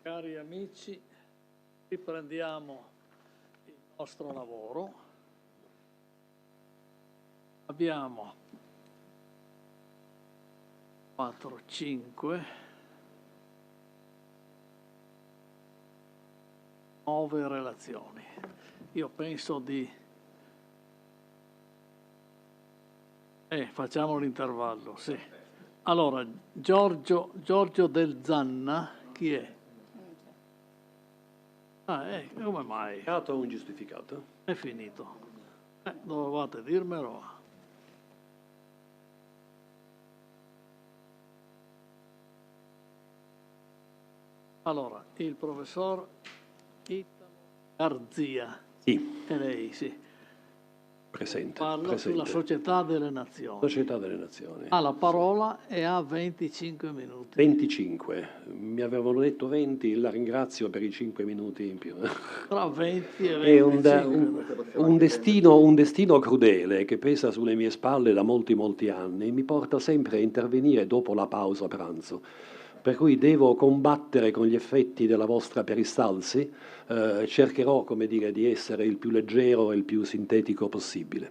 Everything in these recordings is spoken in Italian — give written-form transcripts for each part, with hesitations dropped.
Cari amici, riprendiamo il nostro lavoro. Abbiamo 4, 5, 9 relazioni. Io penso di... facciamo l'intervallo, sì. Allora, Giorgio Del Zanna, chi è? Come mai? Giustificato o ingiustificato? È finito. Dovevate dirmelo. Allora, il professor Italo Garzia. Sì. E lei, sì. Presente. Parla sulla Società delle Nazioni. Società delle Nazioni. Ha la parola e ha 25 minuti. 25. Mi avevano detto 20, la ringrazio per i 5 minuti in più. Tra 20 e 25. È un destino crudele che pesa sulle mie spalle da molti anni e mi porta sempre a intervenire dopo la pausa pranzo. Per cui devo combattere con gli effetti della vostra peristalsi, cercherò, come dire, di essere il più leggero e il più sintetico possibile.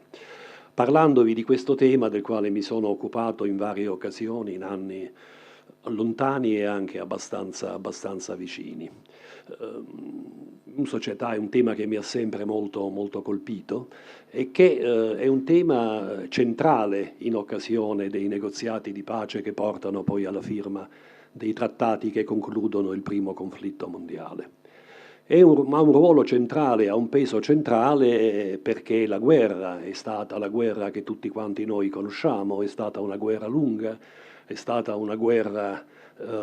Parlandovi di questo tema del quale mi sono occupato in varie occasioni, in anni lontani e anche abbastanza vicini. In società è un tema che mi ha sempre molto colpito e che è un tema centrale in occasione dei negoziati di pace che portano poi alla firma dei trattati che concludono il primo conflitto mondiale. Ha un ruolo centrale, ha un peso centrale perché la guerra è stata la guerra che tutti quanti noi conosciamo, è stata una guerra lunga, è stata una guerra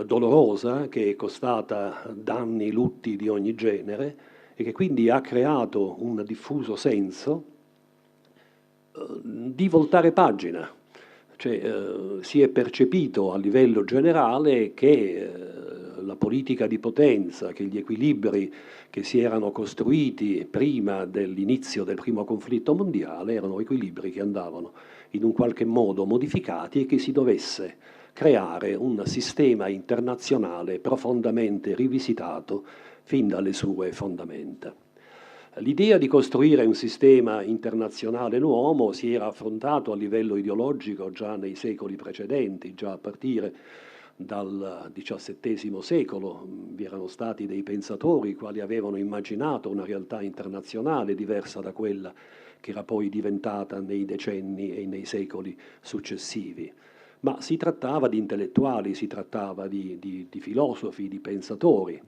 dolorosa che è costata danni, lutti di ogni genere e che quindi ha creato un diffuso senso di voltare pagina. Cioè, si è percepito a livello generale che la politica di potenza, che gli equilibri che si erano costruiti prima dell'inizio del primo conflitto mondiale erano equilibri che andavano in un qualche modo modificati e che si dovesse creare un sistema internazionale profondamente rivisitato fin dalle sue fondamenta. L'idea di costruire un sistema internazionale nuovo si era affrontato a livello ideologico già nei secoli precedenti, già a partire dal XVII secolo. Vi erano stati dei pensatori quali avevano immaginato una realtà internazionale diversa da quella che era poi diventata nei decenni e nei secoli successivi. Ma si trattava di intellettuali, si trattava di filosofi, di pensatori.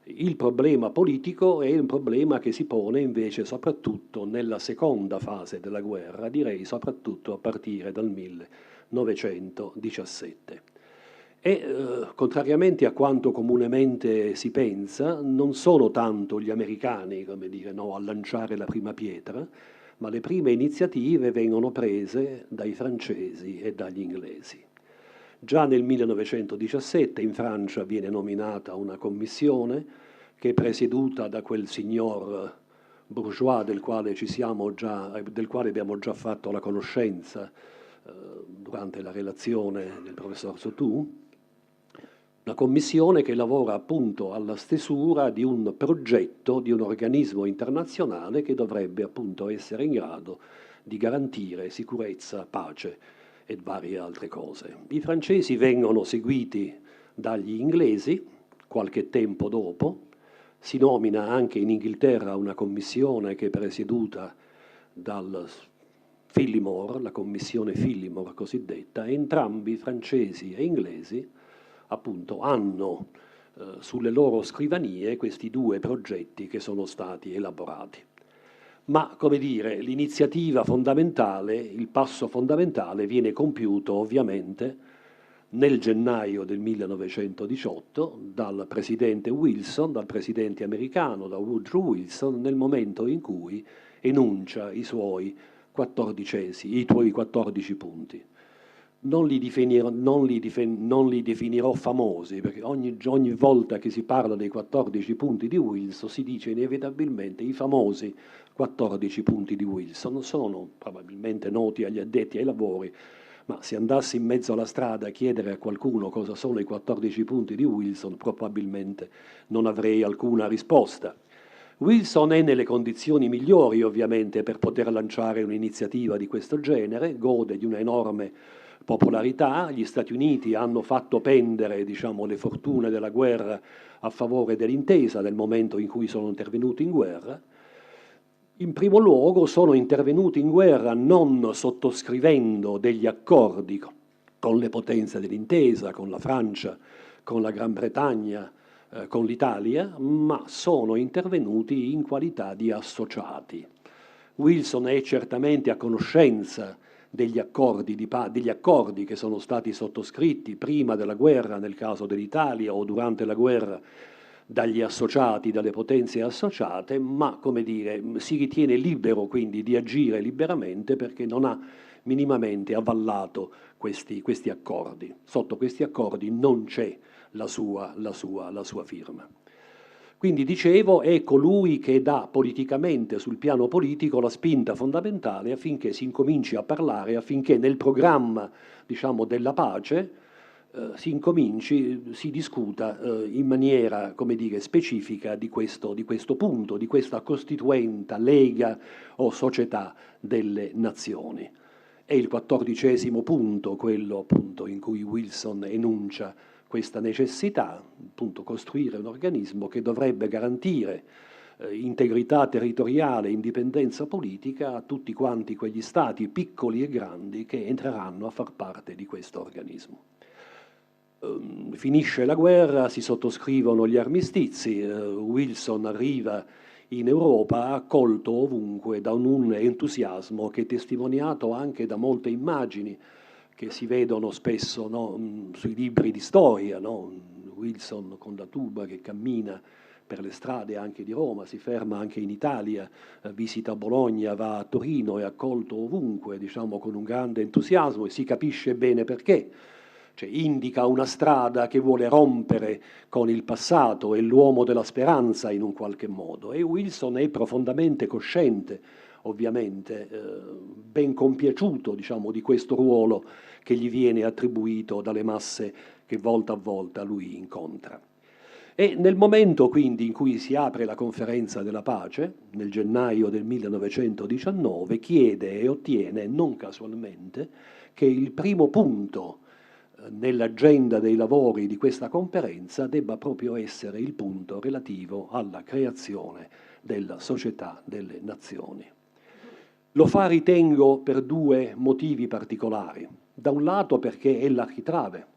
Il problema politico è un problema che si pone invece soprattutto nella seconda fase della guerra, direi soprattutto a partire dal 1917. Contrariamente a quanto comunemente si pensa, non sono tanto gli americani, come dire, no, a lanciare la prima pietra, ma le prime iniziative vengono prese dai francesi e dagli inglesi. Già nel 1917 in Francia viene nominata una commissione che è presieduta da quel signor Bourgeois del quale abbiamo già fatto la conoscenza durante la relazione del professor Sautou, una commissione che lavora appunto alla stesura di un progetto di un organismo internazionale che dovrebbe appunto essere in grado di garantire sicurezza, pace e varie altre cose. I francesi vengono seguiti dagli inglesi qualche tempo dopo, si nomina anche in Inghilterra una commissione che è presieduta dal Phillimore, la commissione Phillimore cosiddetta, e entrambi francesi e inglesi appunto hanno sulle loro scrivanie questi due progetti che sono stati elaborati. Ma, come dire, l'iniziativa fondamentale, il passo fondamentale viene compiuto ovviamente nel gennaio del 1918 dal presidente Wilson, dal presidente americano, da Woodrow Wilson, nel momento in cui enuncia i suoi 14 punti. Non li definirò famosi, perché ogni volta che si parla dei 14 punti di Wilson si dice inevitabilmente i famosi 14 punti di Wilson. Sono probabilmente noti agli addetti ai lavori, ma se andassi in mezzo alla strada a chiedere a qualcuno cosa sono i 14 punti di Wilson, probabilmente non avrei alcuna risposta. Wilson è nelle condizioni migliori, ovviamente, per poter lanciare un'iniziativa di questo genere, gode di una enorme popolarità. Gli Stati Uniti hanno fatto pendere, diciamo, le fortune della guerra a favore dell'intesa nel momento in cui sono intervenuti in guerra. In primo luogo sono intervenuti in guerra non sottoscrivendo degli accordi con le potenze dell'intesa, con la Francia, con la Gran Bretagna, con l'Italia, ma sono intervenuti in qualità di associati. Wilson è certamente a conoscenza degli accordi che sono stati sottoscritti prima della guerra nel caso dell'Italia o durante la guerra dagli associati, dalle potenze associate, ma, come dire, si ritiene libero quindi di agire liberamente perché non ha minimamente avallato questi accordi. Sotto questi accordi non c'è la sua firma. Quindi, dicevo, è colui che dà politicamente, sul piano politico, la spinta fondamentale affinché si incominci a parlare, affinché nel programma, diciamo, della pace si discuta in maniera, come dire, specifica di questo punto, di questa costituenta lega o società delle nazioni. È il 14° punto, quello appunto in cui Wilson enuncia questa necessità, appunto costruire un organismo che dovrebbe garantire integrità territoriale e indipendenza politica a tutti quanti quegli stati piccoli e grandi che entreranno a far parte di questo organismo. Finisce la guerra, si sottoscrivono gli armistizi, Wilson arriva in Europa accolto ovunque da un entusiasmo che è testimoniato anche da molte immagini che si vedono spesso, no, sui libri di storia, no? Wilson con la tuba che cammina per le strade anche di Roma, si ferma anche in Italia, visita Bologna, va a Torino, è accolto ovunque, diciamo, con un grande entusiasmo, e si capisce bene perché. Cioè, indica una strada che vuole rompere con il passato, è l'uomo della speranza in un qualche modo, e Wilson è profondamente cosciente, ovviamente, ben compiaciuto, diciamo, di questo ruolo che gli viene attribuito dalle masse che volta a volta lui incontra. E nel momento quindi in cui si apre la conferenza della pace, nel gennaio del 1919, chiede e ottiene, non casualmente, che il primo punto nell'agenda dei lavori di questa conferenza debba proprio essere il punto relativo alla creazione della Società delle Nazioni. Lo fa, ritengo, per due motivi particolari. Da un lato perché è l'architrave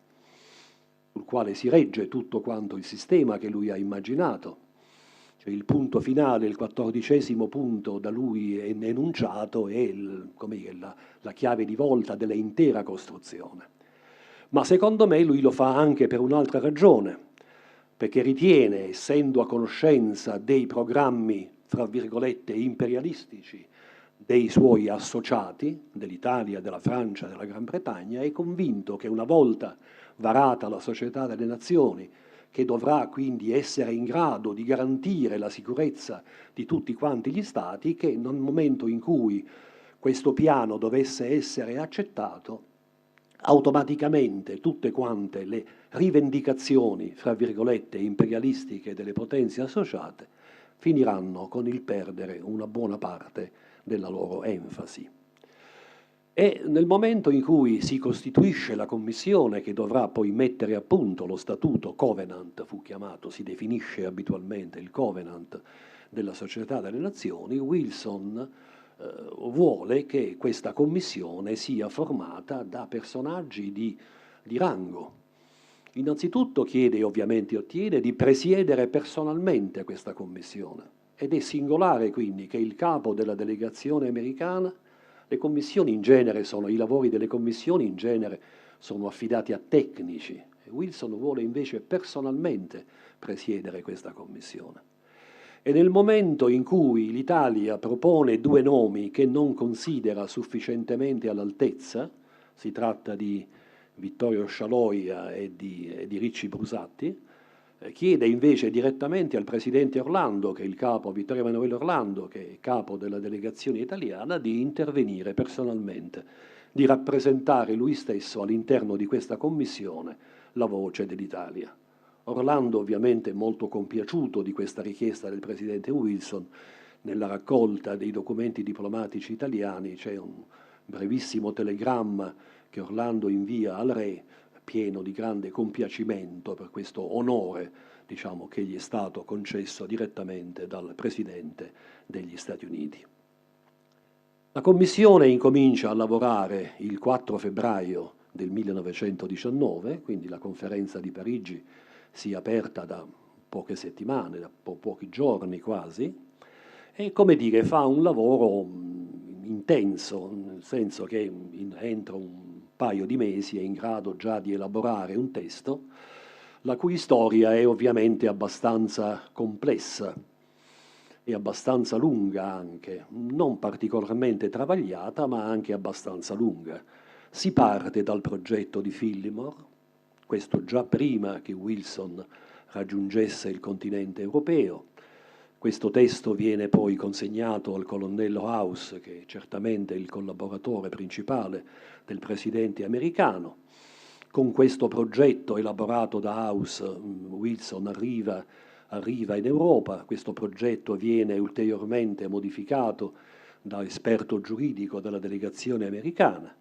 sul quale si regge tutto quanto il sistema che lui ha immaginato. Cioè il punto finale, il 14° punto da lui enunciato, è la chiave di volta dell'intera costruzione. Ma secondo me lui lo fa anche per un'altra ragione, perché ritiene, essendo a conoscenza dei programmi, fra virgolette, imperialistici dei suoi associati, dell'Italia, della Francia, della Gran Bretagna, è convinto che una volta varata la Società delle Nazioni, che dovrà quindi essere in grado di garantire la sicurezza di tutti quanti gli Stati, che nel momento in cui questo piano dovesse essere accettato, automaticamente tutte quante le rivendicazioni, fra virgolette, imperialistiche delle potenze associate finiranno con il perdere una buona parte della loro enfasi. E nel momento in cui si costituisce la commissione che dovrà poi mettere a punto lo statuto, Covenant fu chiamato, si definisce abitualmente il Covenant della Società delle Nazioni, Wilson vuole che questa commissione sia formata da personaggi di rango. Innanzitutto chiede, e ovviamente ottiene, di presiedere personalmente questa commissione, ed è singolare quindi che il capo della delegazione americana, le commissioni in genere sono, i lavori delle commissioni in genere sono affidati a tecnici, e Wilson vuole invece personalmente presiedere questa commissione. E nel momento in cui l'Italia propone due nomi che non considera sufficientemente all'altezza, si tratta di Vittorio Scialoia e di Ricci Brusatti, chiede invece direttamente al presidente Orlando, che è il capo, Vittorio Emanuele Orlando, che è capo della delegazione italiana, di intervenire personalmente di rappresentare lui stesso all'interno di questa commissione la voce dell'Italia. Orlando ovviamente è molto compiaciuto di questa richiesta del presidente Wilson. Nella raccolta dei documenti diplomatici italiani c'è un brevissimo telegramma che Orlando invia al re, pieno di grande compiacimento per questo onore, diciamo, che gli è stato concesso direttamente dal presidente degli Stati Uniti. La commissione incomincia a lavorare il 4 febbraio del 1919, quindi la conferenza di Parigi si è aperta da poche settimane, da pochi giorni quasi, e come dire fa un lavoro intenso, nel senso che entro un paio di mesi è in grado già di elaborare un testo, la cui storia è ovviamente abbastanza complessa e abbastanza lunga anche, non particolarmente travagliata, ma anche abbastanza lunga. Si parte dal progetto di Fillmore, questo già prima che Wilson raggiungesse il continente europeo. Questo testo viene poi consegnato al colonnello House, che è certamente il collaboratore principale del presidente americano. Con questo progetto elaborato da House, Wilson arriva in Europa. Questo progetto viene ulteriormente modificato da esperto giuridico della delegazione americana.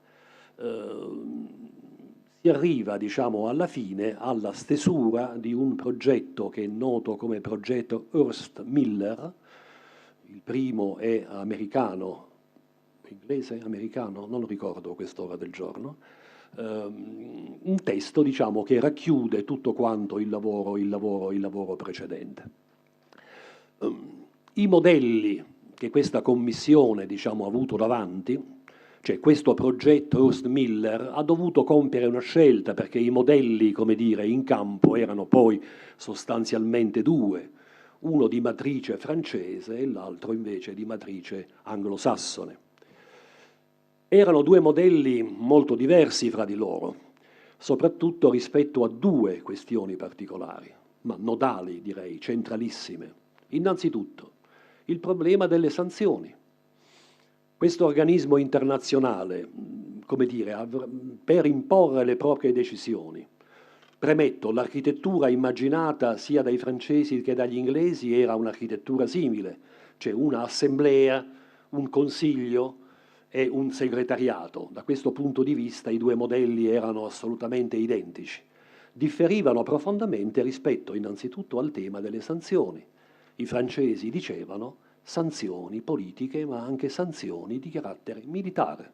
Si arriva, diciamo, alla fine alla stesura di un progetto che è noto come progetto Hurst-Miller. Il primo è americano, inglese, americano, non ricordo quest'ora del giorno. Un testo, diciamo, che racchiude tutto quanto il lavoro precedente. I modelli che questa commissione, diciamo, ha avuto davanti, cioè questo progetto Hurst-Miller, ha dovuto compiere una scelta perché i modelli, come dire, in campo erano poi sostanzialmente due, uno di matrice francese e l'altro invece di matrice anglosassone. Erano due modelli molto diversi fra di loro, soprattutto rispetto a due questioni particolari, ma nodali direi, centralissime. Innanzitutto, il problema delle sanzioni. Questo organismo internazionale, come dire, per imporre le proprie decisioni, premetto, l'architettura immaginata sia dai francesi che dagli inglesi era un'architettura simile, cioè una assemblea, un consiglio e un segretariato. Da questo punto di vista i due modelli erano assolutamente identici. Differivano profondamente rispetto innanzitutto al tema delle sanzioni. I francesi dicevano sanzioni politiche, ma anche sanzioni di carattere militare.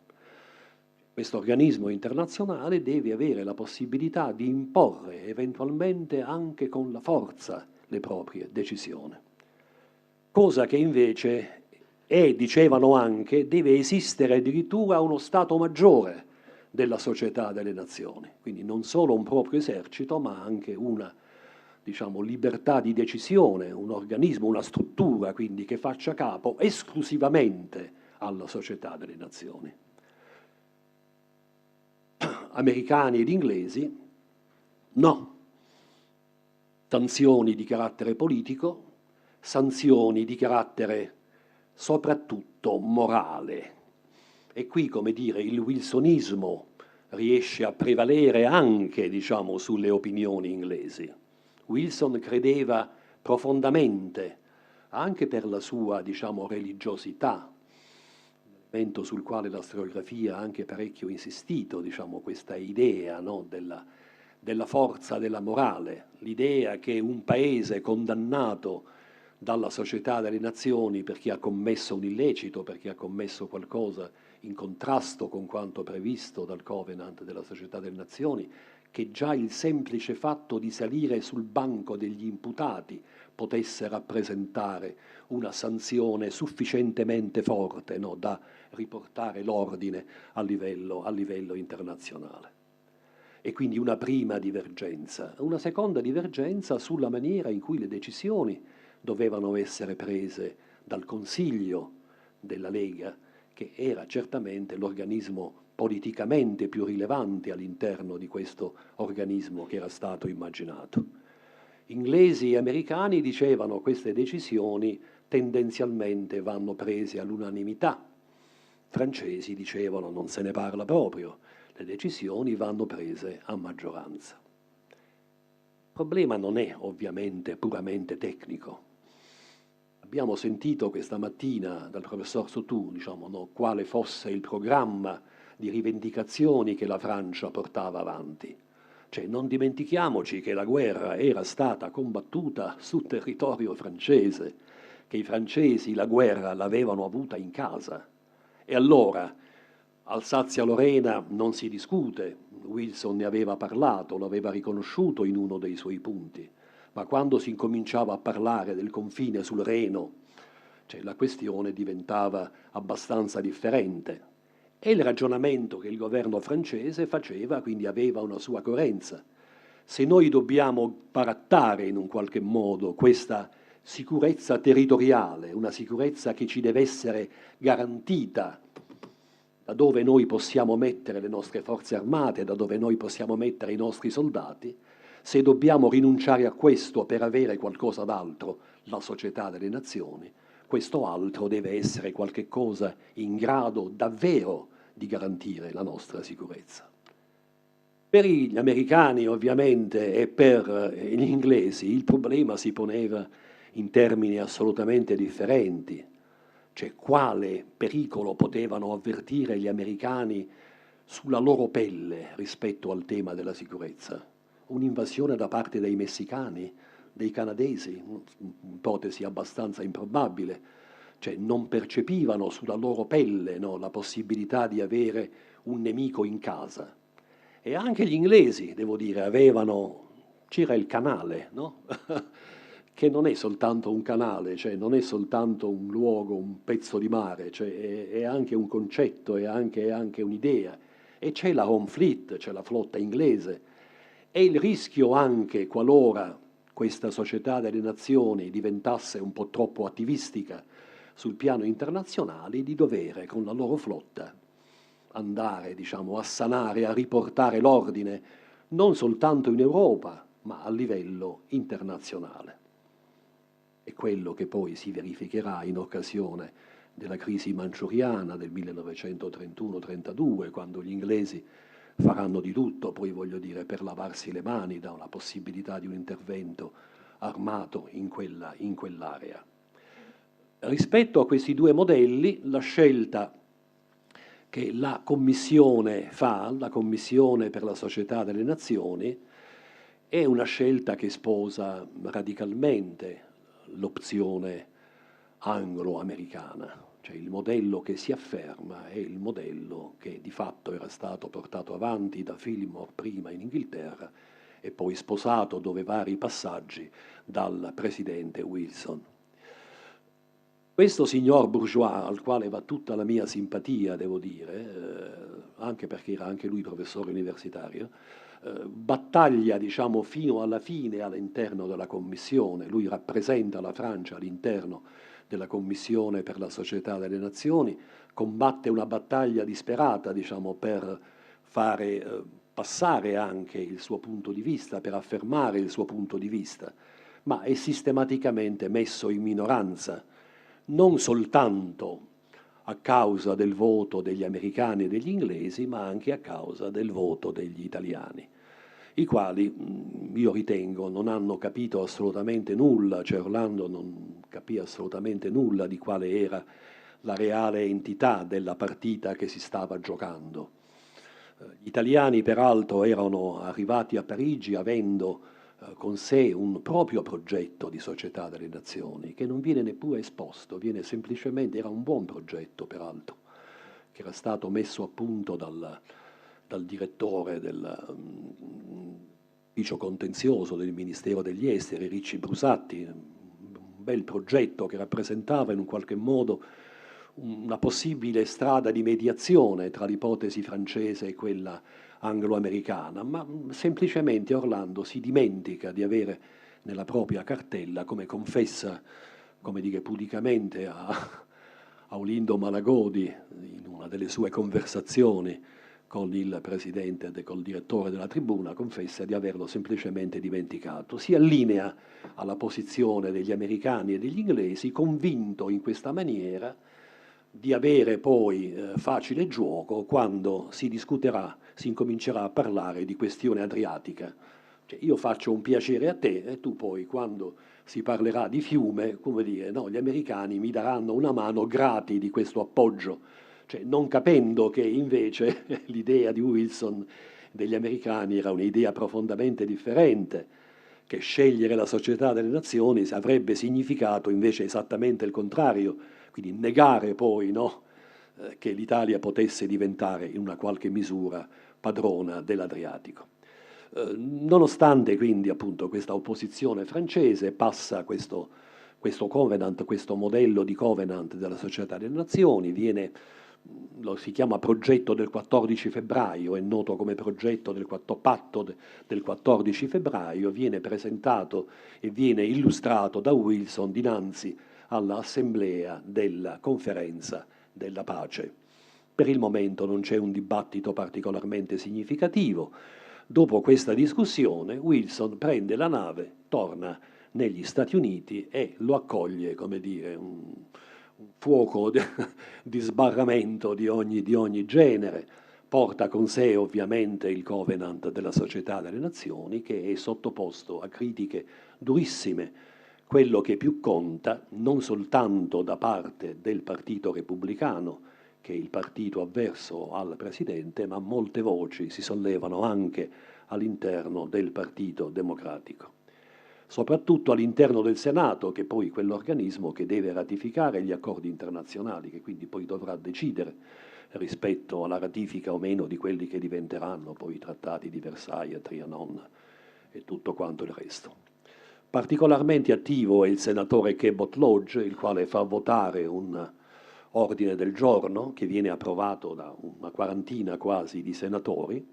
Questo organismo internazionale deve avere la possibilità di imporre eventualmente anche con la forza le proprie decisioni. Cosa che invece dicevano anche, deve esistere addirittura uno Stato maggiore della società delle nazioni, quindi non solo un proprio esercito, ma anche una, diciamo, libertà di decisione, un organismo, una struttura quindi che faccia capo esclusivamente alla società delle nazioni. Americani ed inglesi, no. Sanzioni di carattere politico, sanzioni di carattere soprattutto morale. E qui, come dire, il wilsonismo riesce a prevalere anche, diciamo, sulle opinioni inglesi. Wilson credeva profondamente, anche per la sua, diciamo, religiosità, un elemento sul quale la storiografia ha anche parecchio insistito, diciamo, questa idea, no, della forza della morale, l'idea che un paese condannato dalla società delle nazioni perché ha commesso un illecito, perché ha commesso qualcosa in contrasto con quanto previsto dal Covenant della società delle nazioni, che già il semplice fatto di salire sul banco degli imputati potesse rappresentare una sanzione sufficientemente forte, no, da riportare l'ordine a livello internazionale. E quindi una prima divergenza. Una seconda divergenza sulla maniera in cui le decisioni dovevano essere prese dal Consiglio della Lega, che era certamente l'organismo politicamente più rilevante all'interno di questo organismo che era stato immaginato. Inglesi e americani dicevano che queste decisioni tendenzialmente vanno prese all'unanimità francesi dicevano non se ne parla proprio, le decisioni vanno prese a maggioranza. Il problema non è ovviamente puramente tecnico. Abbiamo sentito questa mattina dal professor Sautou, diciamo, no, quale fosse il programma di rivendicazioni che la Francia portava avanti. Cioè, non dimentichiamoci che la guerra era stata combattuta sul territorio francese, che i francesi la guerra l'avevano avuta in casa. E allora, Alsazia-Lorena non si discute, Wilson ne aveva parlato, lo aveva riconosciuto in uno dei suoi punti, ma quando si incominciava a parlare del confine sul Reno, cioè la questione diventava abbastanza differente. E il ragionamento che il governo francese faceva, quindi aveva una sua coerenza. Se noi dobbiamo barattare in un qualche modo questa sicurezza territoriale, una sicurezza che ci deve essere garantita, da dove noi possiamo mettere le nostre forze armate, da dove noi possiamo mettere i nostri soldati, se dobbiamo rinunciare a questo per avere qualcosa d'altro, la società delle nazioni, questo altro deve essere qualche cosa in grado davvero di garantire la nostra sicurezza. Per gli americani ovviamente e per gli inglesi il problema si poneva in termini assolutamente differenti, cioè quale pericolo potevano avvertire gli americani sulla loro pelle rispetto al tema della sicurezza. Un'invasione da parte dei messicani, dei canadesi, un'ipotesi abbastanza improbabile, cioè non percepivano sulla loro pelle, no, la possibilità di avere un nemico in casa. E anche gli inglesi, devo dire, c'era il canale, no? Che non è soltanto un canale, cioè non è soltanto un luogo, un pezzo di mare, cioè è anche un concetto, è anche un'idea. E c'è la Home Fleet, c'è la flotta inglese. E il rischio anche, qualora questa società delle nazioni diventasse un po' troppo attivistica sul piano internazionale, di dovere con la loro flotta andare, diciamo, a sanare, a riportare l'ordine non soltanto in Europa, ma a livello internazionale. È quello che poi si verificherà in occasione della crisi manciuriana del 1931-32, quando gli inglesi faranno di tutto, poi voglio dire, per lavarsi le mani da una possibilità di un intervento armato in quell'area. Rispetto a questi due modelli, la scelta che la Commissione fa, la Commissione per la Società delle Nazioni, è una scelta che sposa radicalmente l'opzione anglo-americana, cioè il modello che si afferma è il modello che di fatto era stato portato avanti da Fillmore prima in Inghilterra e poi sposato dopo vari passaggi dal presidente Wilson. Questo signor Bourgeois, al quale va tutta la mia simpatia, devo dire, anche perché era anche lui professore universitario, battaglia, diciamo, fino alla fine all'interno della Commissione. Lui rappresenta la Francia all'interno della Commissione per la Società delle Nazioni, combatte una battaglia disperata, diciamo, per fare passare anche il suo punto di vista, per affermare il suo punto di vista, ma è sistematicamente messo in minoranza, non soltanto a causa del voto degli americani e degli inglesi, ma anche a causa del voto degli italiani, i quali io ritengo non hanno capito assolutamente nulla, cioè Orlando non capì assolutamente nulla di quale era la reale entità della partita che si stava giocando. Gli italiani peraltro erano arrivati a Parigi avendo con sé un proprio progetto di società delle nazioni che non viene neppure esposto, viene semplicemente, era un buon progetto peraltro, che era stato messo a punto dal direttore dell'ufficio contenzioso del Ministero degli Esteri, Ricci Brusatti, un bel progetto che rappresentava in un qualche modo una possibile strada di mediazione tra l'ipotesi francese e quella anglo-americana, ma semplicemente Orlando si dimentica di avere nella propria cartella, come confessa, come dire, pudicamente a Aulindo Malagodi in una delle sue conversazioni con il presidente, col direttore della Tribuna, confessa di averlo semplicemente dimenticato. Si allinea alla posizione degli americani e degli inglesi, convinto in questa maniera di avere poi facile gioco quando si discuterà, si incomincerà a parlare di questione adriatica. Cioè, io faccio un piacere a te e tu poi, quando si parlerà di fiume, come dire, no, gli americani mi daranno una mano grati di questo appoggio, cioè, non capendo che invece l'idea di Wilson degli americani era un'idea profondamente differente, che scegliere la società delle nazioni avrebbe significato invece esattamente il contrario, quindi negare poi, no, che l'Italia potesse diventare in una qualche misura padrona dell'Adriatico. Nonostante quindi appunto questa opposizione francese, passa questo covenant, questo modello di covenant della Società delle Nazioni, lo si chiama progetto del 14 febbraio, è noto come progetto del patto del 14 febbraio, viene presentato e viene illustrato da Wilson dinanzi all'assemblea della conferenza della pace. Per il momento non c'è un dibattito particolarmente significativo. Dopo questa discussione, Wilson prende la nave, torna negli Stati Uniti e lo accoglie, come dire, un fuoco di sbarramento di ogni genere. Porta con sé ovviamente il Covenant della Società delle Nazioni, che è sottoposto a critiche durissime. Quello che più conta, non soltanto da parte del Partito Repubblicano, che è il partito avverso al presidente, ma molte voci si sollevano anche all'interno del Partito Democratico, soprattutto all'interno del Senato, che è poi quell'organismo che deve ratificare gli accordi internazionali, che quindi poi dovrà decidere rispetto alla ratifica o meno di quelli che diventeranno poi i trattati di Versailles, Trianon e tutto quanto il resto. Particolarmente attivo è il senatore Cabot Lodge, il quale fa votare un ordine del giorno che viene approvato da una quarantina quasi di senatori,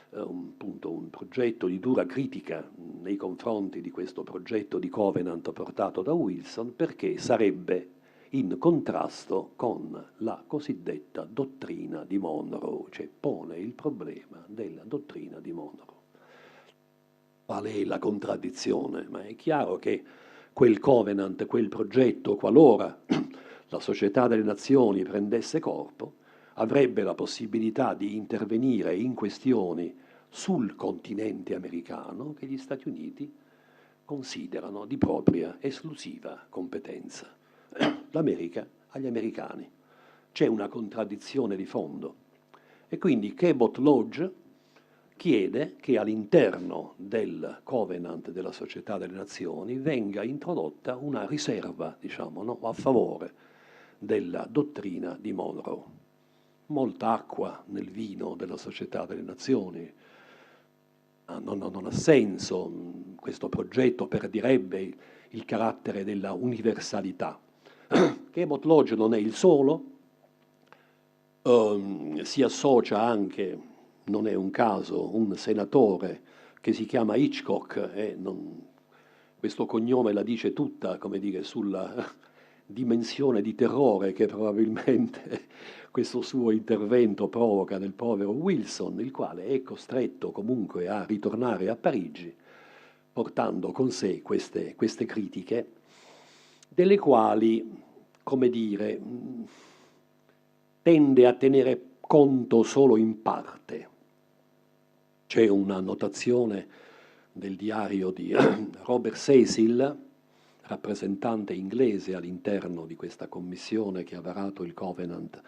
un progetto di dura critica nei confronti di questo progetto di Covenant portato da Wilson, perché sarebbe in contrasto con la cosiddetta dottrina di Monroe, cioè pone il problema della dottrina di Monroe. Qual è la contraddizione? Ma è chiaro che quel Covenant, quel progetto, qualora la Società delle Nazioni prendesse corpo, avrebbe la possibilità di intervenire in questioni sul continente americano che gli Stati Uniti considerano di propria esclusiva competenza. L'America agli americani. C'è una contraddizione di fondo. E quindi Cabot Lodge chiede che all'interno del Covenant della Società delle Nazioni venga introdotta una riserva, diciamo, no, a favore della dottrina di Monroe. Molta acqua nel vino della Società delle Nazioni. Non ha senso, questo progetto perderebbe il carattere della universalità. Cabot Lodge non è il solo, si associa anche, non è un caso, un senatore che si chiama Hitchcock, e questo cognome la dice tutta, come dire, sulla dimensione di terrore che probabilmente questo suo intervento provoca nel povero Wilson, il quale è costretto comunque a ritornare a Parigi, portando con sé queste critiche, delle quali, come dire, tende a tenere conto solo in parte. C'è una notazione del diario di Robert Cecil, rappresentante inglese all'interno di questa commissione che ha varato il Covenant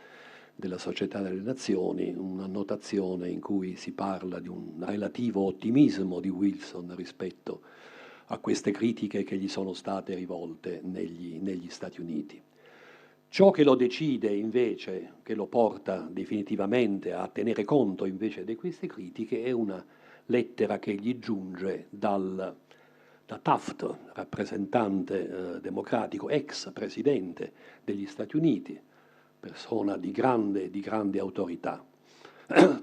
della Società delle Nazioni, una notazione in cui si parla di un relativo ottimismo di Wilson rispetto a queste critiche che gli sono state rivolte negli Stati Uniti. Ciò che lo decide invece, che lo porta definitivamente a tenere conto invece di queste critiche, è una lettera che gli giunge da Taft, rappresentante democratico, ex presidente degli Stati Uniti, persona di grande autorità.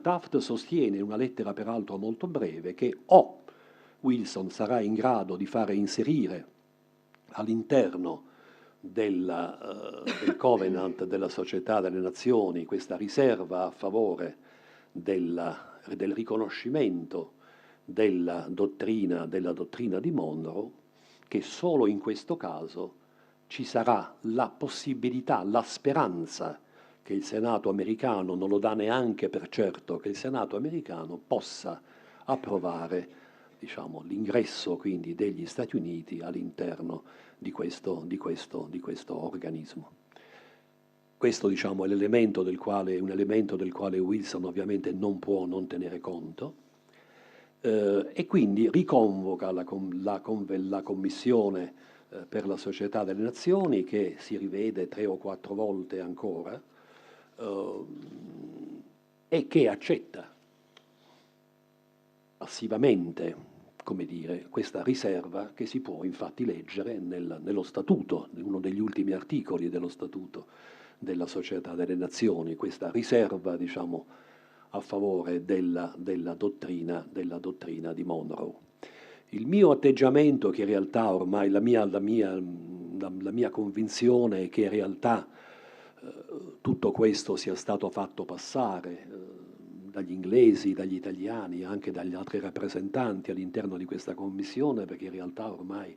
Taft sostiene in una lettera peraltro molto breve che o Wilson sarà in grado di fare inserire all'interno del Covenant della Società delle Nazioni questa riserva a favore del riconoscimento della dottrina di Monroe, che solo in questo caso ci sarà la possibilità, la speranza che il Senato americano, non lo dà neanche per certo, che il Senato americano possa approvare, diciamo, l'ingresso quindi degli Stati Uniti all'interno di questo organismo. Questo, diciamo, è un elemento del quale Wilson ovviamente non può non tenere conto, e quindi riconvoca la Commissione per la Società delle Nazioni, che si rivede 3 o 4 volte ancora, e che accetta passivamente, come dire, questa riserva che si può infatti leggere nello statuto, in uno degli ultimi articoli dello statuto della Società delle Nazioni, questa riserva, diciamo, a favore della dottrina di Monroe. Il mio atteggiamento, che in realtà ormai la mia convinzione è che in realtà tutto questo sia stato fatto passare dagli inglesi, dagli italiani, anche dagli altri rappresentanti all'interno di questa commissione, perché in realtà ormai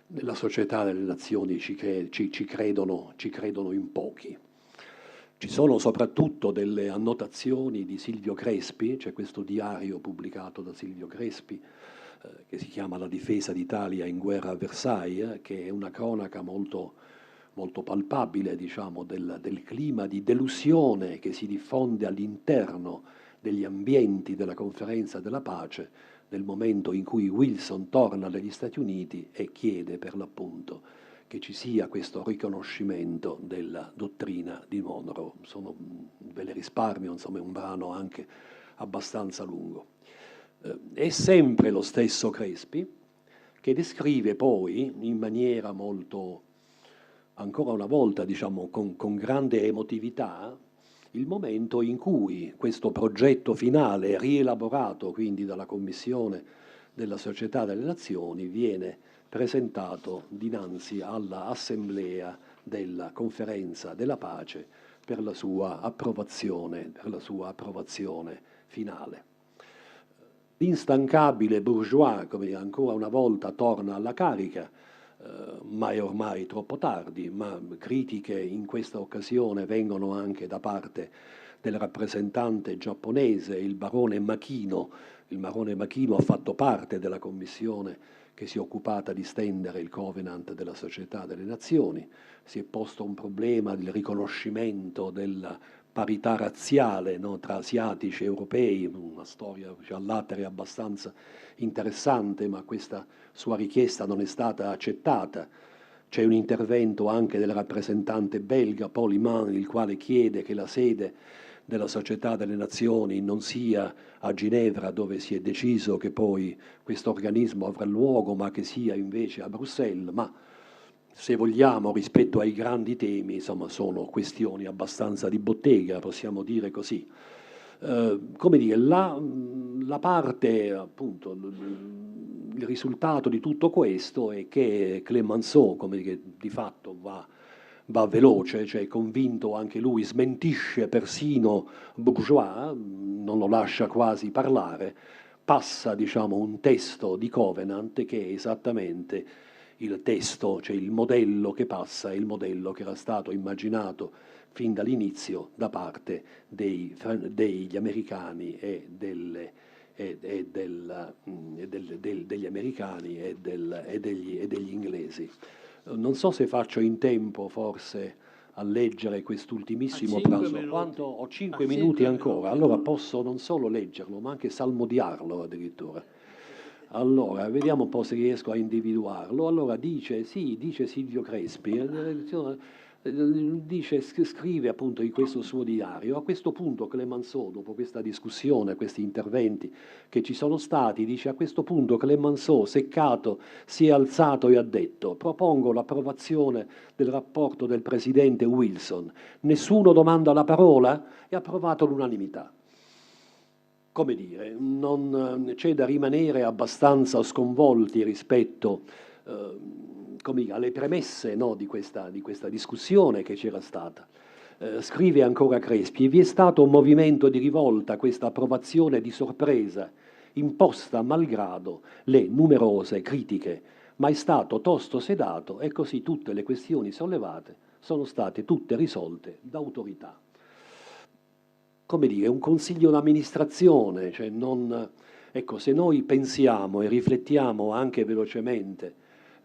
nella Società delle Nazioni ci credono in pochi. Ci sono soprattutto delle annotazioni di Silvio Crespi, c'è questo diario pubblicato da Silvio Crespi che si chiama La difesa d'Italia in guerra a Versailles, che è una cronaca molto, molto palpabile, diciamo, del clima di delusione che si diffonde all'interno degli ambienti della conferenza della pace nel momento in cui Wilson torna dagli Stati Uniti e chiede per l'appunto che ci sia questo riconoscimento della dottrina di Monroe. Ve le risparmio, insomma, è un brano anche abbastanza lungo. È sempre lo stesso Crespi che descrive poi in maniera molto, ancora una volta, diciamo, con grande emotività, il momento in cui questo progetto finale, rielaborato quindi dalla Commissione della Società delle Nazioni, viene presentato dinanzi all'Assemblea della Conferenza della Pace per la sua approvazione finale. L'instancabile Bourgeois, come ancora una volta, torna alla carica, ma è ormai troppo tardi, ma critiche in questa occasione vengono anche da parte del rappresentante giapponese, il barone Makino. Il barone Makino ha fatto parte della commissione che si è occupata di stendere il Covenant della Società delle Nazioni. Si è posto un problema del riconoscimento della parità razziale, no, tra asiatici e europei, una storia all'atere abbastanza interessante, ma questa sua richiesta non è stata accettata. C'è un intervento anche del rappresentante belga Paul Iman, il quale chiede che la sede della Società delle Nazioni non sia a Ginevra, dove si è deciso che poi questo organismo avrà luogo, ma che sia invece a Bruxelles. Ma se vogliamo, rispetto ai grandi temi, insomma, sono questioni abbastanza di bottega, possiamo dire così. Come dire, la parte, appunto, il risultato di tutto questo è che Clemenceau, come dire, di fatto va veloce, cioè convinto anche lui, smentisce persino Bourgeois, non lo lascia quasi parlare, passa, diciamo, un testo di Covenant che è esattamente il testo, cioè il modello che passa, è il modello che era stato immaginato fin dall'inizio da parte degli americani degli americani e degli inglesi. Non so se faccio in tempo forse a leggere quest'ultimissimo passo. Quanto ho 5 minuti ancora, allora posso non solo leggerlo, ma anche salmodiarlo addirittura. Allora, vediamo un po' se riesco a individuarlo. Allora dice Silvio Crespi, scrive appunto in questo suo diario: a questo punto Clemenceau, dopo questa discussione, questi interventi che ci sono stati, dice: a questo punto Clemenceau, seccato, si è alzato e ha detto: propongo l'approvazione del rapporto del presidente Wilson. Nessuno domanda la parola? È approvato all'unanimità. Come dire, non c'è da rimanere abbastanza sconvolti rispetto alle premesse, no, di questa discussione che c'era stata. Scrive ancora Crespi: vi è stato un movimento di rivolta, questa approvazione di sorpresa, imposta malgrado le numerose critiche ma è stato tosto sedato e così tutte le questioni sollevate sono state tutte risolte da autorità. Come dire, un consiglio d'amministrazione, cioè non, ecco, se noi pensiamo e riflettiamo anche velocemente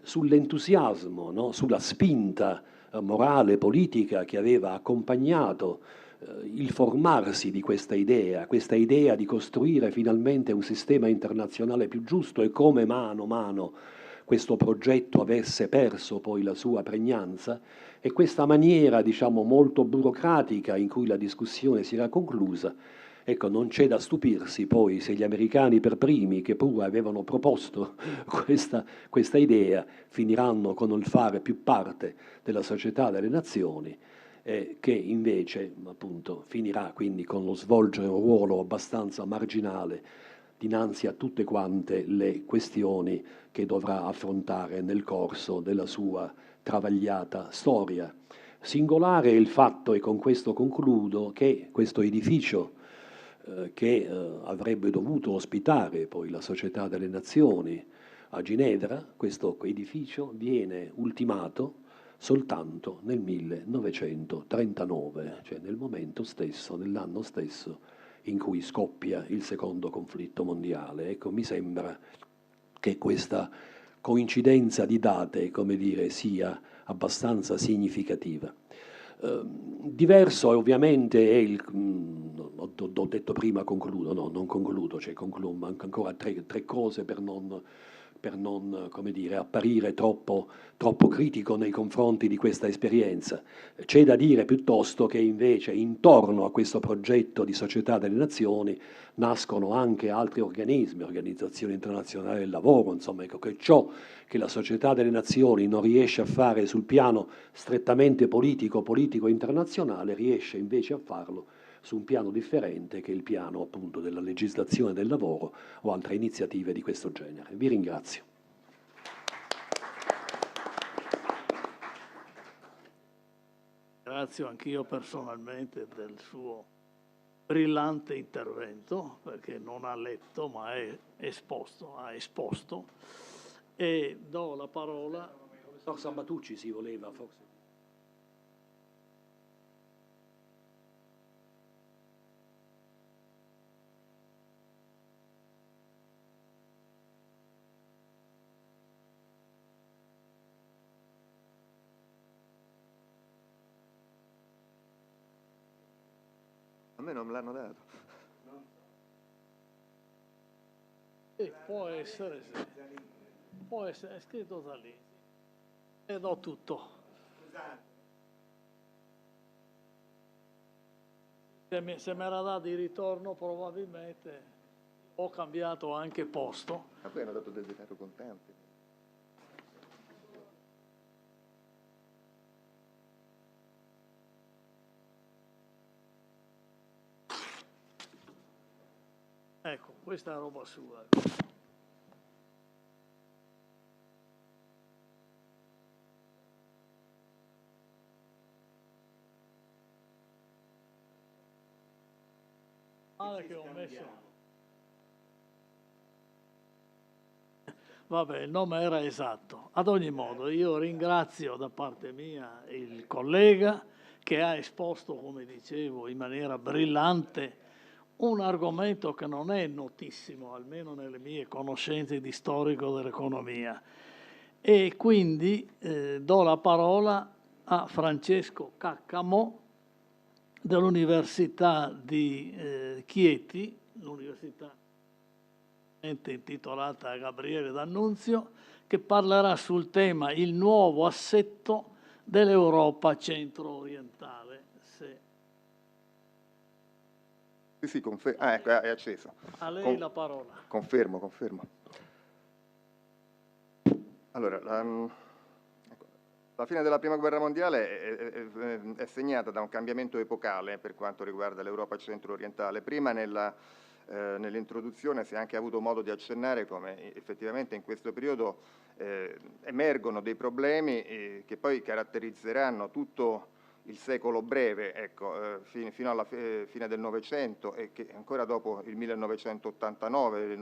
sull'entusiasmo, no? Sulla spinta morale, politica che aveva accompagnato il formarsi di questa idea di costruire finalmente un sistema internazionale più giusto e come mano a mano questo progetto avesse perso poi la sua pregnanza e questa maniera, diciamo, molto burocratica in cui la discussione si era conclusa, ecco, non c'è da stupirsi poi se gli americani per primi, che pure avevano proposto questa idea, finiranno con il fare più parte della società delle nazioni, che invece appunto finirà quindi con lo svolgere un ruolo abbastanza marginale dinanzi a tutte quante le questioni che dovrà affrontare nel corso della sua travagliata storia. Singolare è il fatto, e con questo concludo, che questo edificio che avrebbe dovuto ospitare poi la Società delle Nazioni a Ginevra, questo edificio viene ultimato soltanto nel 1939, cioè nel momento stesso, nell'anno stesso in cui scoppia il secondo conflitto mondiale. Ecco, mi sembra che questa coincidenza di date, come dire, sia abbastanza significativa. Diverso ovviamente è il, ho detto prima concludo, no, non concludo, cioè concludo, manca ancora tre cose per non come dire, apparire troppo critico nei confronti di questa esperienza. C'è da dire piuttosto che invece intorno a questo progetto di Società delle Nazioni nascono anche altri organismi, Organizzazione Internazionale del Lavoro, insomma, ecco, che ciò che la Società delle Nazioni non riesce a fare sul piano strettamente politico internazionale, riesce invece a farlo su un piano differente che è il piano appunto della legislazione del lavoro o altre iniziative di questo genere. Vi ringrazio. Ringrazio anch'io personalmente del suo brillante intervento, perché non ha letto ma ha esposto, e do la parola. Il professor Sabatucci si voleva forse. A me non me l'hanno dato. Può essere, sì. Può essere, è scritto da lì. E do tutto. Se me l'ha dato di ritorno probabilmente ho cambiato anche posto. Ma poi hanno dato del denaro contante. Ecco, questa è roba sua. Male che ho messo. Vabbè, il nome era esatto. Ad ogni modo, io ringrazio da parte mia il collega che ha esposto, come dicevo, in maniera brillante un argomento che non è notissimo, almeno nelle mie conoscenze di storico dell'economia. E quindi do la parola a Francesco Caccamo dell'Università di Chieti, l'università intitolata a Gabriele D'Annunzio, che parlerà sul tema il nuovo assetto dell'Europa centro-orientale. Sì, confermo. Ah, ecco, è acceso. A lei la parola. Confermo. Allora, la fine della Prima Guerra Mondiale è segnata da un cambiamento epocale per quanto riguarda l'Europa centro-orientale. Prima nell'introduzione si è anche avuto modo di accennare come effettivamente in questo periodo emergono dei problemi che poi caratterizzeranno tutto il secolo breve, ecco, fino alla fine del Novecento, e che ancora dopo il 1989,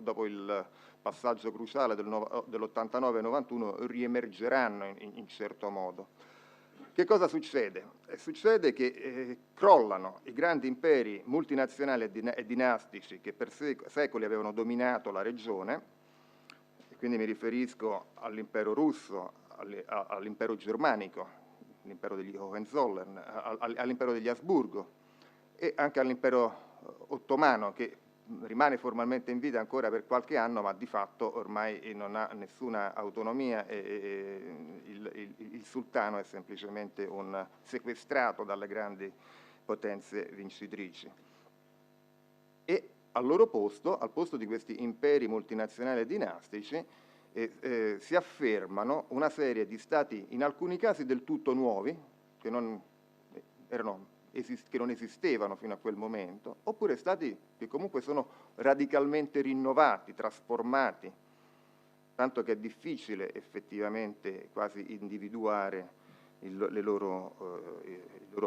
dopo il passaggio cruciale dell'89-91, riemergeranno in certo modo. Che cosa succede? Succede che crollano i grandi imperi multinazionali e dinastici che per secoli avevano dominato la regione, e quindi mi riferisco all'impero russo, all'impero germanico, l'impero degli Hohenzollern, all'impero degli Asburgo e anche all'impero ottomano, che rimane formalmente in vita ancora per qualche anno, ma di fatto ormai non ha nessuna autonomia e il sultano è semplicemente un sequestrato dalle grandi potenze vincitrici. E al loro posto, al posto di questi imperi multinazionali e dinastici, si affermano una serie di stati, in alcuni casi del tutto nuovi, che non esistevano fino a quel momento, oppure stati che comunque sono radicalmente rinnovati, trasformati, tanto che è difficile effettivamente quasi individuare il loro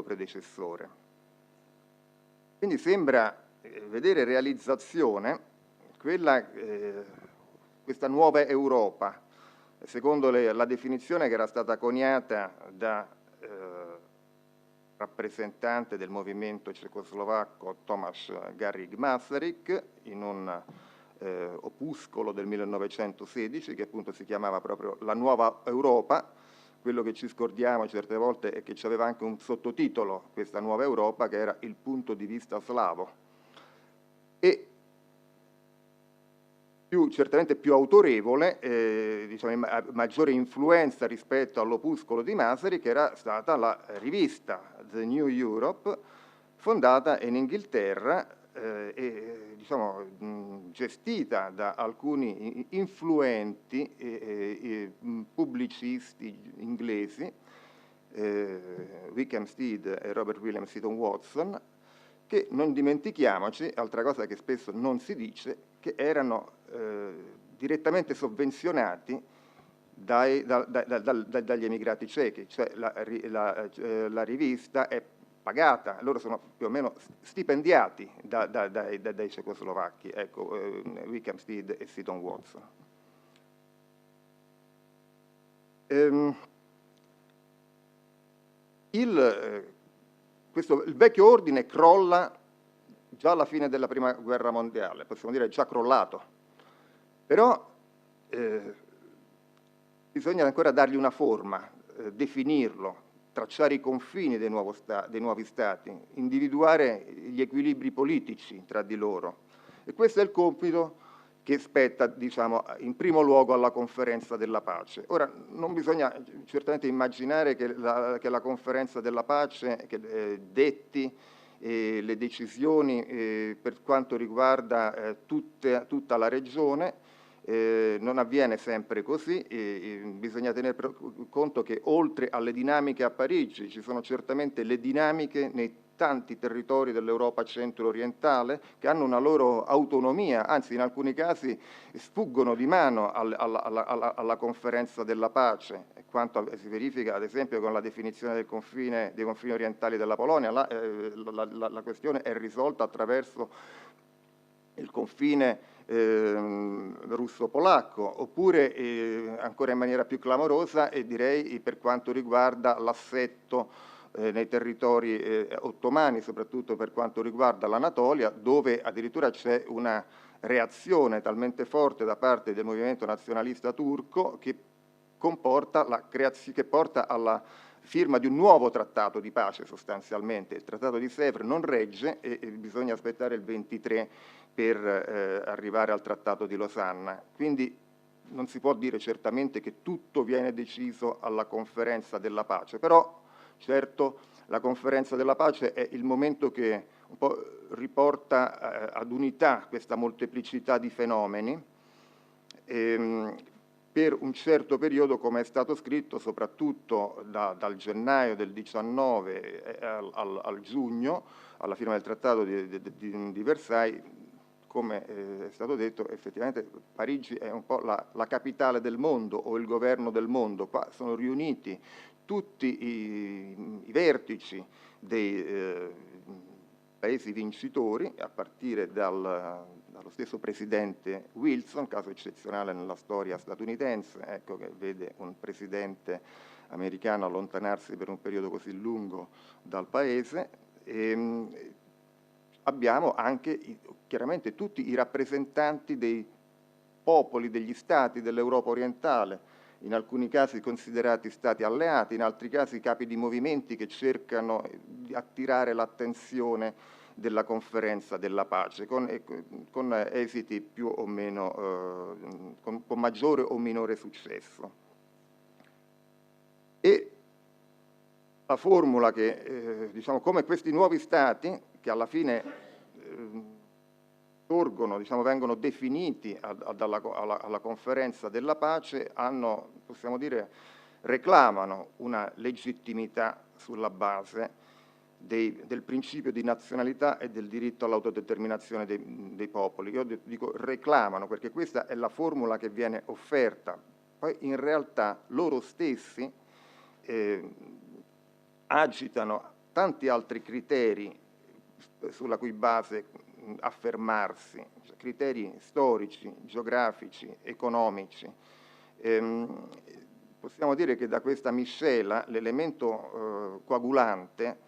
predecessore. Quindi sembra vedere realizzazione questa nuova Europa, secondo la definizione che era stata coniata da rappresentante del movimento cecoslovacco Tomasz Garrigue-Masaryk in un opuscolo del 1916 che appunto si chiamava proprio La Nuova Europa. Quello che ci scordiamo certe volte è che c'aveva anche un sottotitolo, questa Nuova Europa, che era Il punto di vista slavo. E certamente più autorevole, diciamo, maggiore influenza rispetto all'opuscolo di Masaryk, che era stata la rivista The New Europe, fondata in Inghilterra e diciamo, gestita da alcuni influenti pubblicisti inglesi, Wickham Steed e Robert William Seton Watson, che non dimentichiamoci, altra cosa che spesso non si dice, che erano direttamente sovvenzionati dagli emigrati cechi, cioè la rivista è pagata, loro sono più o meno stipendiati dai cecoslovacchi, ecco, Wickham Steed e Seton Watson. Il vecchio ordine crolla già alla fine della Prima Guerra Mondiale, possiamo dire già crollato, però bisogna ancora dargli una forma, definirlo, tracciare i confini dei nuovi stati, individuare gli equilibri politici tra di loro. E questo è il compito che spetta, diciamo, in primo luogo alla conferenza della pace. Ora, non bisogna certamente immaginare che la conferenza della pace detti le decisioni per quanto riguarda tutta la regione. Non avviene sempre così, bisogna tenere conto che oltre alle dinamiche a Parigi ci sono certamente le dinamiche nei tanti territori dell'Europa centro-orientale che hanno una loro autonomia, anzi in alcuni casi sfuggono di mano alla conferenza della pace, quanto si verifica ad esempio con la definizione dei confini orientali della Polonia. La questione è risolta attraverso il confine russo-polacco, oppure ancora in maniera più clamorosa, direi per quanto riguarda l'assetto nei territori ottomani, soprattutto per quanto riguarda l'Anatolia, dove addirittura c'è una reazione talmente forte da parte del movimento nazionalista turco che porta alla firma di un nuovo trattato di pace sostanzialmente. Il trattato di Sèvres non regge e bisogna aspettare il 23 per arrivare al trattato di Losanna. Quindi non si può dire certamente che tutto viene deciso alla conferenza della pace, però certo la conferenza della pace è il momento che un po' riporta ad unità questa molteplicità di fenomeni per un certo periodo, come è stato scritto, soprattutto dal gennaio del 19 al giugno, alla firma del trattato di Versailles. Come è stato detto, effettivamente Parigi è un po' la capitale del mondo o il governo del mondo. Qua sono riuniti tutti i vertici dei paesi vincitori, a partire dallo stesso presidente Wilson, caso eccezionale nella storia statunitense, ecco, che vede un presidente americano allontanarsi per un periodo così lungo dal paese. Abbiamo anche chiaramente tutti i rappresentanti dei popoli, degli stati dell'Europa orientale, in alcuni casi considerati stati alleati, in altri casi capi di movimenti che cercano di attirare l'attenzione della conferenza della pace, con esiti più o meno, con maggiore o minore successo. E la formula che, diciamo, come questi nuovi stati, che alla fine sorgono, diciamo, vengono definiti alla conferenza della pace, possiamo dire, reclamano una legittimità sulla base del principio di nazionalità e del diritto all'autodeterminazione dei popoli. Io dico reclamano perché questa è la formula che viene offerta. Poi in realtà loro stessi agitano tanti altri criteri sulla cui base affermarsi, cioè criteri storici, geografici, economici. Possiamo dire che da questa miscela l'elemento coagulante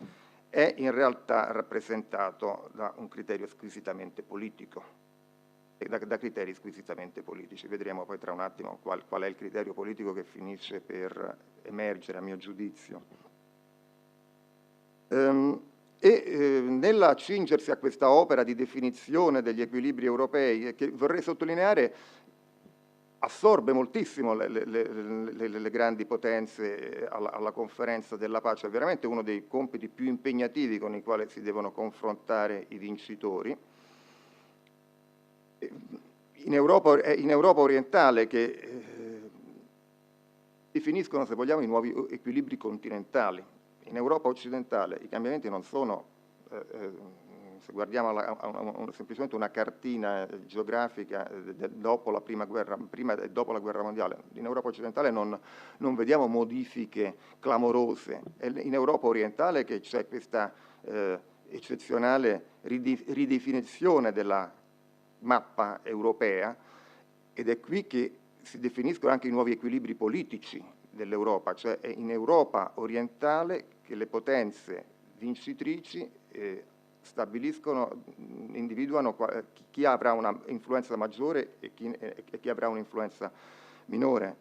è in realtà rappresentato da un criterio squisitamente politico, e da criteri squisitamente politici. Vedremo poi tra un attimo qual è il criterio politico che finisce per emergere, a mio giudizio. Nell'accingersi a questa opera di definizione degli equilibri europei, che vorrei sottolineare assorbe moltissimo le grandi potenze alla conferenza della pace, è veramente uno dei compiti più impegnativi con i quali si devono confrontare i vincitori. In Europa orientale che definiscono, se vogliamo, i nuovi equilibri continentali. In Europa occidentale i cambiamenti non sono, se guardiamo semplicemente una cartina geografica dopo la prima e dopo la guerra mondiale, in Europa occidentale non vediamo modifiche clamorose. È in Europa orientale che c'è questa eccezionale ridefinizione della mappa europea, ed è qui che si definiscono anche i nuovi equilibri politici dell'Europa, cioè è in Europa orientale che le potenze vincitrici individuano chi avrà una influenza maggiore e chi avrà un'influenza minore.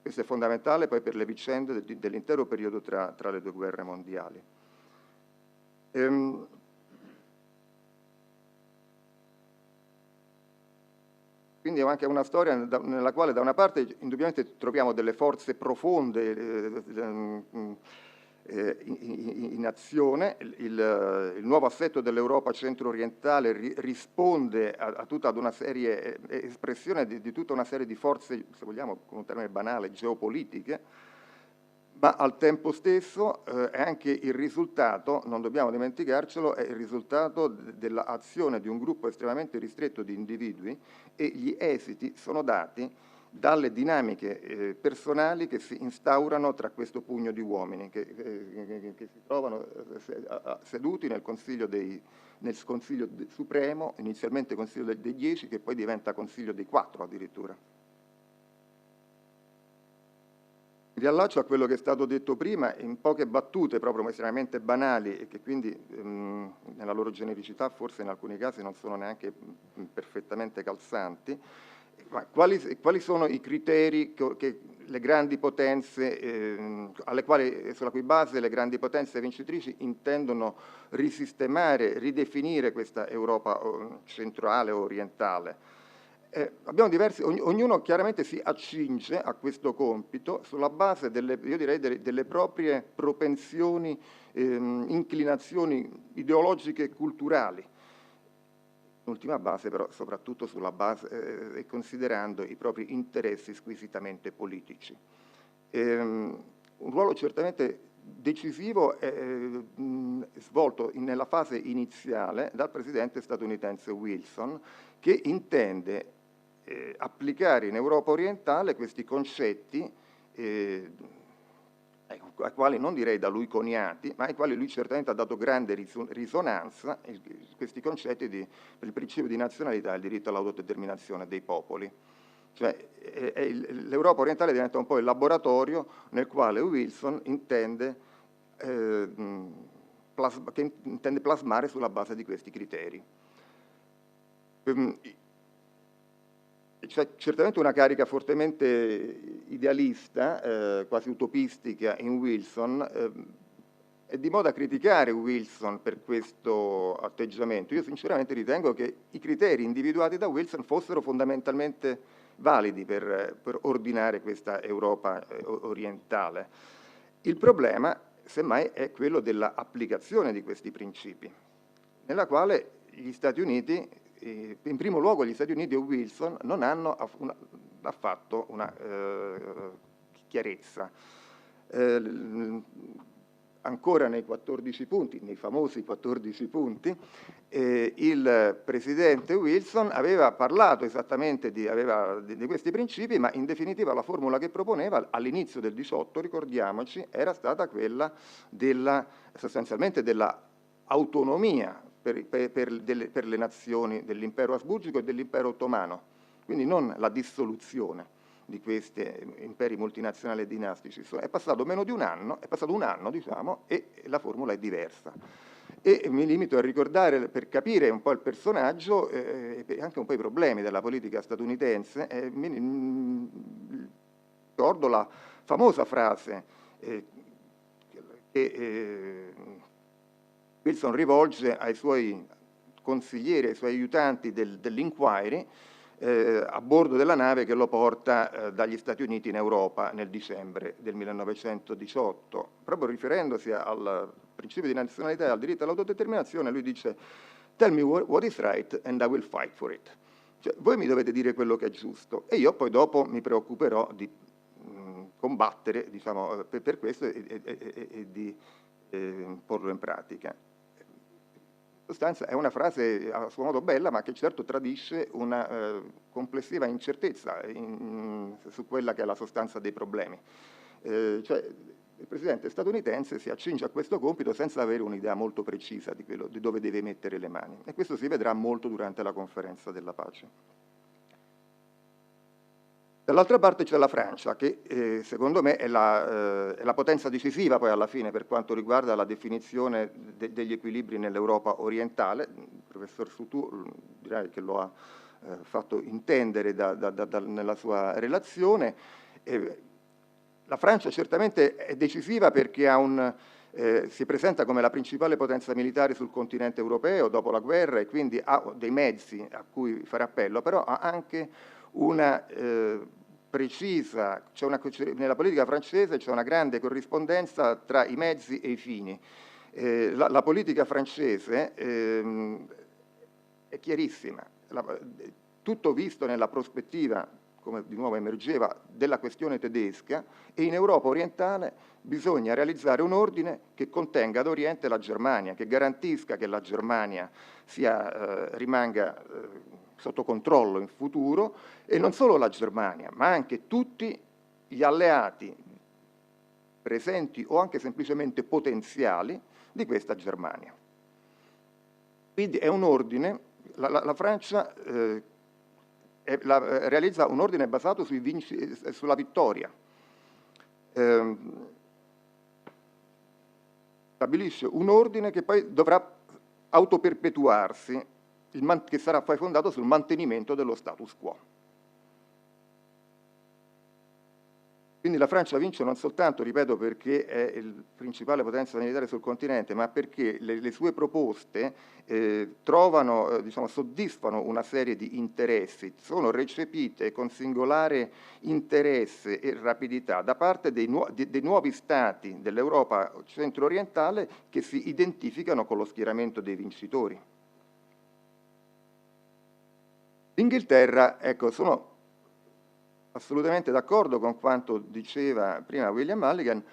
Questo è fondamentale poi per le vicende dell'intero periodo tra le due guerre mondiali. Quindi è anche una storia nella quale da una parte indubbiamente troviamo delle forze profonde in azione. Il nuovo assetto dell'Europa centro-orientale risponde a tutta una serie, espressione di tutta una serie di forze, se vogliamo con un termine banale, geopolitiche, ma al tempo stesso è anche il risultato, non dobbiamo dimenticarcelo, è il risultato dell'azione di un gruppo estremamente ristretto di individui, e gli esiti sono dati dalle dinamiche personali che si instaurano tra questo pugno di uomini che si trovano seduti nel Consiglio Supremo, inizialmente Consiglio dei 10, che poi diventa Consiglio dei 4 addirittura. Mi riallaccio a quello che è stato detto prima, in poche battute, proprio estremamente banali, e che quindi nella loro genericità forse in alcuni casi non sono neanche perfettamente calzanti. Ma quali sono i criteri che le grandi potenze, sulla cui base le grandi potenze vincitrici intendono risistemare, ridefinire questa Europa centrale o orientale? Abbiamo ognuno chiaramente si accinge a questo compito sulla base io direi delle proprie propensioni, inclinazioni ideologiche e culturali. In ultima base però soprattutto sulla base e considerando i propri interessi squisitamente politici. Un ruolo certamente decisivo è svolto nella fase iniziale dal presidente statunitense Wilson, che intende applicare in Europa orientale questi concetti ai quali non direi da lui coniati, ma ai quali lui certamente ha dato grande risonanza, questi concetti per il principio di nazionalità e il diritto all'autodeterminazione dei popoli. Cioè l'Europa orientale diventa un po' il laboratorio nel quale Wilson intende plasmare sulla base di questi criteri. C'è certamente una carica fortemente idealista, quasi utopistica in Wilson, e di modo a criticare Wilson per questo atteggiamento. Io sinceramente ritengo che i criteri individuati da Wilson fossero fondamentalmente validi per ordinare questa Europa orientale. Il problema, semmai, è quello dell'applicazione di questi principi, nella quale gli Stati Uniti, in primo luogo gli Stati Uniti e Wilson, non hanno affatto una chiarezza. Ancora nei 14 punti, nei famosi 14 punti, il presidente Wilson aveva parlato esattamente di questi principi, ma in definitiva la formula che proponeva all'inizio del 18, ricordiamoci, era stata quella sostanzialmente dell'autonomia per le nazioni dell'impero asburgico e dell'impero ottomano, quindi non la dissoluzione di questi imperi multinazionali e dinastici. È passato meno di un anno, diciamo, e la formula è diversa. E mi limito a ricordare, per capire un po' il personaggio e anche un po' i problemi della politica statunitense, ricordo la famosa frase che Wilson rivolge ai suoi consiglieri, ai suoi aiutanti dell'Inquiry, a bordo della nave che lo porta dagli Stati Uniti in Europa nel dicembre del 1918. Proprio riferendosi al principio di nazionalità e al diritto all'autodeterminazione, lui dice "Tell me what is right and I will fight for it". Cioè, voi mi dovete dire quello che è giusto e io poi dopo mi preoccuperò di combattere, diciamo, per questo e di porlo in pratica. In sostanza è una frase a suo modo bella, ma che certo tradisce una complessiva incertezza su quella che è la sostanza dei problemi. Cioè, il presidente statunitense si accinge a questo compito senza avere un'idea molto precisa di dove deve mettere le mani, e questo si vedrà molto durante la conferenza della pace. Dall'altra parte c'è la Francia, che secondo me è la potenza decisiva poi alla fine per quanto riguarda la definizione degli equilibri nell'Europa orientale. Il professor Soutour direi che lo ha fatto intendere nella sua relazione. La Francia certamente è decisiva perché si presenta come la principale potenza militare sul continente europeo dopo la guerra e quindi ha dei mezzi a cui fare appello, però ha anche una precisa, nella politica francese c'è una grande corrispondenza tra i mezzi e i fini. La politica francese è chiarissima, tutto visto nella prospettiva, come di nuovo emergeva, della questione tedesca, e in Europa orientale bisogna realizzare un ordine che contenga ad oriente la Germania, che garantisca che la Germania rimanga sotto controllo in futuro, e non solo la Germania, ma anche tutti gli alleati presenti o anche semplicemente potenziali di questa Germania. Quindi è un ordine, la Francia realizza un ordine basato sulla vittoria, stabilisce un ordine che poi dovrà autoperpetuarsi, che sarà poi fondato sul mantenimento dello status quo. Quindi la Francia vince non soltanto, ripeto, perché è il principale potenza militare sul continente, ma perché le sue proposte soddisfano una serie di interessi, sono recepite con singolare interesse e rapidità da parte dei nuovi stati dell'Europa centro-orientale che si identificano con lo schieramento dei vincitori. L'Inghilterra, ecco, sono assolutamente d'accordo con quanto diceva prima William Mulligan.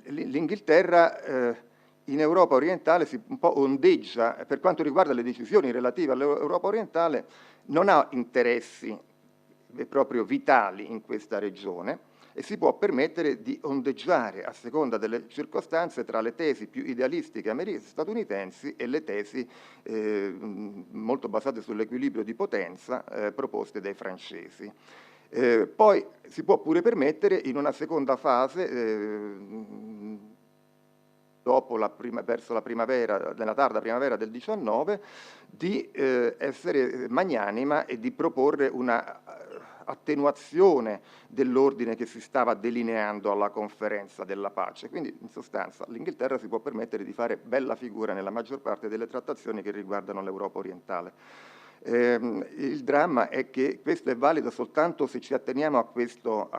L'Inghilterra in Europa orientale un po' ondeggia, per quanto riguarda le decisioni relative all'Europa orientale, non ha interessi proprio vitali in questa regione, e si può permettere di ondeggiare a seconda delle circostanze tra le tesi più idealistiche statunitensi e le tesi molto basate sull'equilibrio di potenza proposte dai francesi. Poi si può pure permettere in una seconda fase, dopo verso la primavera, nella tarda primavera del 19, di essere magnanima e di proporre una attenuazione dell'ordine che si stava delineando alla conferenza della pace. Quindi in sostanza l'Inghilterra si può permettere di fare bella figura nella maggior parte delle trattazioni che riguardano l'Europa orientale. Il dramma è che questo è valido soltanto se ci atteniamo a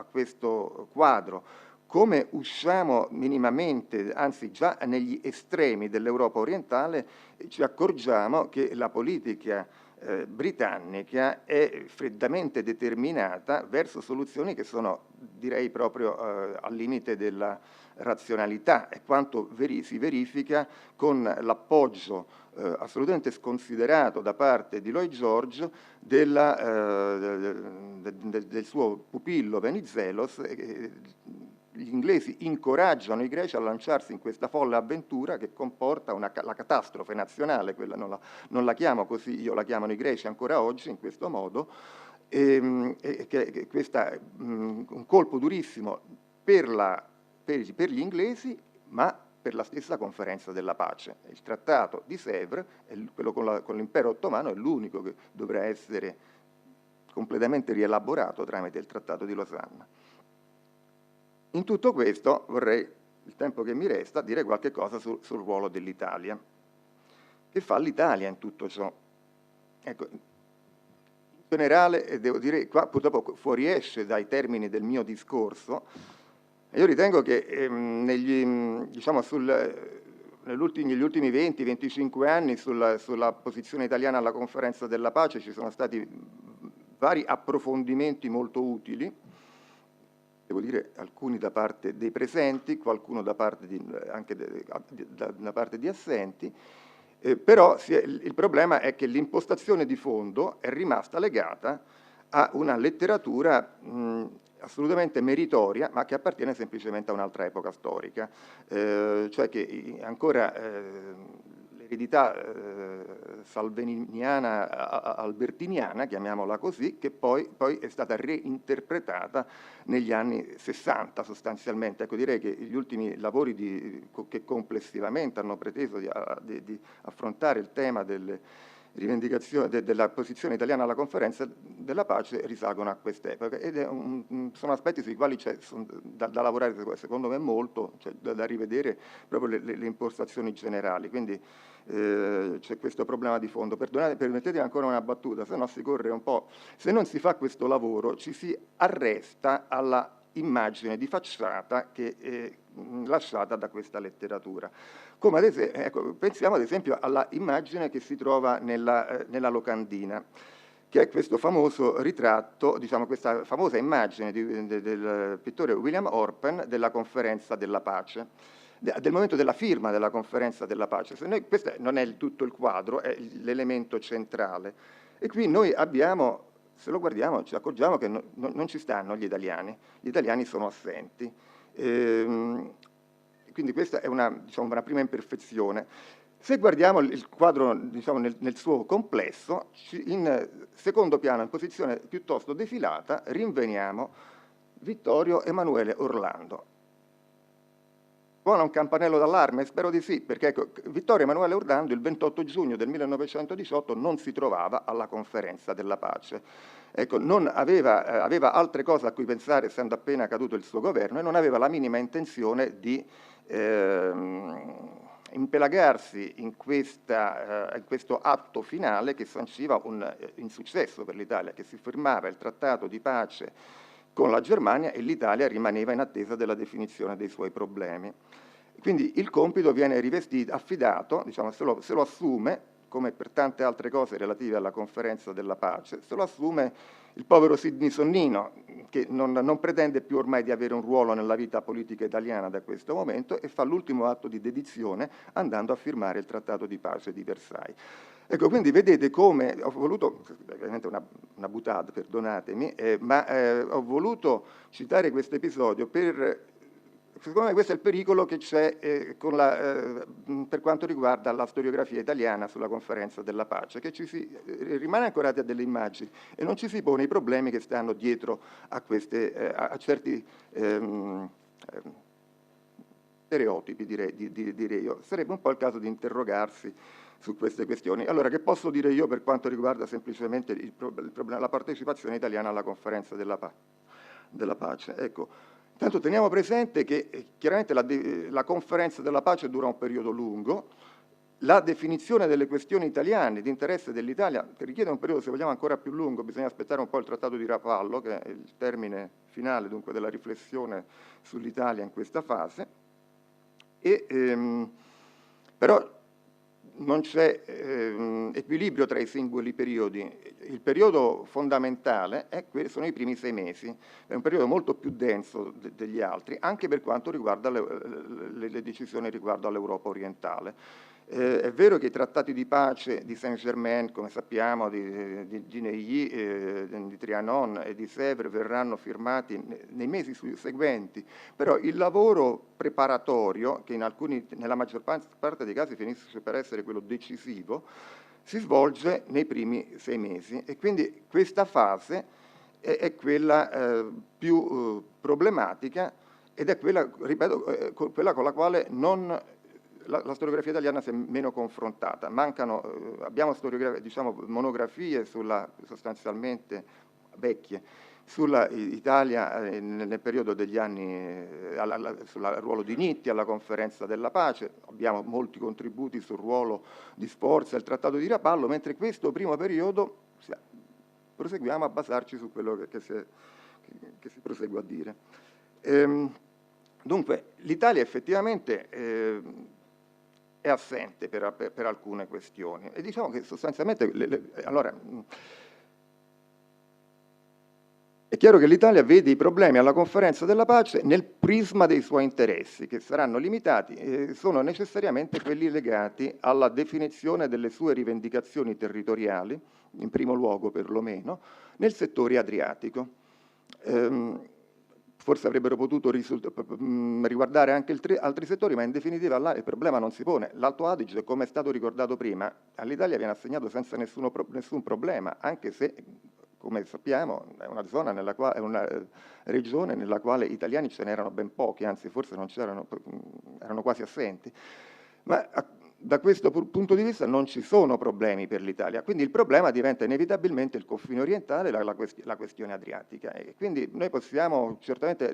questo quadro. Come usciamo minimamente, anzi già negli estremi dell'Europa orientale, ci accorgiamo che la politica britannica è freddamente determinata verso soluzioni che sono, direi, proprio al limite della razionalità, e quanto si verifica con l'appoggio assolutamente sconsiderato da parte di Lloyd George del suo pupillo Venizelos. Gli inglesi incoraggiano i greci a lanciarsi in questa folle avventura che comporta la catastrofe nazionale, quella non la chiamo così, io la chiamano i greci ancora oggi in questo modo, un colpo durissimo per gli inglesi, ma per la stessa conferenza della pace. Il trattato di Sèvres, quello con l'impero ottomano, è l'unico che dovrà essere completamente rielaborato tramite il trattato di Losanna. In tutto questo vorrei, il tempo che mi resta, dire qualche cosa sul ruolo dell'Italia. Che fa l'Italia in tutto ciò? Ecco, in generale, devo dire, qua purtroppo fuoriesce dai termini del mio discorso. Io ritengo che negli ultimi 20-25 anni sulla posizione italiana alla conferenza della pace ci sono stati vari approfondimenti molto utili, devo dire alcuni da parte dei presenti, qualcuno da parte anche da parte di assenti, però il problema è che l'impostazione di fondo è rimasta legata a una letteratura assolutamente meritoria, ma che appartiene semplicemente a un'altra epoca storica, cioè che ancora l'eredità salviniana, albertiniana, chiamiamola così, che poi è stata reinterpretata negli anni 60 sostanzialmente. Ecco, direi che gli ultimi lavori che complessivamente hanno preteso di affrontare il tema delle rivendicazione della posizione italiana alla conferenza della pace risalgono a quest'epoca, ed sono aspetti sui quali c'è da lavorare secondo me molto, cioè da rivedere proprio le impostazioni generali. Quindi c'è questo problema di fondo. Permettetemi ancora una battuta, se no si corre un po'. Se non si fa questo lavoro ci si arresta alla immagine di facciata che è lasciata da questa letteratura. Come ad esempio, ecco, pensiamo ad esempio alla immagine che si trova nella locandina, che è questo famoso ritratto, diciamo questa famosa immagine del pittore William Orpen della conferenza della pace, del momento della firma della conferenza della pace. Questo non è tutto il quadro, è l'elemento centrale. E qui noi abbiamo, se lo guardiamo, ci accorgiamo che non ci stanno gli italiani sono assenti. Quindi questa è una prima imperfezione. Se guardiamo il quadro nel suo complesso, in secondo piano, in posizione piuttosto defilata, rinveniamo Vittorio Emanuele Orlando. Suona un campanello d'allarme? Spero di sì, perché ecco, Vittorio Emanuele Orlando il 28 giugno del 1918 non si trovava alla conferenza della pace. Ecco, aveva altre cose a cui pensare, essendo appena caduto il suo governo, e non aveva la minima intenzione di impelagarsi in questo atto finale che sanciva un insuccesso per l'Italia, che si firmava il trattato di pace con la Germania e l'Italia rimaneva in attesa della definizione dei suoi problemi. Quindi il compito viene affidato, se lo assume, come per tante altre cose relative alla conferenza della pace, se lo assume il povero Sidney Sonnino, che non pretende più ormai di avere un ruolo nella vita politica italiana da questo momento, e fa l'ultimo atto di dedizione andando a firmare il trattato di pace di Versailles. Ecco, quindi vedete come ho voluto, ovviamente una boutade, perdonatemi, ma ho voluto citare questo episodio secondo me questo è il pericolo che c'è per quanto riguarda la storiografia italiana sulla conferenza della pace, che ci si rimane ancorati a delle immagini e non ci si pone i problemi che stanno dietro a certi stereotipi, direi io. Sarebbe un po' il caso di interrogarsi su queste questioni. Allora, che posso dire io per quanto riguarda semplicemente il problema, la partecipazione italiana alla conferenza della pace? Ecco, intanto teniamo presente che chiaramente la conferenza della pace dura un periodo lungo, la definizione delle questioni italiane di interesse dell'Italia richiede un periodo, se vogliamo, ancora più lungo. Bisogna aspettare un po' il Trattato di Rapallo, che è il termine finale dunque della riflessione sull'Italia in questa fase. Però non c'è equilibrio tra i singoli periodi. Il periodo fondamentale sono i primi 6 mesi, è un periodo molto più denso degli altri, anche per quanto riguarda le decisioni riguardo all'Europa orientale. È vero che i trattati di pace di Saint-Germain, come sappiamo, di Neuilly, di Trianon e di Sèvres verranno firmati nei mesi seguenti, però il lavoro preparatorio, che nella maggior parte dei casi finisce per essere quello decisivo, si svolge nei primi 6 mesi e quindi questa fase è quella più problematica ed è quella, ripeto, quella con la quale la storiografia italiana si è meno confrontata. Abbiamo monografie sostanzialmente vecchie sulla Italia nel periodo degli anni, sul ruolo di Nitti alla conferenza della pace, abbiamo molti contributi sul ruolo di Sforza e il Trattato di Rapallo, mentre questo primo periodo proseguiamo a basarci su quello che si prosegue a dire. Dunque, l'Italia effettivamente è assente per alcune questioni e diciamo che sostanzialmente allora è chiaro che l'Italia vede i problemi alla conferenza della pace nel prisma dei suoi interessi, che saranno limitati e sono necessariamente quelli legati alla definizione delle sue rivendicazioni territoriali, in primo luogo perlomeno, nel settore adriatico. Forse avrebbero potuto riguardare anche altri settori, ma in definitiva là il problema non si pone. L'Alto Adige, come è stato ricordato prima, all'Italia viene assegnato senza nessun problema, anche se, come sappiamo, è una zona è una regione nella quale italiani ce n'erano ben pochi, anzi forse non c'erano, erano quasi assenti. Ma da questo punto di vista non ci sono problemi per l'Italia, quindi il problema diventa inevitabilmente il confine orientale, la questione adriatica. E quindi noi possiamo, certamente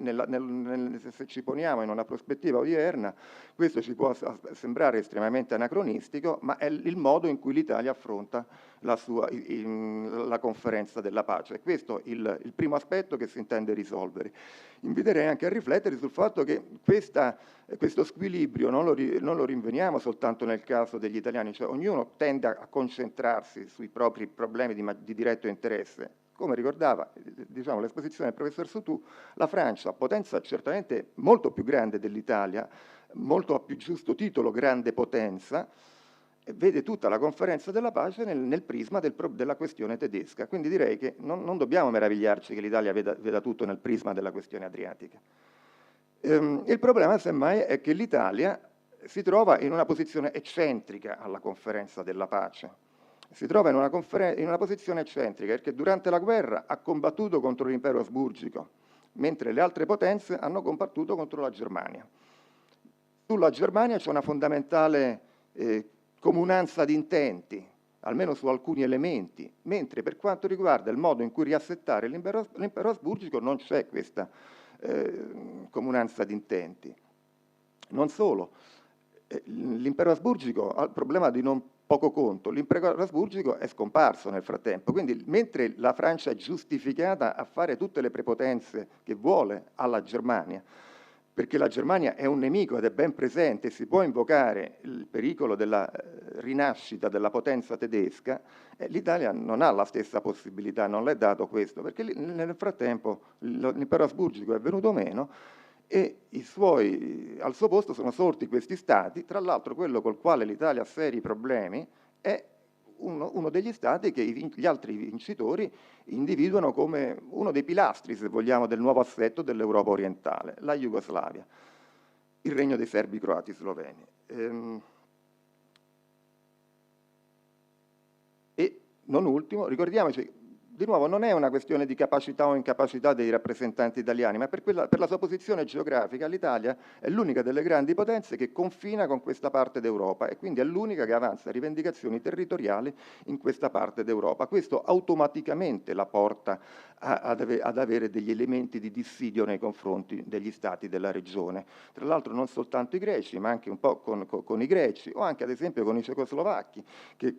se ci poniamo in una prospettiva odierna, questo ci può sembrare estremamente anacronistico, ma è il modo in cui l'Italia affronta la conferenza della pace. Questo è il primo aspetto che si intende risolvere. Inviterei anche a riflettere sul fatto che questo squilibrio non lo rinveniamo soltanto nel caso degli italiani, cioè ognuno tende a concentrarsi sui propri problemi di diretto interesse. Come ricordava l'esposizione del professor Soutou, la Francia, potenza certamente molto più grande dell'Italia, molto a più giusto titolo grande potenza, vede tutta la conferenza della pace nel prisma della questione tedesca. Quindi direi che non dobbiamo meravigliarci che l'Italia veda tutto nel prisma della questione adriatica. Il problema, semmai, è che l'Italia si trova in una posizione eccentrica alla conferenza della pace. Si trova in una posizione eccentrica perché durante la guerra ha combattuto contro l'impero asburgico, mentre le altre potenze hanno combattuto contro la Germania. Sulla Germania c'è una fondamentale comunanza di intenti, almeno su alcuni elementi, mentre per quanto riguarda il modo in cui riassettare l'impero asburgico non c'è questa comunanza di intenti. Non solo, l'impero asburgico ha il problema di non poco conto, l'impero asburgico è scomparso nel frattempo, quindi mentre la Francia è giustificata a fare tutte le prepotenze che vuole alla Germania, perché la Germania è un nemico ed è ben presente, si può invocare il pericolo della rinascita della potenza tedesca, l'Italia non ha la stessa possibilità, non le è dato questo, perché nel frattempo l'impero asburgico è venuto meno e al suo posto sono sorti questi stati, tra l'altro quello col quale l'Italia ha seri problemi è uno degli stati che gli altri vincitori individuano come uno dei pilastri, se vogliamo, del nuovo assetto dell'Europa orientale, la Jugoslavia, il regno dei serbi, croati, sloveni. E non ultimo, ricordiamoci, di nuovo, non è una questione di capacità o incapacità dei rappresentanti italiani, ma per la sua posizione geografica l'Italia è l'unica delle grandi potenze che confina con questa parte d'Europa e quindi è l'unica che avanza rivendicazioni territoriali in questa parte d'Europa. Questo automaticamente la porta ad avere degli elementi di dissidio nei confronti degli stati della regione. Tra l'altro non soltanto i greci, ma anche un po' con i greci o anche ad esempio con i cecoslovacchi, che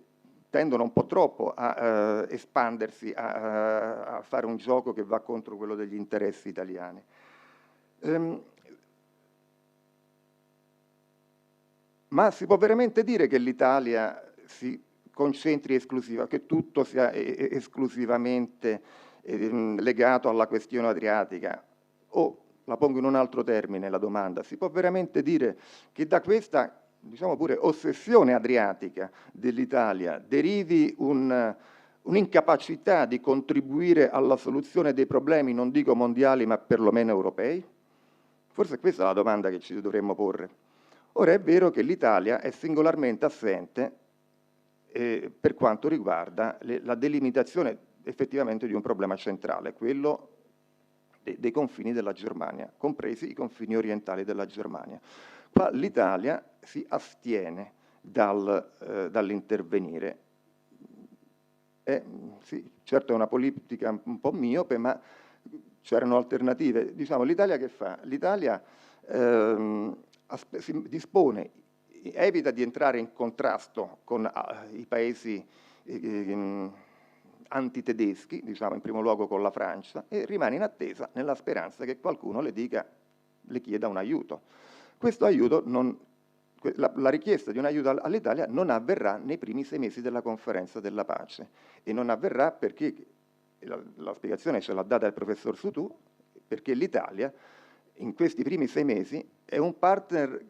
tendono un po' troppo a espandersi, a fare un gioco che va contro quello degli interessi italiani. Ma si può veramente dire che l'Italia si concentri che tutto sia esclusivamente legato alla questione adriatica? O, la pongo in un altro termine la domanda, si può veramente dire che da questa, diciamo pure, ossessione adriatica dell'Italia derivi un'incapacità di contribuire alla soluzione dei problemi, non dico mondiali, ma perlomeno europei? Forse questa è la domanda che ci dovremmo porre. Ora è vero che l'Italia è singolarmente assente per quanto riguarda la delimitazione effettivamente di un problema centrale, quello dei confini della Germania, compresi i confini orientali della Germania. Qua l'Italia si astiene dall'intervenire. Sì, certo è una politica un po' miope, ma c'erano alternative. Diciamo, l'Italia che fa? L'Italia si dispone, evita di entrare in contrasto con i paesi antitedeschi, diciamo in primo luogo con la Francia, e rimane in attesa nella speranza che qualcuno le chieda un aiuto. Questo aiuto la richiesta di un aiuto all'Italia non avverrà nei primi 6 mesi della conferenza della pace e non avverrà perché, la spiegazione ce l'ha data il professor Sutù, perché l'Italia in questi primi 6 mesi è un partner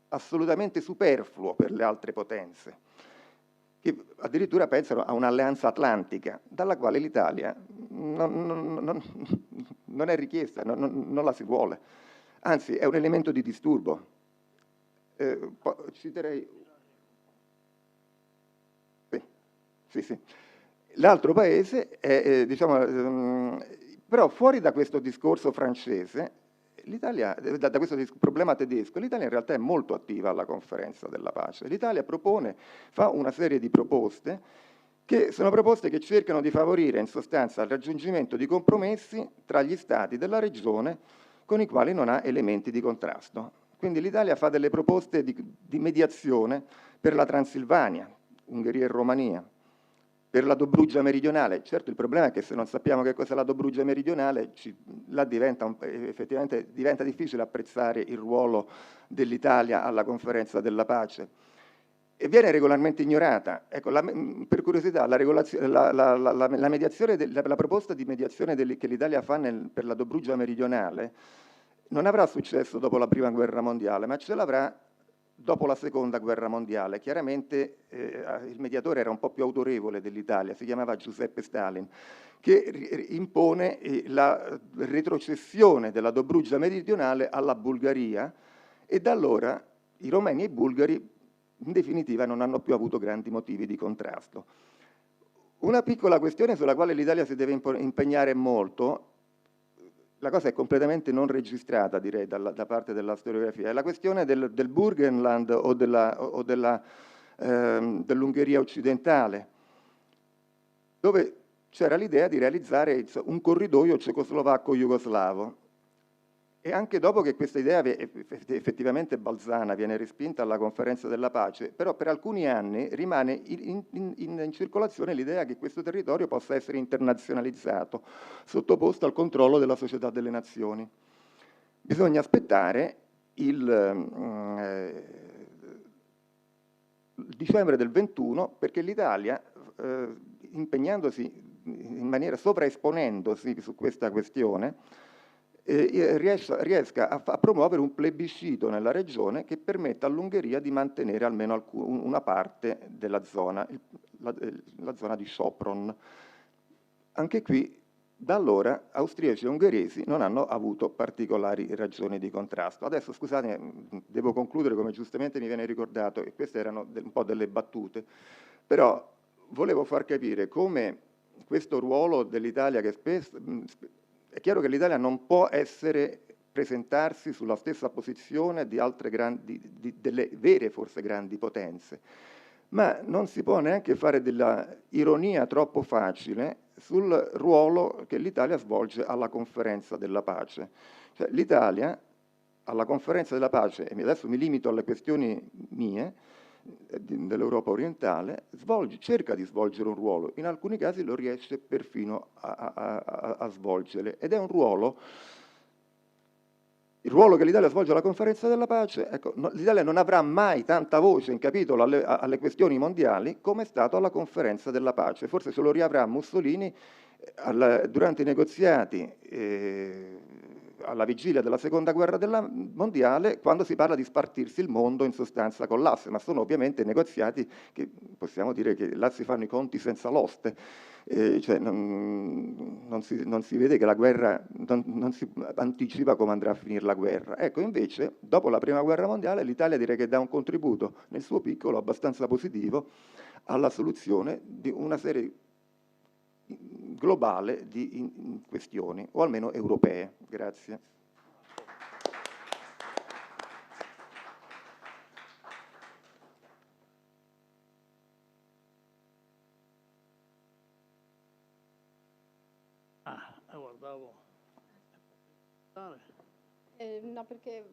assolutamente superfluo per le altre potenze, che addirittura pensano a un'alleanza atlantica, dalla quale l'Italia non è richiesta, non la si vuole. Anzi, è un elemento di disturbo. Citerei... Sì. L'altro paese è, diciamo, però fuori da questo discorso francese, l'Italia, da questo problema tedesco, l'Italia in realtà è molto attiva alla conferenza della pace. L'Italia fa una serie di proposte che sono proposte che cercano di favorire in sostanza il raggiungimento di compromessi tra gli stati della regione con i quali non ha elementi di contrasto. Quindi l'Italia fa delle proposte di mediazione per la Transilvania, Ungheria e Romania, per la Dobrugia meridionale. Certo, il problema è che se non sappiamo che cos'è la Dobrugia meridionale, effettivamente diventa difficile apprezzare il ruolo dell'Italia alla conferenza della pace. E viene regolarmente ignorata. Ecco, per curiosità, la proposta di mediazione che l'Italia fa per la Dobrugia meridionale non avrà successo dopo la Prima Guerra Mondiale, ma ce l'avrà dopo la Seconda Guerra Mondiale. Chiaramente il mediatore era un po' più autorevole dell'Italia, si chiamava Giuseppe Stalin, che impone la retrocessione della Dobrugia meridionale alla Bulgaria, e da allora i romeni e i bulgari in definitiva non hanno più avuto grandi motivi di contrasto. Una piccola questione sulla quale l'Italia si deve impegnare molto, la cosa è completamente non registrata, direi, da parte della storiografia, è la questione del Burgenland o dell'Ungheria occidentale, dove c'era l'idea di realizzare un corridoio cecoslovacco-jugoslavo. E anche dopo che questa idea effettivamente balzana viene respinta alla conferenza della pace, però per alcuni anni rimane in circolazione l'idea che questo territorio possa essere internazionalizzato, sottoposto al controllo della Società delle Nazioni. Bisogna aspettare il dicembre del 21 perché l'Italia, impegnandosi in maniera sovraesponendosi su questa questione, riesca a promuovere un plebiscito nella regione che permetta all'Ungheria di mantenere almeno una parte della zona, la zona di Sopron. Anche qui, da allora, austriaci e ungheresi non hanno avuto particolari ragioni di contrasto. Adesso, scusate, devo concludere, come giustamente mi viene ricordato, e queste erano un po' delle battute, però volevo far capire come questo ruolo dell'Italia, che spesso... È chiaro che l'Italia non può presentarsi sulla stessa posizione di altre delle vere forse grandi potenze, ma non si può neanche fare della ironia troppo facile sul ruolo che l'Italia svolge alla conferenza della pace. Cioè, l'Italia alla conferenza della pace, e adesso mi limito alle questioni mie, dell'Europa orientale, cerca di svolgere un ruolo, in alcuni casi lo riesce perfino a svolgere, ed è un ruolo, il ruolo che l'Italia svolge alla conferenza della pace, ecco, l'Italia non avrà mai tanta voce in capitolo alle questioni mondiali come è stato alla conferenza della pace. Forse se lo riavrà Mussolini durante i negoziati alla vigilia della seconda guerra mondiale, quando si parla di spartirsi il mondo in sostanza con l'asse, ma sono ovviamente negoziati che possiamo dire che là si fanno i conti senza l'oste, cioè non si vede che la guerra, non si anticipa come andrà a finire la guerra. Ecco, invece, dopo la prima guerra mondiale, l'Italia direi che dà un contributo nel suo piccolo abbastanza positivo alla soluzione di una serie globale di questioni, o almeno europee. Grazie. Guardavo. No, perché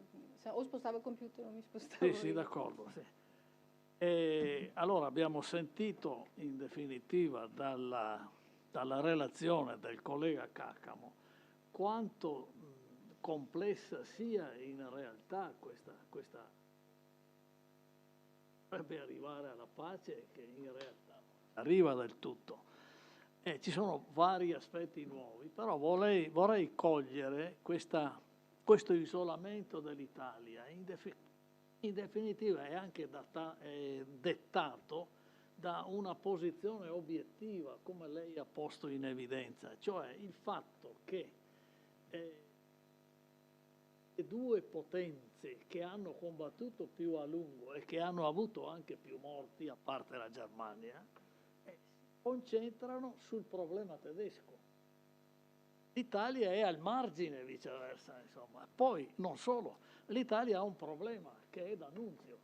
o spostavo il computer o mi spostavo. Sì, d'accordo. Sì. Allora abbiamo sentito in definitiva dalla relazione del collega Caccamo quanto complessa sia in realtà questa potrebbe arrivare alla pace, che in realtà arriva del tutto. Ci sono vari aspetti nuovi, però vorrei cogliere questo isolamento dell'Italia. In definitiva è anche dettato da una posizione obiettiva, come lei ha posto in evidenza, cioè il fatto che le due potenze che hanno combattuto più a lungo e che hanno avuto anche più morti, a parte la Germania, si concentrano sul problema tedesco. L'Italia è al margine, viceversa, insomma. Poi, non solo, l'Italia ha un problema che è D'Annunzio.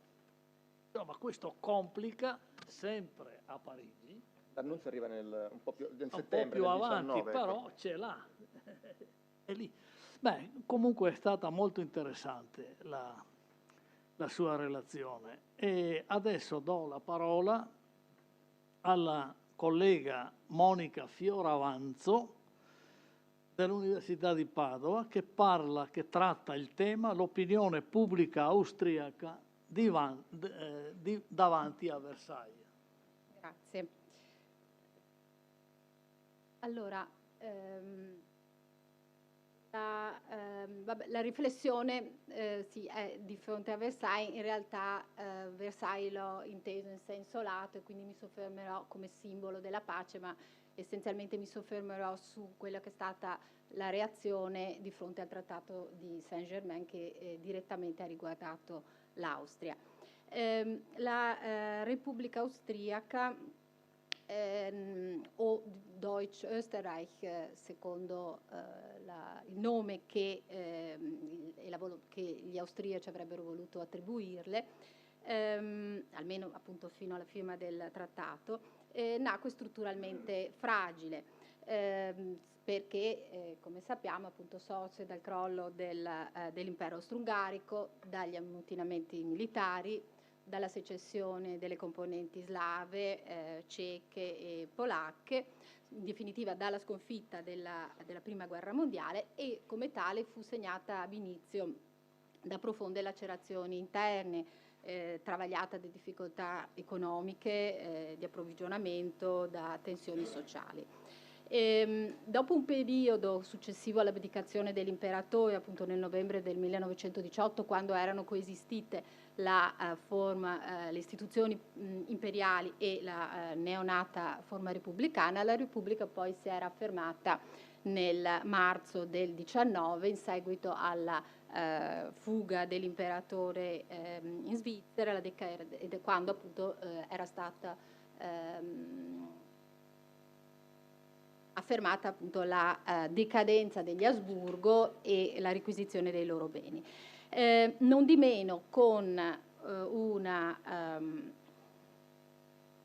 Insomma, questo complica sempre a Parigi. D'Annunzio arriva nel Un settembre, po' più avanti, 19, però ecco. ce l'ha. È lì. Beh, comunque è stata molto interessante la sua relazione. E adesso do la parola alla collega Monica Fioravanzo dell'Università di Padova, che tratta il tema l'opinione pubblica austriaca davanti a Versailles. Grazie. Allora, la riflessione sì, è di fronte a Versailles. In realtà Versailles l'ho inteso in senso lato e quindi mi soffermerò come simbolo della pace, ma essenzialmente mi soffermerò su quella che è stata la reazione di fronte al Trattato di Saint-Germain che direttamente ha riguardato l'Austria. La Repubblica Austriaca o Deutsch Österreich, secondo il nome che gli austriaci avrebbero voluto attribuirle, almeno appunto fino alla firma del trattato, nacque strutturalmente fragile, perché come sappiamo appunto sorse dal crollo dell'impero austro-ungarico, dagli ammutinamenti militari, dalla secessione delle componenti slave, ceche e polacche, in definitiva dalla sconfitta della Prima Guerra Mondiale, e come tale fu segnata ab inizio da profonde lacerazioni interne, travagliata da difficoltà economiche, di approvvigionamento, da tensioni sociali. Dopo un periodo successivo all'abdicazione dell'imperatore, appunto nel novembre del 1918, quando erano coesistite le istituzioni imperiali e la neonata forma repubblicana, la Repubblica poi si era affermata nel marzo del 19 in seguito alla fuga dell'imperatore in Svizzera, ed quando appunto era stata affermata appunto la decadenza degli Asburgo e la requisizione dei loro beni. Non di meno, con una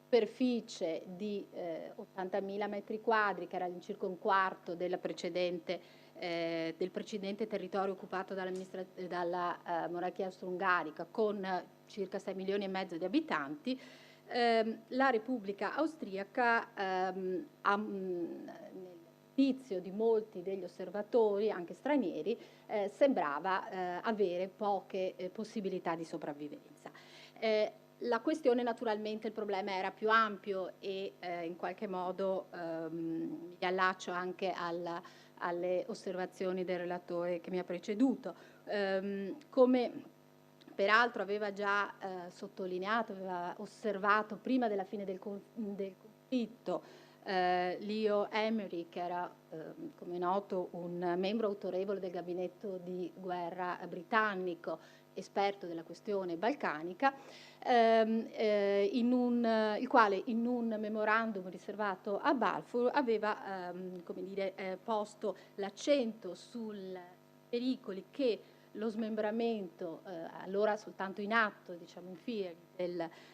superficie di 80.000 metri quadri, che era all'incirca un quarto del precedente territorio occupato dalla monarchia austro-ungarica, con circa 6 milioni e mezzo di abitanti, la Repubblica austriaca, nell'inizio di molti degli osservatori, anche stranieri, sembrava avere poche possibilità di sopravvivenza. La questione, naturalmente, il problema era più ampio e in qualche modo mi allaccio anche alle osservazioni del relatore che mi ha preceduto. Come peraltro aveva già sottolineato, aveva osservato prima della fine del conflitto Leo Emery, che era, come noto, un membro autorevole del gabinetto di guerra britannico, esperto della questione balcanica, il quale in un memorandum riservato a Balfour aveva posto l'accento sui pericoli che lo smembramento, allora soltanto in atto, diciamo in fiera,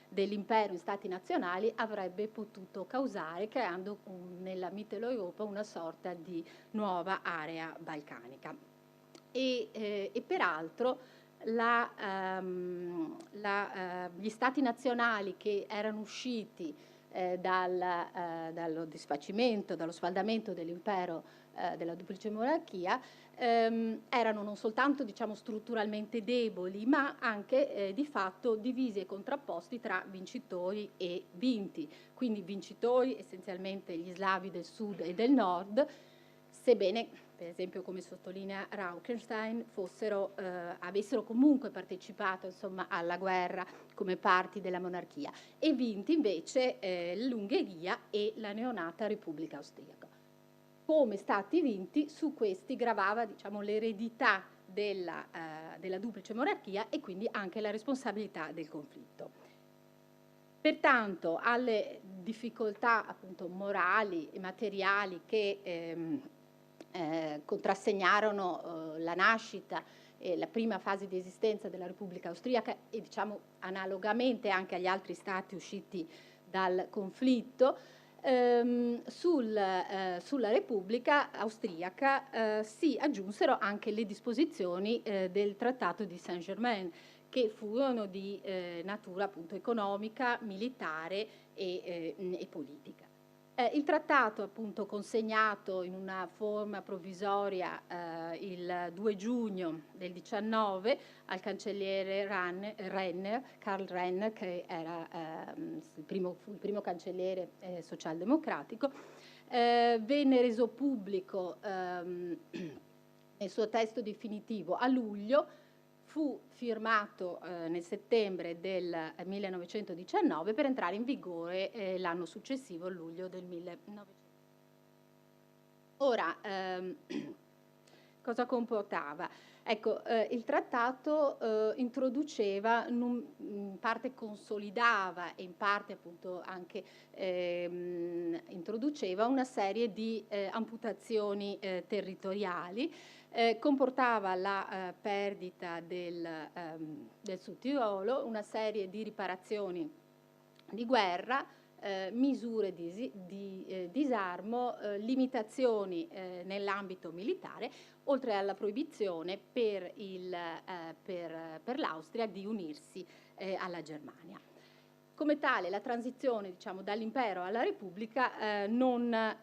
dell'impero in stati nazionali avrebbe potuto causare, creando nella Mitteleuropa una sorta di nuova area balcanica. E peraltro gli stati nazionali che erano usciti dallo disfacimento, dallo sfaldamento dell'impero della duplice monarchia, erano non soltanto, diciamo, strutturalmente deboli, ma anche di fatto divisi e contrapposti tra vincitori e vinti. Quindi vincitori essenzialmente gli slavi del sud e del nord, sebbene, per esempio, come sottolinea Raukenstein, avessero comunque partecipato, insomma, alla guerra come parti della monarchia, e vinti invece l'Ungheria e la neonata Repubblica Austriaca. Come stati vinti, su questi gravava, diciamo, l'eredità della duplice monarchia e quindi anche la responsabilità del conflitto. Pertanto, alle difficoltà appunto morali e materiali che contrassegnarono la nascita e la prima fase di esistenza della Repubblica Austriaca, e diciamo analogamente anche agli altri stati usciti dal conflitto, sulla Repubblica Austriaca si aggiunsero anche le disposizioni del Trattato di Saint-Germain, che furono di natura appunto economica, militare e politica. Il trattato, appunto, consegnato in una forma provvisoria il 2 giugno del 19 al cancelliere Karl Renner, che era il primo cancelliere socialdemocratico, venne reso pubblico nel suo testo definitivo a luglio, fu firmato nel settembre del 1919 per entrare in vigore l'anno successivo, luglio del 1900. Ora, cosa comportava? Ecco, il trattato introduceva, in parte consolidava e in parte appunto anche introduceva una serie di amputazioni territoriali. Comportava la perdita del Sud Tirolo, una serie di riparazioni di guerra, misure di disarmo, limitazioni nell'ambito militare, oltre alla proibizione per l'Austria di unirsi alla Germania. Come tale, la transizione, diciamo, dall'impero alla Repubblica non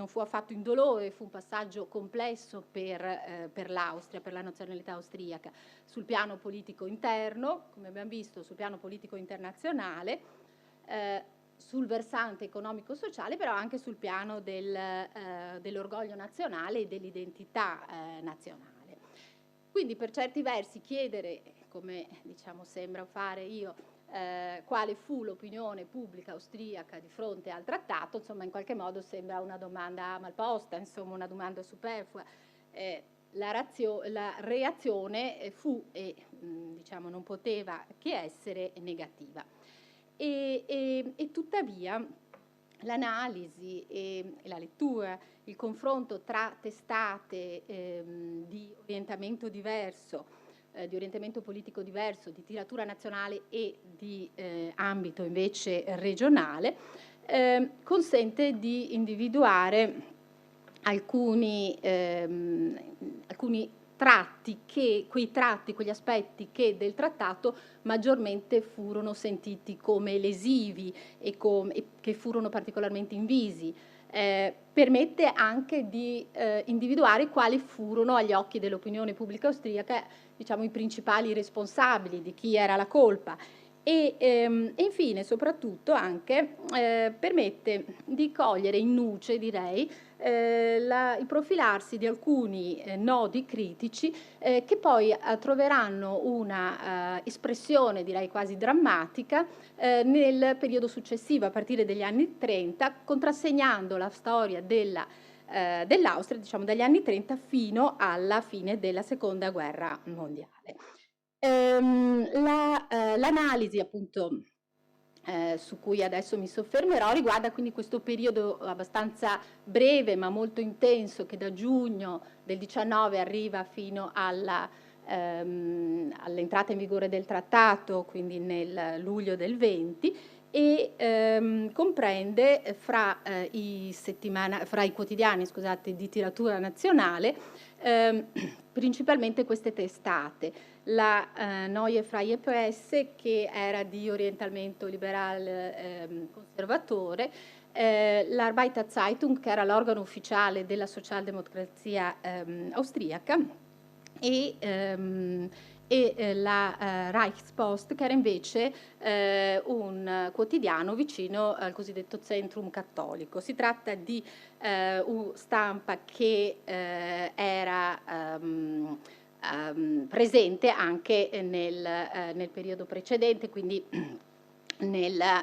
fu affatto indolore, fu un passaggio complesso per l'Austria, per la nazionalità austriaca, sul piano politico interno, come abbiamo visto, sul piano politico internazionale. sul versante economico-sociale, però anche sul piano dell'orgoglio nazionale e dell'identità nazionale. Quindi per certi versi chiedere, come diciamo sembra fare io, quale fu l'opinione pubblica austriaca di fronte al trattato, insomma in qualche modo sembra una domanda malposta, insomma una domanda superflua. La reazione fu e diciamo non poteva che essere negativa. E tuttavia l'analisi e la lettura, il confronto tra testate di orientamento diverso, di orientamento politico diverso, di tiratura nazionale e di ambito invece regionale, consente di individuare alcuni tratti, quegli aspetti che del trattato maggiormente furono sentiti come lesivi e che furono particolarmente invisi. Permette anche di individuare quali furono agli occhi dell'opinione pubblica austriaca, diciamo, i principali responsabili, di chi era la colpa. E infine, soprattutto, anche permette di cogliere in nuce, direi, il profilarsi di alcuni nodi critici che poi troveranno una espressione, direi quasi drammatica, nel periodo successivo, a partire dagli anni 30, contrassegnando la storia dell'Austria, diciamo dagli anni 30 fino alla fine della Seconda Guerra Mondiale. L'analisi appunto su cui adesso mi soffermerò riguarda quindi questo periodo abbastanza breve ma molto intenso che da giugno del 19 arriva fino all'entrata in vigore del trattato, quindi nel luglio del 20, e comprende fra i quotidiani, scusate, di tiratura nazionale principalmente queste testate. La Neue Freie Presse, che era di orientamento liberale conservatore, l'Arbeiter Zeitung, che era l'organo ufficiale della socialdemocrazia austriaca, e la Reichspost, che era invece un quotidiano vicino al cosiddetto Centrum Cattolico. Si tratta di stampa che era presente anche nel periodo precedente, quindi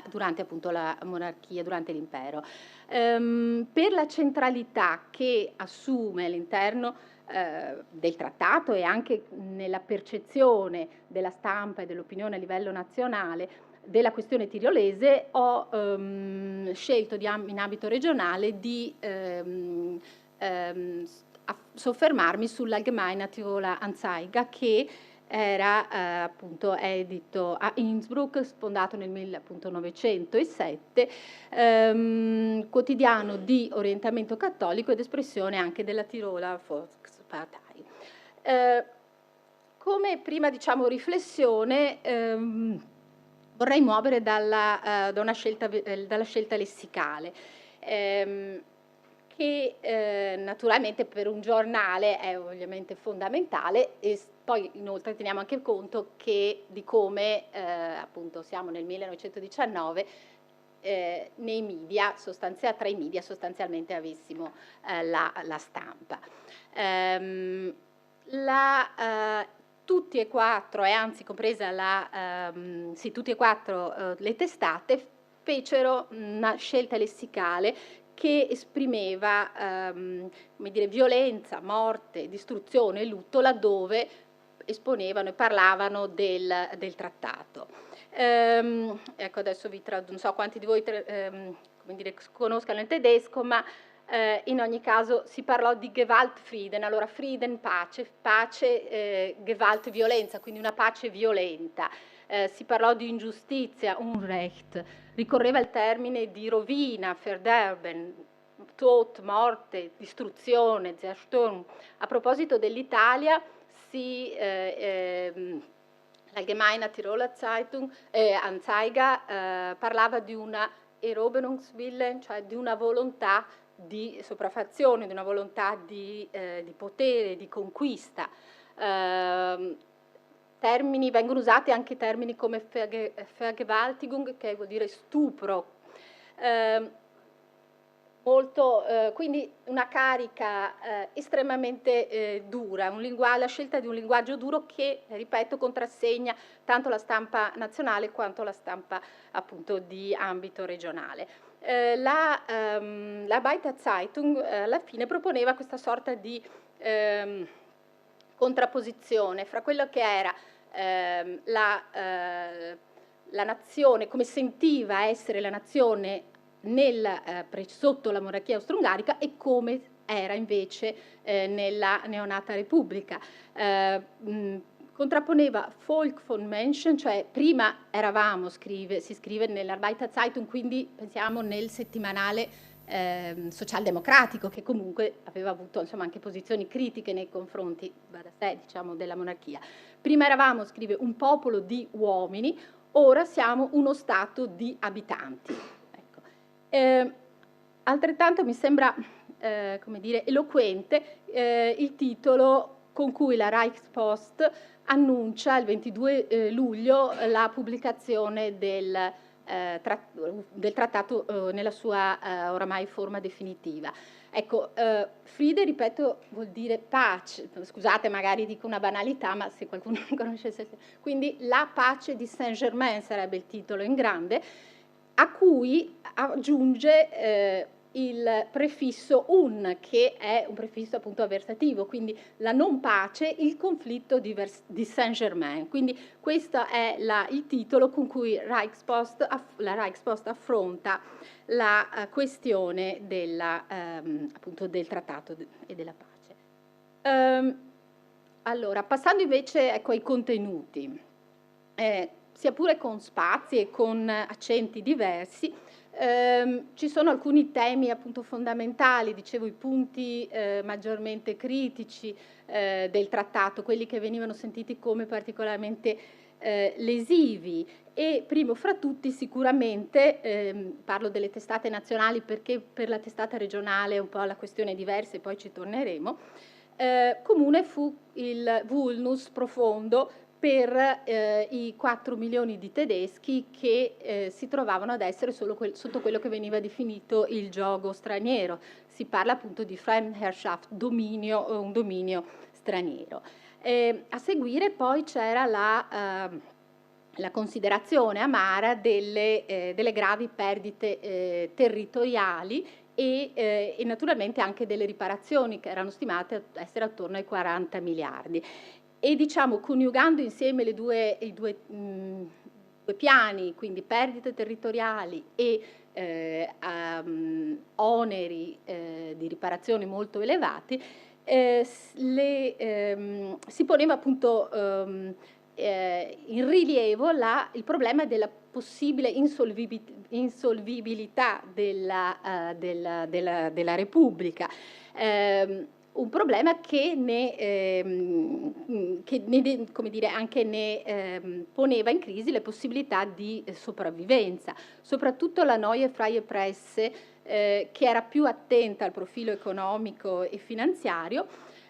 durante appunto la monarchia, durante l'impero. Per la centralità che assume all'interno del trattato e anche nella percezione della stampa e dell'opinione a livello nazionale della questione tirolese, ho scelto in ambito regionale di soffermarmi sull'Allgemeine Tiroler Anzeiger, che era appunto edito a Innsbruck, fondato nel 1907, quotidiano di orientamento cattolico ed espressione anche della Tiroler Volkspartei. Come prima, diciamo, riflessione vorrei muovere dalla scelta lessicale, che naturalmente per un giornale è ovviamente fondamentale, e poi inoltre teniamo anche conto di come appunto siamo nel 1919, tra i media sostanzialmente avessimo la stampa. Tutti e quattro, e anzi compresa tutti e quattro le testate fecero una scelta lessicale che esprimeva come dire, violenza, morte, distruzione e lutto laddove esponevano e parlavano del trattato. Ecco, adesso vi tradurrò, non so quanti di voi come dire, conoscano il tedesco, ma in ogni caso si parlò di Gewaltfrieden, allora Frieden, pace, Gewalt, violenza, quindi una pace violenta. Si parlò di ingiustizia, Unrecht, ricorreva il termine di rovina, Verderben, Tod, morte, distruzione, Zerstörung. A proposito dell'Italia, l'Allgemeine Tiroler Anzeiger parlava di una Eroberungswillen, cioè di una volontà di sopraffazione, di una volontà di potere, di conquista. Vengono usati anche termini come Vergewaltigung, che vuol dire stupro, quindi una carica estremamente dura, la scelta di un linguaggio duro che, ripeto, contrassegna tanto la stampa nazionale quanto la stampa appunto di ambito regionale. La Baita Zeitung alla fine proponeva questa sorta di contrapposizione fra quello che era la nazione, come sentiva essere la nazione sotto la monarchia austro-ungarica e come era invece nella neonata Repubblica. Contrapponeva Volk von Menschen, cioè prima eravamo, si scrive nell'Arbeiter Zeitung, quindi pensiamo nel settimanale socialdemocratico, che comunque aveva avuto insomma anche posizioni critiche nei confronti, va da sé, diciamo, della monarchia. Prima eravamo, scrive, un popolo di uomini, ora siamo uno stato di abitanti. Ecco. Altrettanto mi sembra come dire, eloquente il titolo con cui la Reichspost annuncia il 22 luglio la pubblicazione del trattato nella sua oramai forma definitiva. Ecco, Friede, ripeto, vuol dire pace, scusate magari dico una banalità, ma se qualcuno non conoscesse, quindi la pace di Saint-Germain sarebbe il titolo in grande, a cui aggiunge il prefisso un, che è un prefisso appunto avversativo, quindi la non pace, il conflitto di Saint-Germain. Quindi questo è il titolo con cui la Reichspost affronta la questione appunto del trattato e della pace. Allora, passando invece ecco, ai contenuti, sia pure con spazi e con accenti diversi, ci sono alcuni temi appunto fondamentali, dicevo i punti maggiormente critici del trattato, quelli che venivano sentiti come particolarmente lesivi, e primo fra tutti sicuramente, parlo delle testate nazionali perché per la testata regionale è un po' la questione diversa e poi ci torneremo, comune fu il vulnus profondo per i 4 milioni di tedeschi che si trovavano ad essere solo sotto quello che veniva definito il giogo straniero. Si parla appunto di Fremdherrschaft, un dominio straniero. A seguire poi c'era la considerazione amara delle gravi perdite territoriali e naturalmente anche delle riparazioni che erano stimate essere attorno ai 40 miliardi. E diciamo, coniugando insieme i due piani, quindi perdite territoriali e oneri di riparazione molto elevati, si poneva appunto in rilievo il problema della possibile insolvibilità della Repubblica. Un problema che come dire, anche ne poneva in crisi le possibilità di sopravvivenza, soprattutto la Neue Freie Presse, che era più attenta al profilo economico e finanziario,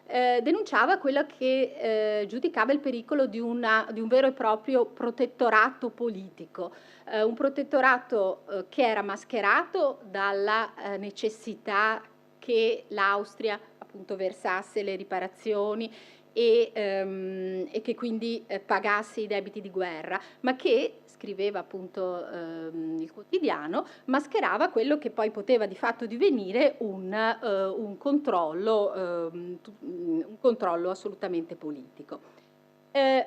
denunciava quello che giudicava il pericolo di un vero e proprio protettorato politico, un protettorato che era mascherato dalla necessità che l'Austria appunto versasse le riparazioni e che quindi pagasse i debiti di guerra, ma che, scriveva appunto il quotidiano, mascherava quello che poi poteva di fatto divenire un controllo assolutamente politico. Quali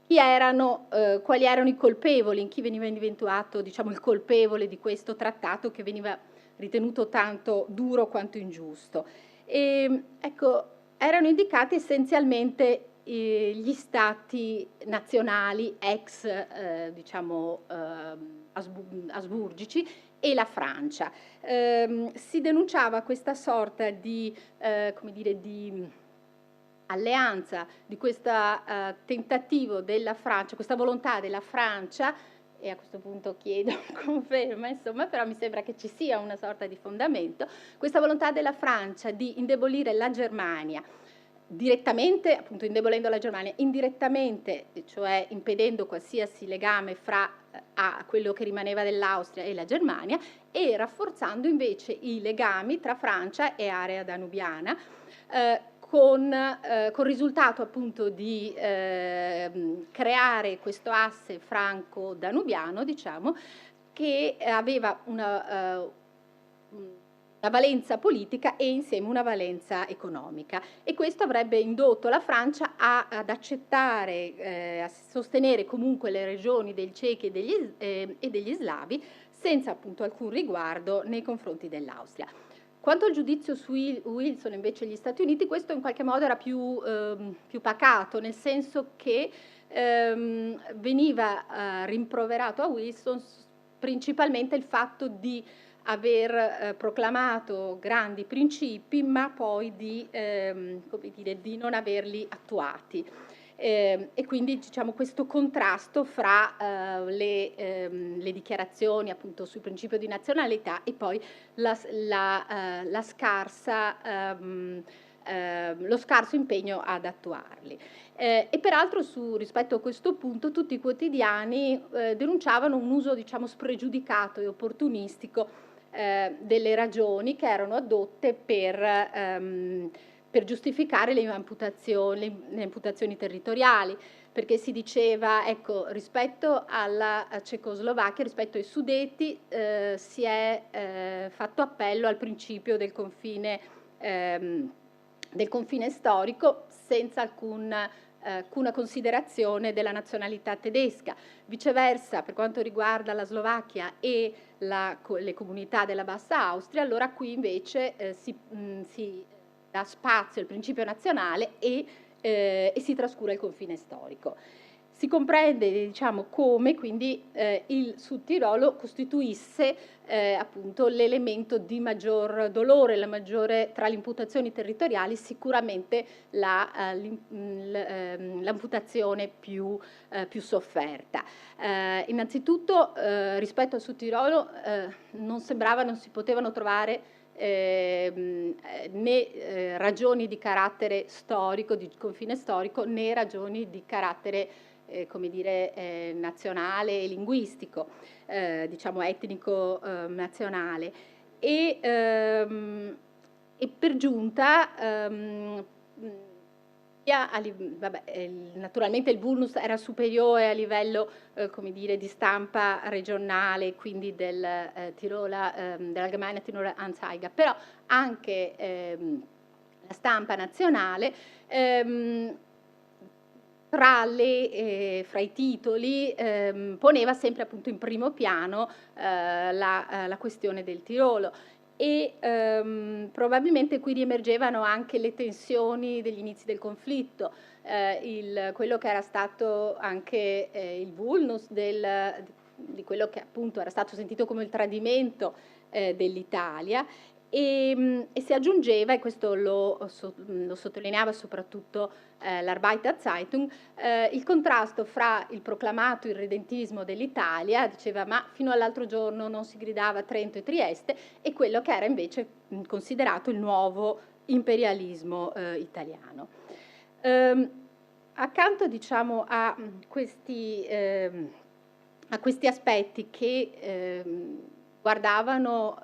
erano i colpevoli, in chi veniva individuato, diciamo, il colpevole di questo trattato che veniva ritenuto tanto duro quanto ingiusto? Ecco, erano indicati essenzialmente gli stati nazionali ex diciamo asburgici e la Francia. Si denunciava questa sorta di come dire, di alleanza, di questo tentativo della Francia, questa volontà della Francia, e a questo punto chiedo conferma, insomma, però mi sembra che ci sia una sorta di fondamento, questa volontà della Francia di indebolire la Germania, direttamente, appunto indebolendo la Germania, indirettamente, cioè impedendo qualsiasi legame fra a quello che rimaneva dell'Austria e la Germania, e rafforzando invece i legami tra Francia e area danubiana, con risultato appunto di creare questo asse franco-danubiano, diciamo, che aveva una valenza politica e insieme una valenza economica, e questo avrebbe indotto la Francia ad accettare, a sostenere comunque le regioni dei cechi e degli slavi, senza appunto alcun riguardo nei confronti dell'Austria. Quanto al giudizio su Wilson invece gli Stati Uniti, questo in qualche modo era più pacato, nel senso che veniva rimproverato a Wilson principalmente il fatto di aver proclamato grandi principi, ma poi come dire, di non averli attuati. E quindi diciamo questo contrasto fra le dichiarazioni appunto sul principio di nazionalità e poi lo scarso impegno ad attuarli. E peraltro rispetto a questo punto tutti i quotidiani denunciavano un uso, diciamo, spregiudicato e opportunistico delle ragioni che erano addotte per giustificare le imputazioni territoriali, perché si diceva, ecco, rispetto alla Cecoslovacchia, rispetto ai Sudeti, si è fatto appello al principio del confine storico senza alcuna considerazione della nazionalità tedesca. Viceversa, per quanto riguarda la Slovacchia e le comunità della Bassa Austria, allora qui invece si dà spazio al principio nazionale e si trascura il confine storico. Si comprende, diciamo, come quindi il Sud Tirolo costituisse appunto l'elemento di maggior dolore, la maggiore tra le imputazioni territoriali, sicuramente l'imputazione più sofferta. Innanzitutto rispetto al Sud Tirolo non si potevano trovare né ragioni di carattere storico, di confine storico, né ragioni di carattere come dire, nazionale e linguistico, diciamo etnico nazionale. E per giunta, naturalmente il vulnus era superiore a livello come dire, di stampa regionale, quindi del dell'Allgemeine Tiroler Anzeiger, però anche la stampa nazionale fra i titoli poneva sempre appunto in primo piano la questione del Tirolo, e probabilmente qui riemergevano anche le tensioni degli inizi del conflitto, quello che era stato anche il vulnus di quello che appunto era stato sentito come il tradimento dell'Italia. E si aggiungeva, e questo lo sottolineava soprattutto l'Arbeiter Zeitung, il contrasto fra il proclamato irredentismo dell'Italia, diceva ma fino all'altro giorno non si gridava Trento e Trieste, e quello che era invece considerato il nuovo imperialismo italiano. Accanto, diciamo, a questi aspetti che guardavano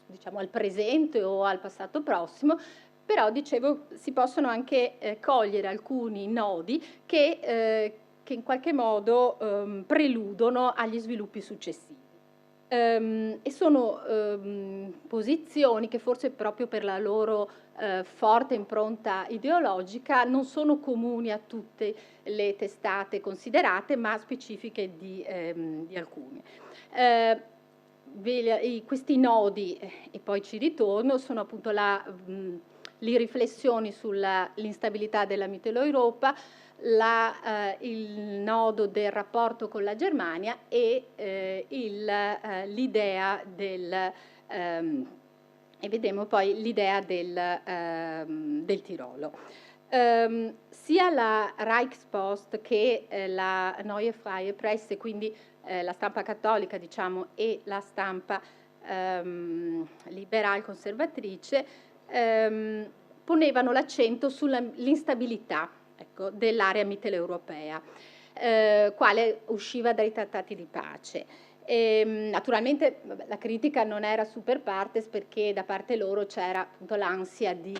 diciamo, al presente o al passato prossimo, però dicevo si possono anche cogliere alcuni nodi che in qualche modo preludono agli sviluppi successivi. E sono posizioni che forse proprio per la loro forte impronta ideologica non sono comuni a tutte le testate considerate, ma specifiche di alcune. Questi nodi, e poi ci ritorno, sono appunto le riflessioni sull'instabilità della Mitteleuropa, il nodo del rapporto con la Germania e l'idea e vedremo poi l'idea del Tirolo. Sia la Reichspost che la Neue Freie Presse, quindi la stampa cattolica, diciamo, e la stampa liberal conservatrice, ponevano l'accento sull'instabilità, ecco, dell'area mitteleuropea. quale usciva dai trattati di pace. Naturalmente la critica non era super partes, perché da parte loro c'era appunto l'ansia di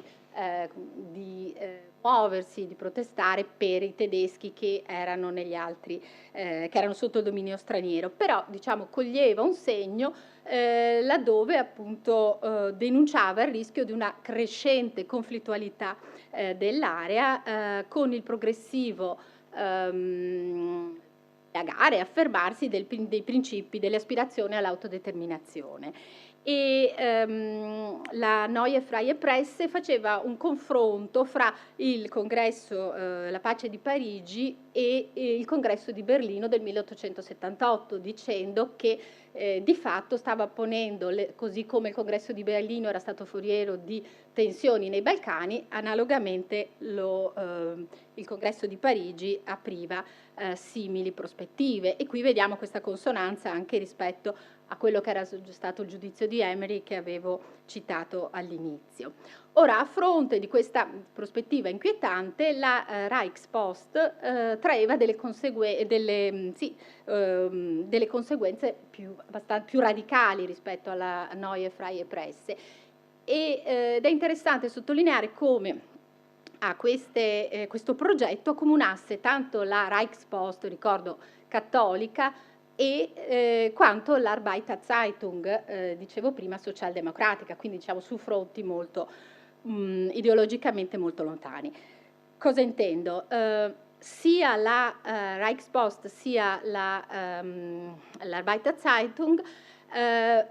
muoversi, di protestare per i tedeschi che erano negli altri, che erano sotto il dominio straniero, però diciamo coglieva un segno laddove appunto denunciava il rischio di una crescente conflittualità dell'area con il progressivo gare, affermarsi dei principi, delle aspirazioni all'autodeterminazione. E la Neue Freie Presse faceva un confronto fra il congresso, la pace di Parigi e il congresso di Berlino del 1878, dicendo che di fatto stava ponendo, così come il congresso di Berlino era stato foriero di tensioni nei Balcani, analogamente il congresso di Parigi apriva simili prospettive, e qui vediamo questa consonanza anche rispetto a quello che era stato il giudizio di Emery che avevo citato all'inizio. Ora, a fronte di questa prospettiva inquietante, la Reichspost traeva delle conseguenze più radicali rispetto alla Neue Freie Presse, ed è interessante sottolineare come a questo progetto accomunasse tanto la Reichspost, ricordo cattolica, e quanto l'Arbeiterzeitung, dicevo prima, socialdemocratica, quindi diciamo su fronti molto ideologicamente molto lontani. Cosa intendo? Sia la Reichspost sia l'Arbeiterzeitung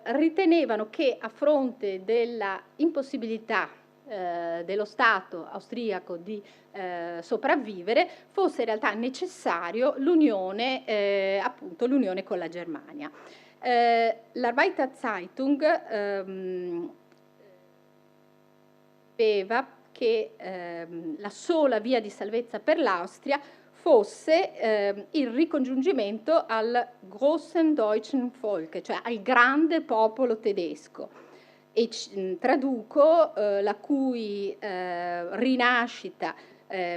ritenevano che a fronte della impossibilità dello Stato austriaco di sopravvivere fosse in realtà necessario l'unione appunto l'unione con la Germania. L'Arbeiterzeitung sapeva che la sola via di salvezza per l'Austria fosse il ricongiungimento al großen deutschen Volk, cioè al grande popolo tedesco, e traduco, la cui rinascita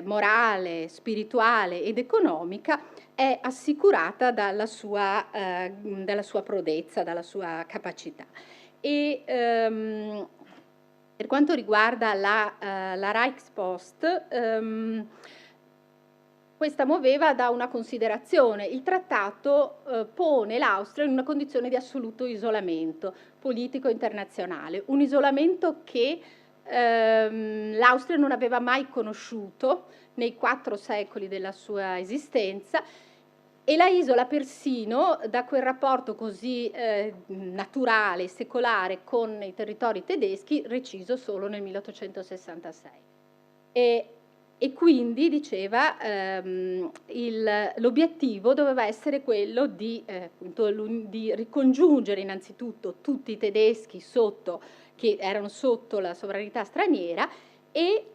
morale, spirituale ed economica è assicurata dalla sua prodezza, dalla sua capacità. E per quanto riguarda la Reichspost, questa muoveva da una considerazione: il trattato pone l'Austria in una condizione di assoluto isolamento politico internazionale, un isolamento che l'Austria non aveva mai conosciuto nei 4 secoli della sua esistenza, e la isola persino da quel rapporto così naturale, secolare con i territori tedeschi, reciso solo nel 1866. E quindi, diceva, l'obiettivo doveva essere quello di ricongiungere innanzitutto tutti i tedeschi che erano sotto la sovranità straniera, e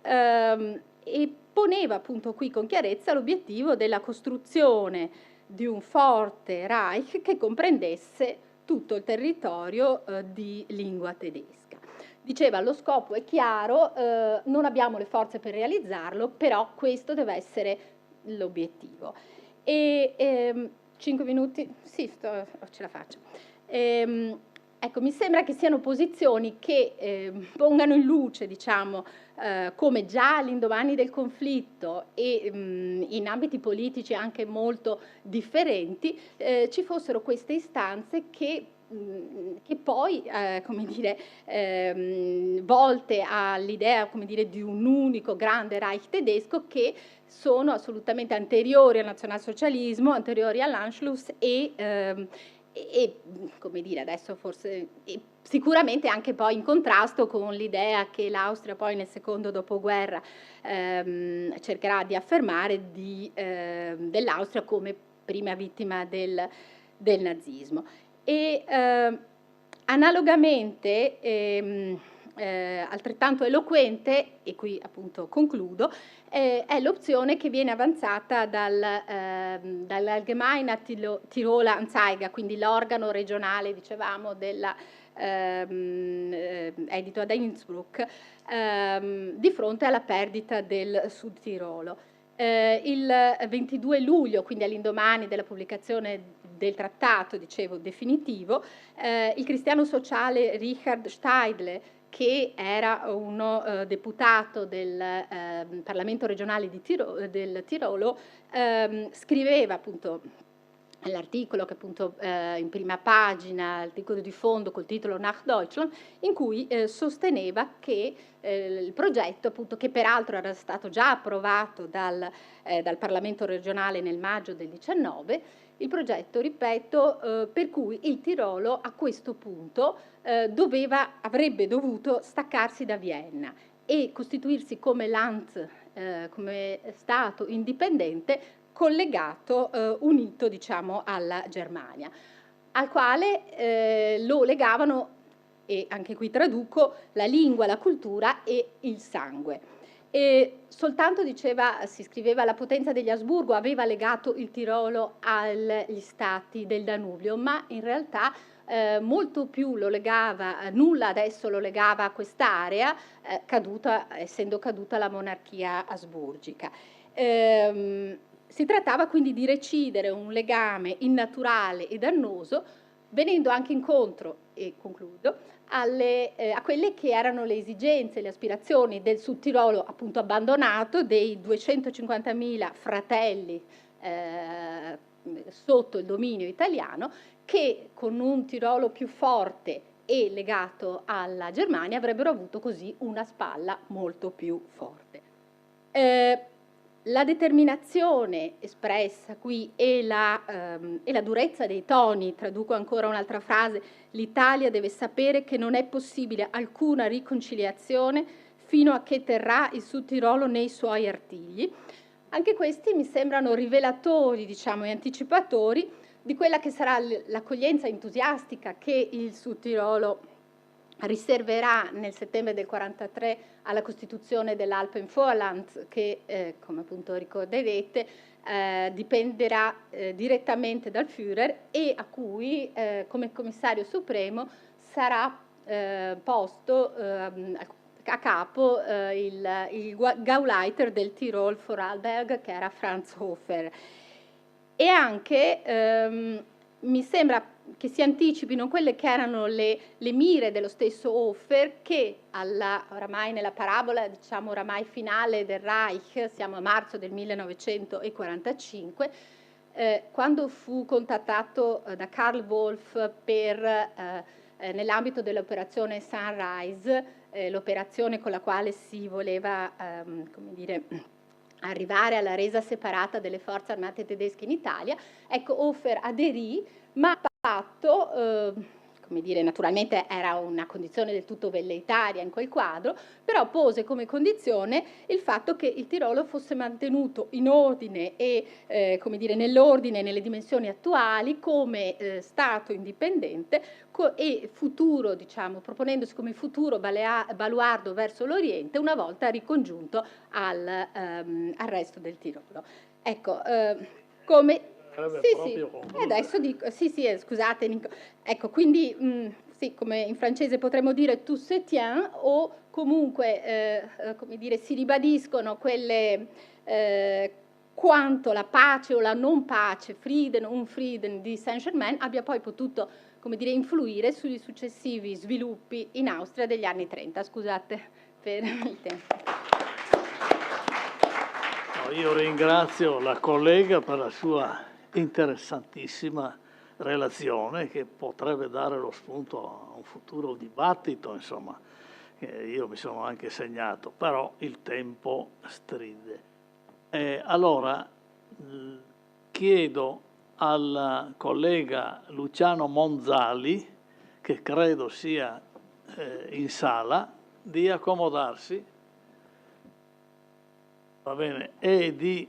poneva appunto qui con chiarezza l'obiettivo della costruzione di un forte Reich che comprendesse tutto il territorio di lingua tedesca. Diceva: lo scopo è chiaro, non abbiamo le forze per realizzarlo, però questo deve essere l'obiettivo. 5 minuti? Sì, ce la faccio. Ecco, mi sembra che siano posizioni che pongano in luce, diciamo, come già all'indomani del conflitto e in ambiti politici anche molto differenti ci fossero queste istanze che poi, come dire, volte all'idea, come dire, di un unico grande Reich tedesco, che sono assolutamente anteriori al nazionalsocialismo, anteriori all'Anschluss e come dire, adesso forse sicuramente anche poi in contrasto con l'idea che l'Austria poi nel secondo dopoguerra cercherà di affermare dell'Austria come prima vittima del nazismo. E analogamente, altrettanto eloquente, e qui appunto concludo, è l'opzione che viene avanzata dall'Allgemeine Tiroler Anzeiger, quindi l'organo regionale, dicevamo, edito da Innsbruck, di fronte alla perdita del Sud Tirolo. Il 22 luglio, quindi all'indomani della pubblicazione del trattato, dicevo, definitivo, il cristiano sociale Richard Steidle, che era uno deputato del Parlamento regionale del Tirolo, scriveva appunto l'articolo che appunto in prima pagina, l'articolo di fondo col titolo Nach Deutschland, in cui sosteneva che il progetto, appunto, che peraltro era stato già approvato dal Parlamento regionale nel maggio del 19, il progetto, ripeto, per cui il Tirolo a questo punto avrebbe dovuto staccarsi da Vienna e costituirsi come Land, come Stato indipendente, collegato, unito, diciamo, alla Germania, al quale lo legavano, e anche qui traduco, la lingua, la cultura e il sangue. E soltanto, si scriveva, la potenza degli Asburgo aveva legato il Tirolo agli stati del Danubio, ma in realtà molto più lo legava, nulla adesso lo legava a quest'area, essendo caduta la monarchia asburgica. Si trattava quindi di recidere un legame innaturale e dannoso, venendo anche incontro, e concludo, a quelle che erano le esigenze, le aspirazioni del Sud Tirolo appunto abbandonato, dei 250.000 fratelli sotto il dominio italiano, che con un Tirolo più forte e legato alla Germania avrebbero avuto così una spalla molto più forte. La determinazione espressa qui e la durezza dei toni, traduco ancora un'altra frase: l'Italia deve sapere che non è possibile alcuna riconciliazione fino a che terrà il Sud Tirolo nei suoi artigli. Anche questi mi sembrano rivelatori, diciamo, e anticipatori di quella che sarà l'accoglienza entusiastica che il Sud Tirolo riserverà nel settembre del 43 alla costituzione dell'Alpenvorland, che come appunto ricorderete dipenderà direttamente dal Führer, e a cui come commissario supremo sarà posto a capo il Gauleiter del Tirol Vorarlberg, che era Franz Hofer. E anche mi sembra che si anticipino quelle che erano le mire dello stesso Hofer, che oramai nella parabola, diciamo, oramai finale del Reich, siamo a marzo del 1945, quando fu contattato da Karl Wolff nell'ambito dell'operazione Sunrise, l'operazione con la quale si voleva, come dire, arrivare alla resa separata delle forze armate tedesche in Italia. Ecco, Hofer aderì, ma il patto, come dire, naturalmente era una condizione del tutto velleitaria in quel quadro, però pose come condizione il fatto che il Tirolo fosse mantenuto in ordine e, come dire, nell'ordine e nelle dimensioni attuali come Stato indipendente e futuro, diciamo, proponendosi come futuro baluardo verso l'Oriente una volta ricongiunto al resto del Tirolo. Ecco, come... Sì, adesso dico, scusate, Nico. Ecco, quindi, sì, come in francese potremmo dire tout se tient, o comunque, come dire, si ribadiscono quelle, quanto la pace o la non pace, Frieden, Unfrieden di Saint-Germain abbia poi potuto, come dire, influire sui successivi sviluppi in Austria degli anni 30. Scusate per il tempo. Io ringrazio la collega per la sua interessantissima relazione, che potrebbe dare lo spunto a un futuro dibattito, insomma, che io mi sono anche segnato, però il tempo stride. Allora chiedo al collega Luciano Monzali, che credo sia in sala, di accomodarsi, va bene, e di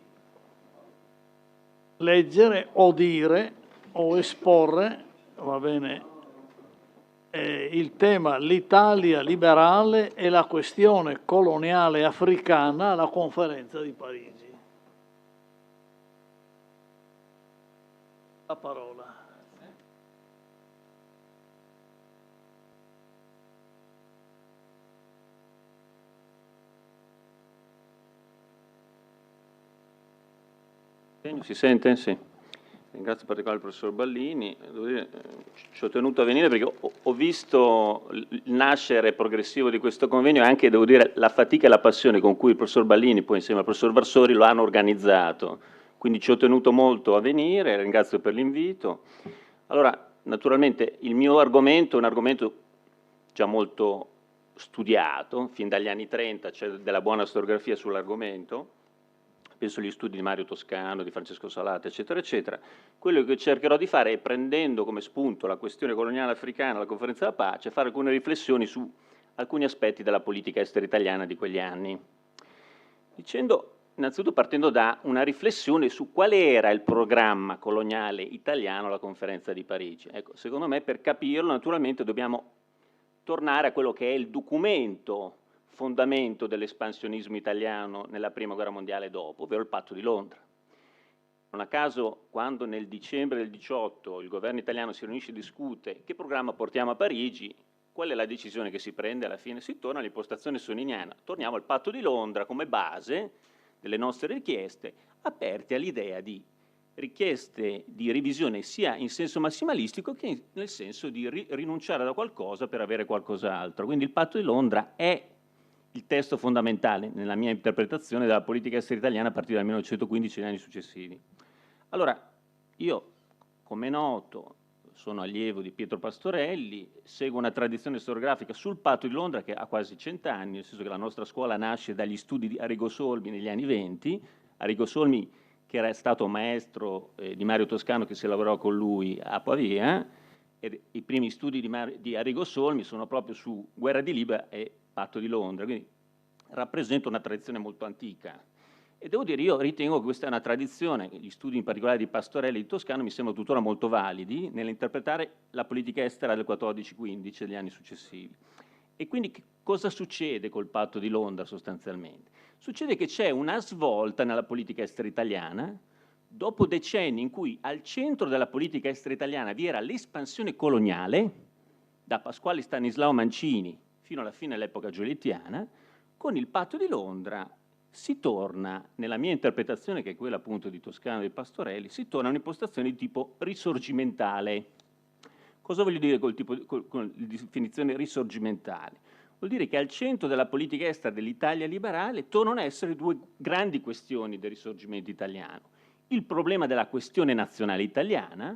leggere o dire o esporre, va bene, il tema l'Italia liberale e la questione coloniale africana alla conferenza di Parigi. La parola. Si sente? Sì. Ringrazio in particolare il professor Ballini. Devo dire, ci ho tenuto a venire perché ho visto il nascere progressivo di questo convegno e anche, devo dire, la fatica e la passione con cui il professor Ballini, poi insieme al professor Varsori, lo hanno organizzato. Quindi ci ho tenuto molto a venire, ringrazio per l'invito. Allora, naturalmente, il mio argomento è un argomento già molto studiato, fin dagli anni 30 c'è della buona storiografia sull'argomento, penso agli studi di Mario Toscano, di Francesco Salata, eccetera, eccetera. Quello che cercherò di fare è, prendendo come spunto la questione coloniale africana, la conferenza della pace, fare alcune riflessioni su alcuni aspetti della politica estera italiana di quegli anni. Dicendo, innanzitutto partendo da una riflessione su quale era il programma coloniale italiano alla conferenza di Parigi. Ecco, secondo me per capirlo naturalmente dobbiamo tornare a quello che è il documento fondamento dell'espansionismo italiano nella prima guerra mondiale e dopo, ovvero il Patto di Londra. Non a caso, quando nel dicembre del 18 il governo italiano si riunisce e discute che programma portiamo a Parigi, qual è la decisione che si prende? Alla fine si torna all'impostazione soniniana. Torniamo al Patto di Londra come base delle nostre richieste, aperti all'idea di richieste di revisione sia in senso massimalistico che nel senso di rinunciare da qualcosa per avere qualcos'altro. Quindi il Patto di Londra è il testo fondamentale, nella mia interpretazione, della politica estera italiana a partire dal 1915 e gli anni successivi. Allora, io, come è noto, sono allievo di Pietro Pastorelli, seguo una tradizione storiografica sul Patto di Londra che ha quasi 100 anni, nel senso che la nostra scuola nasce dagli studi di Arrigo Solmi negli anni 20, Arrigo Solmi che era stato maestro di Mario Toscano, che si lavorò con lui a Pavia, e i primi studi di Arrigo Solmi sono proprio su guerra di Libia e Patto di Londra, quindi rappresenta una tradizione molto antica. E devo dire, io ritengo che questa è una tradizione, gli studi in particolare di Pastorelli e di Toscano mi sembrano tuttora molto validi nell'interpretare la politica estera del 14-15 e degli anni successivi. E quindi cosa succede col Patto di Londra sostanzialmente? Succede che c'è una svolta nella politica estera italiana, dopo decenni in cui al centro della politica estera italiana vi era l'espansione coloniale, da Pasquale Stanislao Mancini fino alla fine dell'epoca gioliettiana, con il Patto di Londra si torna, nella mia interpretazione, che è quella appunto di Toscano e di Pastorelli, si torna a un'impostazione di tipo risorgimentale. Cosa voglio dire con la definizione risorgimentale? Vuol dire che al centro della politica estera dell'Italia liberale tornano a essere due grandi questioni del risorgimento italiano. Il problema della questione nazionale italiana,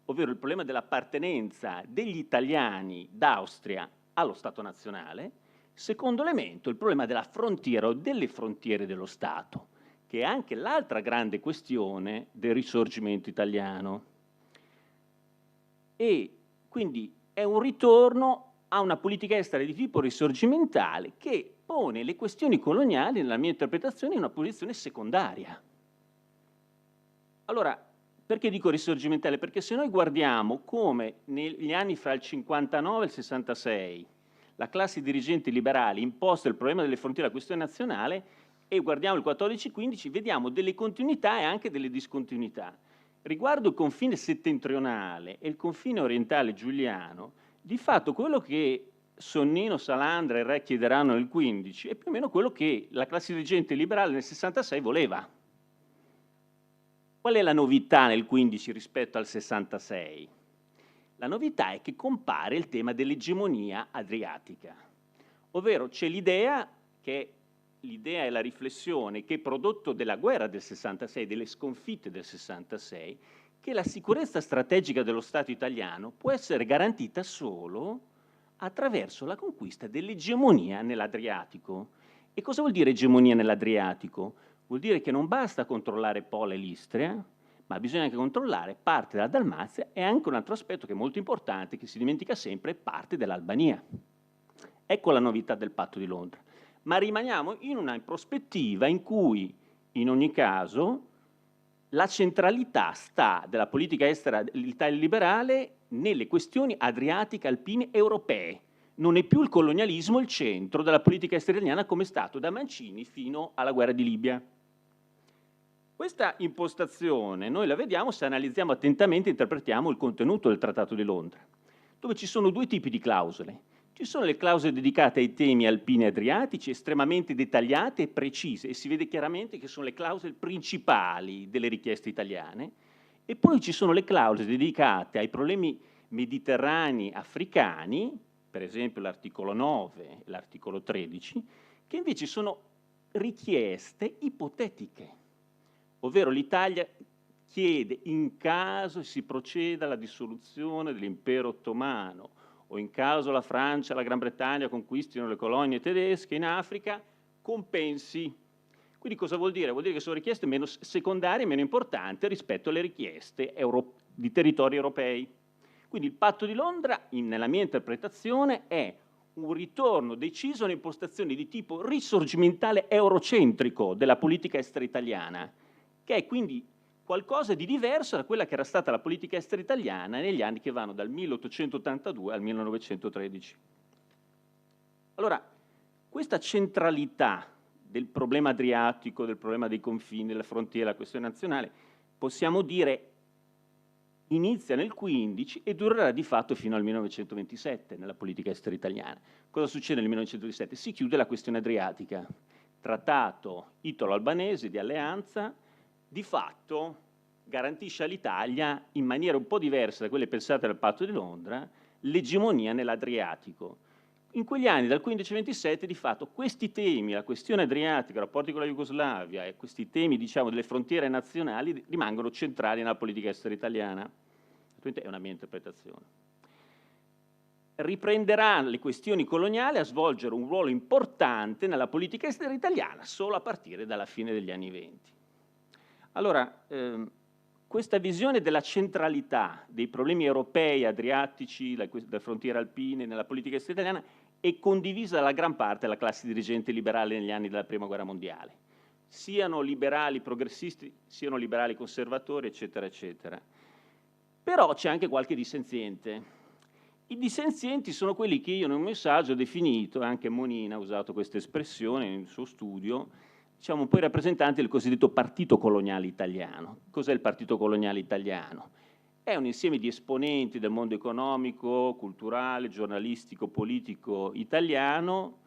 ovvero il problema dell'appartenenza degli italiani d'Austria allo Stato nazionale. Secondo elemento, il problema della frontiera o delle frontiere dello Stato, che è anche l'altra grande questione del risorgimento italiano. E quindi è un ritorno a una politica estera di tipo risorgimentale che pone le questioni coloniali, nella mia interpretazione, in una posizione secondaria. Allora, perché dico risorgimentale? Perché se noi guardiamo come negli anni fra il 59 e il 66 la classe dirigente liberale imposta il problema delle frontiere alla questione nazionale e guardiamo il 14-15, vediamo delle continuità e anche delle discontinuità. Riguardo il confine settentrionale e il confine orientale giuliano, di fatto quello che Sonnino, Salandra e il Re chiederanno nel 15 è più o meno quello che la classe dirigente liberale nel 66 voleva. Qual è la novità nel 15 rispetto al 66? La novità è che compare il tema dell'egemonia adriatica, ovvero c'è l'idea che l'idea e la riflessione che prodotto della guerra del 66, delle sconfitte del 66, che la sicurezza strategica dello Stato italiano può essere garantita solo attraverso la conquista dell'egemonia nell'Adriatico. E cosa vuol dire egemonia nell'Adriatico? Vuol dire che non basta controllare Pola e l'Istria, ma bisogna anche controllare parte della Dalmazia e anche un altro aspetto che è molto importante, che si dimentica sempre, parte dell'Albania. Ecco la novità del Patto di Londra. Ma rimaniamo in una prospettiva in cui, in ogni caso, la centralità sta della politica estera dell'Italia liberale nelle questioni adriatiche, alpine, europee. Non è più il colonialismo il centro della politica estera italiana come è stato da Mancini fino alla guerra di Libia. Questa impostazione noi la vediamo se analizziamo attentamente e interpretiamo il contenuto del Trattato di Londra, dove ci sono due tipi di clausole. Ci sono le clausole dedicate ai temi alpini e adriatici, estremamente dettagliate e precise, e si vede chiaramente che sono le clausole principali delle richieste italiane. E poi ci sono le clausole dedicate ai problemi mediterranei africani, per esempio l'articolo 9 e l'articolo 13, che invece sono richieste ipotetiche, ovvero l'Italia chiede, in caso si proceda alla dissoluzione dell'impero ottomano o in caso la Francia e la Gran Bretagna conquistino le colonie tedesche in Africa, compensi. Quindi cosa vuol dire? Vuol dire che sono richieste meno secondarie, meno importanti rispetto alle richieste di territori europei. Quindi il patto di Londra, nella mia interpretazione, è un ritorno deciso a un'impostazione di tipo risorgimentale eurocentrico della politica estera italiana, che è quindi qualcosa di diverso da quella che era stata la politica estera italiana negli anni che vanno dal 1882 al 1913. Allora, questa centralità del problema adriatico, del problema dei confini, della frontiera, la questione nazionale, possiamo dire inizia nel 15 e durerà di fatto fino al 1927 nella politica estera italiana. Cosa succede nel 1927? Si chiude la questione adriatica, trattato italo-albanese di alleanza, di fatto garantisce all'Italia, in maniera un po' diversa da quelle pensate dal patto di Londra, l'egemonia nell'Adriatico. In quegli anni, dal 15 al 27, di fatto questi temi, la questione adriatica, i rapporti con la Jugoslavia e questi temi, diciamo, delle frontiere nazionali rimangono centrali nella politica estera italiana. È una mia interpretazione. Riprenderanno le questioni coloniali a svolgere un ruolo importante nella politica estera italiana solo a partire dalla fine degli anni 20. Allora, questa visione della centralità dei problemi europei, adriatici, delle frontiere alpine nella politica estera italiana è condivisa dalla gran parte della classe dirigente liberale negli anni della Prima Guerra Mondiale, siano liberali progressisti, siano liberali conservatori, eccetera, eccetera. Però c'è anche qualche dissenziente. I dissenzienti sono quelli che io nel mio messaggio ho definito, e anche Monina ha usato questa espressione nel suo studio, diciamo un po' i rappresentanti del cosiddetto partito coloniale italiano. Cos'è il partito coloniale italiano? È un insieme di esponenti del mondo economico, culturale, giornalistico, politico italiano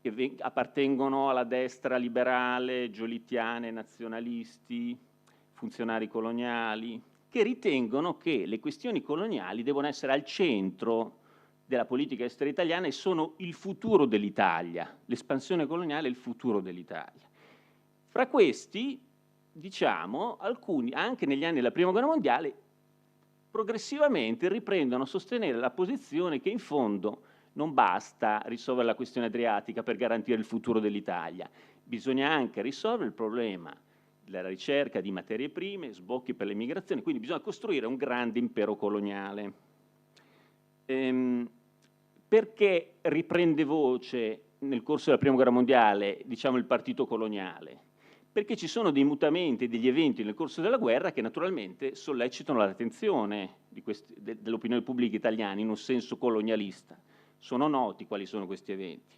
che appartengono alla destra liberale, giolittiane, nazionalisti, funzionari coloniali, che ritengono che le questioni coloniali devono essere al centro della politica estera italiana e sono il futuro dell'Italia. L'espansione coloniale è il futuro dell'Italia. Fra questi, diciamo, alcuni, anche negli anni della Prima Guerra Mondiale, progressivamente riprendono a sostenere la posizione che in fondo non basta risolvere la questione adriatica per garantire il futuro dell'Italia, bisogna anche risolvere il problema della ricerca di materie prime, sbocchi per le migrazioni, quindi bisogna costruire un grande impero coloniale. Perché riprende voce nel corso della Prima Guerra Mondiale, diciamo, il partito coloniale? Perché ci sono dei mutamenti, degli eventi nel corso della guerra che naturalmente sollecitano l'attenzione dell'opinione pubblica italiana in un senso colonialista. Sono noti quali sono questi eventi.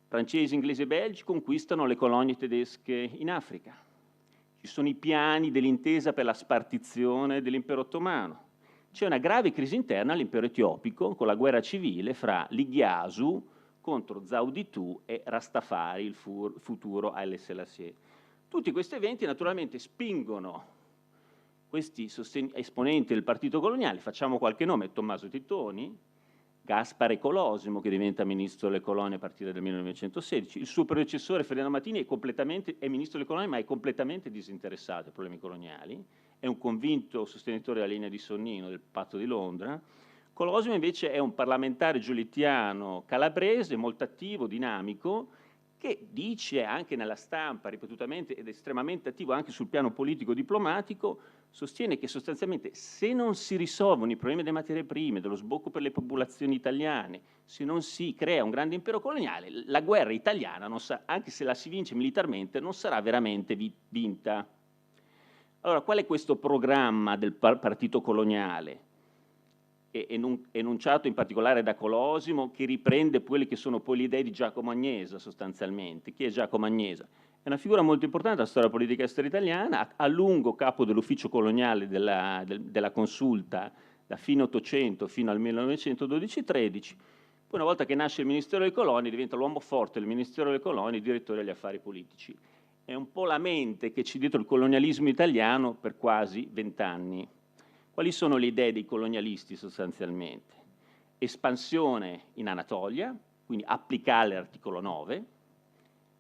Francesi, inglesi e belgi conquistano le colonie tedesche in Africa. Ci sono i piani dell'intesa per la spartizione dell'impero ottomano. C'è una grave crisi interna all'impero etiopico con la guerra civile fra l'Igyasu contro Zauditu e Rastafari, il futuro Haile Selassie. Tutti questi eventi naturalmente spingono questi esponenti del partito coloniale, facciamo qualche nome, Tommaso Tittoni, Gaspare Colosimo, che diventa ministro delle colonie a partire dal 1916, il suo predecessore Ferdinando Mattini è ministro delle colonie ma è completamente disinteressato ai problemi coloniali, è un convinto sostenitore della linea di Sonnino del patto di Londra. Colosimo invece è un parlamentare giolittiano calabrese, molto attivo, dinamico, che dice anche nella stampa ripetutamente ed estremamente attivo anche sul piano politico-diplomatico, sostiene che sostanzialmente se non si risolvono i problemi delle materie prime, dello sbocco per le popolazioni italiane, se non si crea un grande impero coloniale, la guerra italiana, anche se la si vince militarmente, non sarà veramente vinta. Allora, qual è questo programma del partito coloniale? Enunciato in particolare da Colosimo, che riprende quelle che sono poi le idee di Giacomo Agnesa sostanzialmente. Chi è Giacomo Agnesa? È una figura molto importante della storia politica estera italiana, a lungo capo dell'ufficio coloniale della consulta da fine 800 fino al 1912-13, poi una volta che nasce il Ministero delle Colonie diventa l'uomo forte del Ministero delle Colonie, direttore degli affari politici. È un po' la mente che c'è dietro il colonialismo italiano per quasi 20 anni. Quali sono le idee dei colonialisti sostanzialmente? Espansione in Anatolia, quindi applicare l'articolo 9,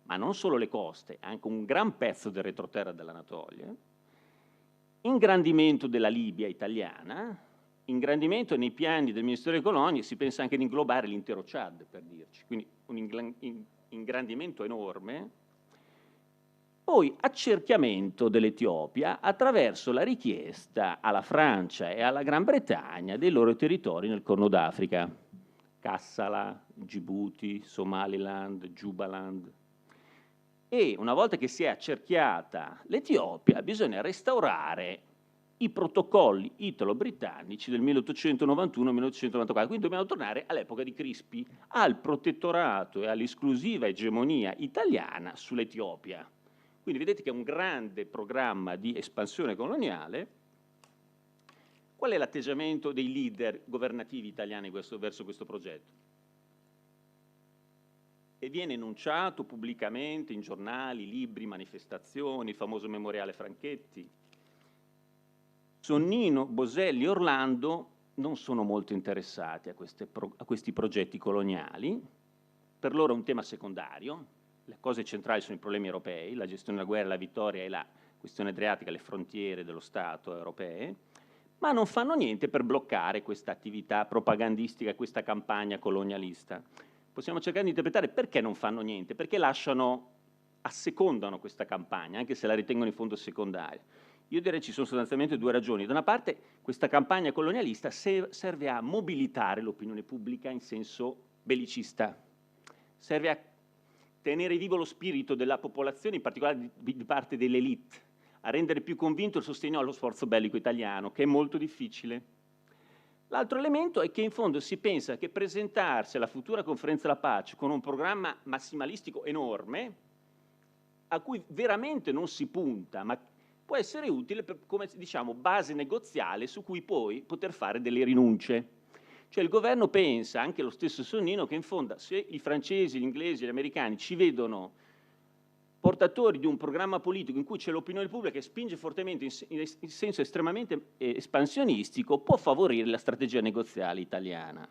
ma non solo le coste, anche un gran pezzo del retroterra dell'Anatolia, ingrandimento della Libia italiana, ingrandimento nei piani del Ministero delle Colonie, si pensa anche di inglobare l'intero Chad, per dirci, quindi un ingrandimento enorme. Poi accerchiamento dell'Etiopia attraverso la richiesta alla Francia e alla Gran Bretagna dei loro territori nel Corno d'Africa, Kassala, Djibouti, Somaliland, Jubaland. E una volta che si è accerchiata l'Etiopia bisogna restaurare i protocolli italo-britannici del 1891-1894, quindi dobbiamo tornare all'epoca di Crispi, al protettorato e all'esclusiva egemonia italiana sull'Etiopia. Quindi vedete che è un grande programma di espansione coloniale. Qual è l'atteggiamento dei leader governativi italiani verso questo progetto? E viene enunciato pubblicamente in giornali, libri, manifestazioni, il famoso memoriale Franchetti. Sonnino, Boselli e Orlando non sono molto interessati a questi progetti coloniali, per loro è un tema secondario. Le cose centrali sono i problemi europei, la gestione della guerra, la vittoria e la questione adriatica, le frontiere dello Stato europee, ma non fanno niente per bloccare questa attività propagandistica, questa campagna colonialista. Possiamo cercare di interpretare perché non fanno niente, perché assecondano questa campagna, anche se la ritengono in fondo secondaria. Io direi ci sono sostanzialmente due ragioni. Da una parte questa campagna colonialista serve a mobilitare l'opinione pubblica in senso bellicista, serve a tenere vivo lo spirito della popolazione, in particolare di parte dell'elite, a rendere più convinto il sostegno allo sforzo bellico italiano, che è molto difficile. L'altro elemento è che in fondo si pensa che presentarsi alla futura conferenza della pace con un programma massimalistico enorme, a cui veramente non si punta, ma può essere utile come diciamo base negoziale su cui poi poter fare delle rinunce. Cioè il governo pensa, anche lo stesso Sonnino, che in fondo se i francesi, gli inglesi, gli americani ci vedono portatori di un programma politico in cui c'è l'opinione pubblica che spinge fortemente in senso estremamente espansionistico, può favorire la strategia negoziale italiana.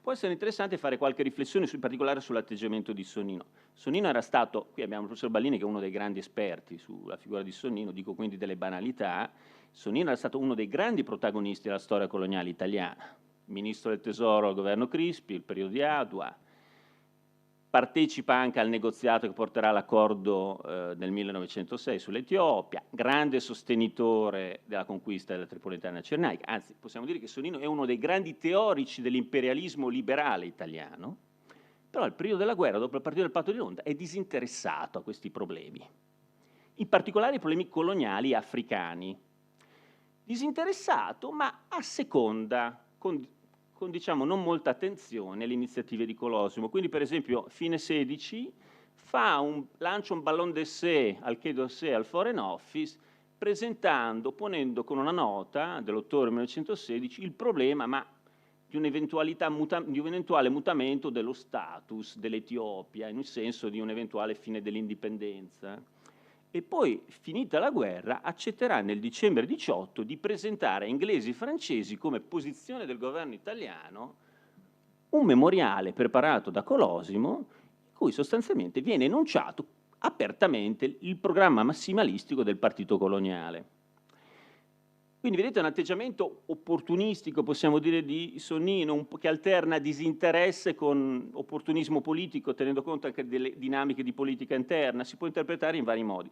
Può essere interessante fare qualche riflessione in particolare sull'atteggiamento di Sonnino. Sonnino era stato, qui abbiamo il professor Ballini che è uno dei grandi esperti sulla figura di Sonnino, dico quindi delle banalità. Sonnino era stato uno dei grandi protagonisti della storia coloniale italiana, ministro del tesoro al governo Crispi, il periodo di Adua, partecipa anche al negoziato che porterà all'accordo del 1906 sull'Etiopia, grande sostenitore della conquista della Tripolitania Cirenaica, anzi possiamo dire che Sonnino è uno dei grandi teorici dell'imperialismo liberale italiano, però al periodo della guerra, dopo il partito del Patto di Londra, è disinteressato a questi problemi, in particolare i problemi coloniali africani. Disinteressato, ma asseconda con diciamo non molta attenzione alle iniziative di Colosimo. Quindi per esempio fine 16 lancia un ballon d'essai al Quai d'Orsay al Foreign Office ponendo con una nota dell'ottobre 1916 il problema di un eventuale mutamento dello status dell'Etiopia in un senso di un'eventuale fine dell'indipendenza. E poi, finita la guerra, accetterà nel dicembre 18 di presentare a inglesi e francesi come posizione del governo italiano un memoriale preparato da Colosimo in cui sostanzialmente viene enunciato apertamente il programma massimalistico del partito coloniale. Quindi vedete un atteggiamento opportunistico, possiamo dire, di Sonnino, che alterna disinteresse con opportunismo politico, tenendo conto anche delle dinamiche di politica interna, si può interpretare in vari modi.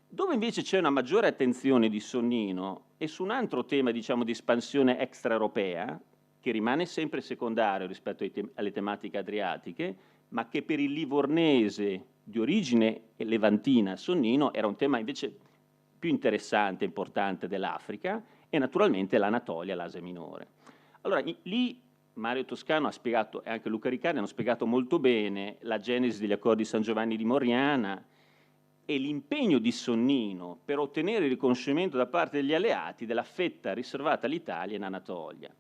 Dove invece c'è una maggiore attenzione di Sonnino è su un altro tema, diciamo, di espansione extraeuropea, che rimane sempre secondario rispetto alle tematiche adriatiche, ma che per il livornese di origine levantina Sonnino era un tema invece più interessante e importante dell'Africa, e naturalmente l'Anatolia, l'Asia minore. Allora, lì Mario Toscano ha spiegato, e anche Luca Riccardi hanno spiegato molto bene la genesi degli accordi di San Giovanni di Moriana, e l'impegno di Sonnino per ottenere il riconoscimento da parte degli alleati della fetta riservata all'Italia in Anatolia.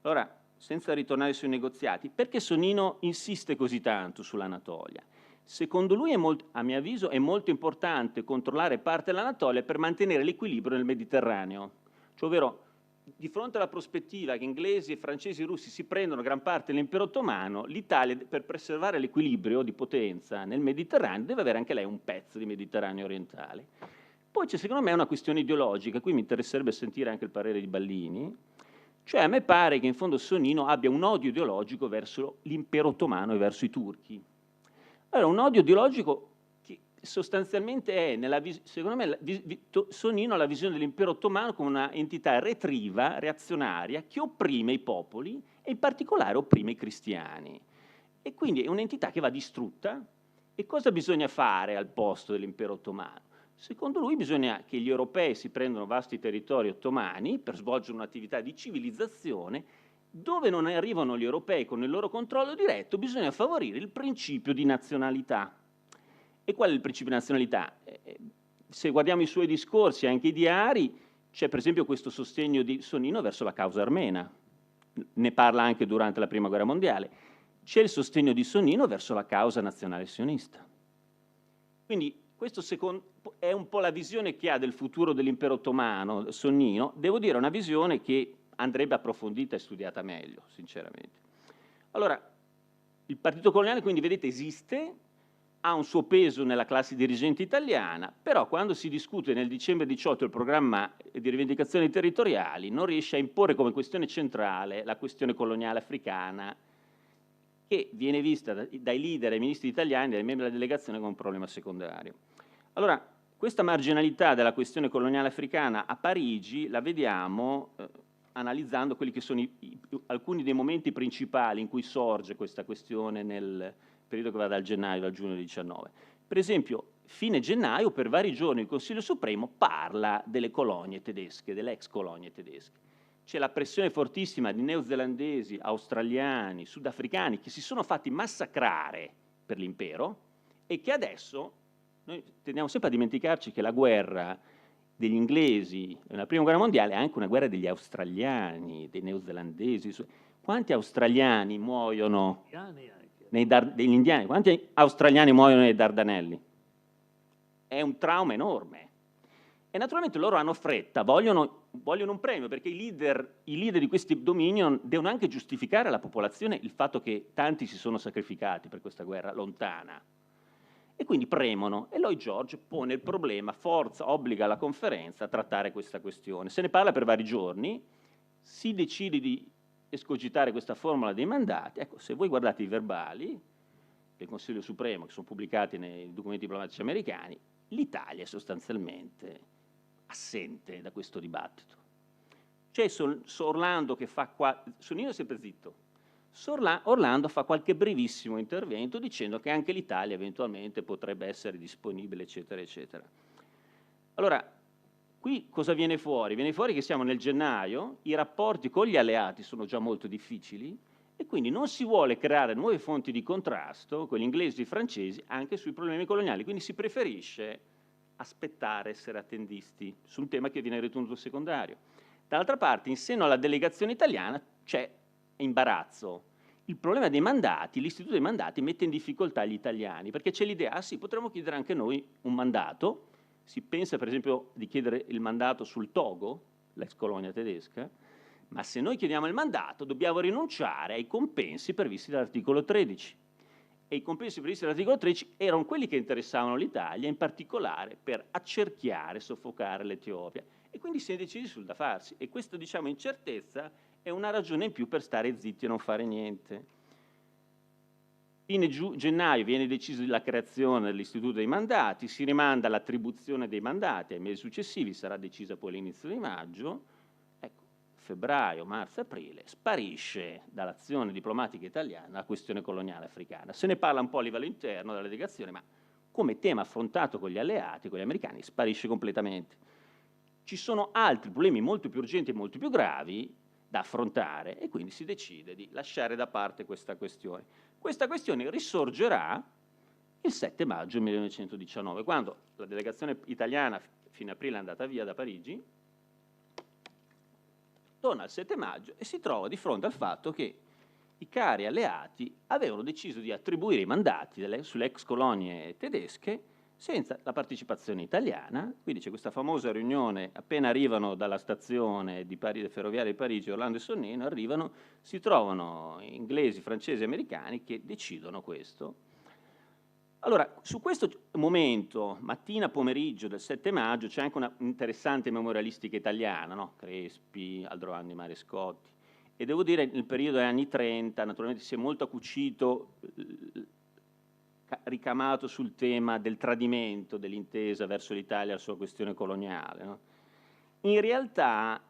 Allora, senza ritornare sui negoziati, perché Sonnino insiste così tanto sull'Anatolia? Secondo lui, a mio avviso, è molto importante controllare parte dell'Anatolia per mantenere l'equilibrio nel Mediterraneo. Cioè, ovvero, di fronte alla prospettiva che inglesi, francesi e russi si prendono gran parte dell'impero ottomano, l'Italia, per preservare l'equilibrio di potenza nel Mediterraneo, deve avere anche lei un pezzo di Mediterraneo orientale. Poi c'è secondo me una questione ideologica, qui mi interesserebbe sentire anche il parere di Ballini, cioè a me pare che in fondo Sonnino abbia un odio ideologico verso l'impero ottomano e verso i turchi. Allora, un odio ideologico che sostanzialmente è, secondo me, Sonnino ha la visione dell'impero ottomano come una entità retriva, reazionaria, che opprime i popoli e in particolare opprime i cristiani. E quindi è un'entità che va distrutta. E cosa bisogna fare al posto dell'impero ottomano? Secondo lui bisogna che gli europei si prendano vasti territori ottomani per svolgere un'attività di civilizzazione. Dove non arrivano gli europei con il loro controllo diretto, bisogna favorire il principio di nazionalità. E qual è il principio di nazionalità? Se guardiamo i suoi discorsi, anche i diari, c'è per esempio questo sostegno di Sonnino verso la causa armena. Ne parla anche durante la Prima Guerra Mondiale. C'è il sostegno di Sonnino verso la causa nazionale sionista. Quindi questo è un po' la visione che ha del futuro dell'impero ottomano, Sonnino. Devo dire, è una visione che andrebbe approfondita e studiata meglio, sinceramente. Allora, il partito coloniale, quindi, vedete, esiste, ha un suo peso nella classe dirigente italiana, però quando si discute nel dicembre 18 il programma di rivendicazioni territoriali non riesce a imporre come questione centrale la questione coloniale africana, che viene vista dai leader, dai ministri italiani, dai membri della delegazione come un problema secondario. Allora, questa marginalità della questione coloniale africana a Parigi la vediamo analizzando quelli che sono alcuni dei momenti principali in cui sorge questa questione nel periodo che va dal gennaio al giugno 19. Per esempio, fine gennaio, per vari giorni, il Consiglio Supremo parla delle colonie tedesche, delle ex colonie tedesche. C'è la pressione fortissima di neozelandesi, australiani, sudafricani che si sono fatti massacrare per l'impero e che adesso, noi tendiamo sempre a dimenticarci che la guerra degli inglesi nella Prima Guerra Mondiale è anche una guerra degli australiani, dei neozelandesi. Quanti australiani muoiono degli indiani? Quanti australiani muoiono nei Dardanelli? È un trauma enorme. E naturalmente loro hanno fretta, vogliono un premio, perché i leader di questi dominion devono anche giustificare alla popolazione il fatto che tanti si sono sacrificati per questa guerra lontana. E quindi premono, e Lloyd George pone il problema, obbliga la conferenza a trattare questa questione. Se ne parla per vari giorni, si decide di escogitare questa formula dei mandati. Ecco, se voi guardate i verbali del Consiglio Supremo, che sono pubblicati nei documenti diplomatici americani, l'Italia è sostanzialmente assente da questo dibattito. C'è Orlando che fa Sonnino è sempre zitto. Orlando fa qualche brevissimo intervento dicendo che anche l'Italia eventualmente potrebbe essere disponibile, eccetera, eccetera. Allora, qui cosa viene fuori? Viene fuori che siamo nel gennaio, i rapporti con gli alleati sono già molto difficili e quindi non si vuole creare nuove fonti di contrasto con gli inglesi e i francesi anche sui problemi coloniali, quindi si preferisce aspettare, essere attendisti su un tema che viene ritenuto secondario. Dall'altra parte, in seno alla delegazione italiana c'è imbarazzo. Il problema dei mandati, l'istituto dei mandati mette in difficoltà gli italiani, perché c'è l'idea, sì, potremmo chiedere anche noi un mandato. Si pensa per esempio di chiedere il mandato sul Togo, l'ex colonia tedesca, ma se noi chiediamo il mandato dobbiamo rinunciare ai compensi previsti dall'articolo 13. E i compensi previsti dall'articolo 13 erano quelli che interessavano l'Italia, in particolare per accerchiare e soffocare l'Etiopia. E quindi si è decisi sul da farsi. E questa, diciamo, incertezza è una ragione in più per stare zitti e non fare niente. Fine gennaio viene decisa la creazione dell'istituto dei mandati, si rimanda l'attribuzione dei mandati ai mesi successivi, sarà decisa poi all'inizio di maggio. Ecco, febbraio, marzo, aprile, sparisce dall'azione diplomatica italiana la questione coloniale africana. Se ne parla un po' a livello interno della delegazione, ma come tema affrontato con gli alleati, con gli americani, sparisce completamente. Ci sono altri problemi molto più urgenti e molto più gravi da affrontare e quindi si decide di lasciare da parte questa questione. Questa questione risorgerà il 7 maggio 1919, quando la delegazione italiana fino a aprile è andata via da Parigi, torna il 7 maggio e si trova di fronte al fatto che i cari alleati avevano deciso di attribuire i mandati sulle ex colonie tedesche senza la partecipazione italiana. Quindi c'è questa famosa riunione, appena arrivano dalla stazione ferroviaria di Parigi, Orlando e Sonnino, arrivano, si trovano inglesi, francesi e americani che decidono questo. Allora, su questo momento, mattina pomeriggio del 7 maggio, c'è anche una interessante memorialistica italiana, no? Crespi, Aldrovandi Marescotti, e devo dire nel periodo degli anni 30 naturalmente si è molto accucito, ricamato sul tema del tradimento dell'intesa verso l'Italia, la sua questione coloniale, no? In realtà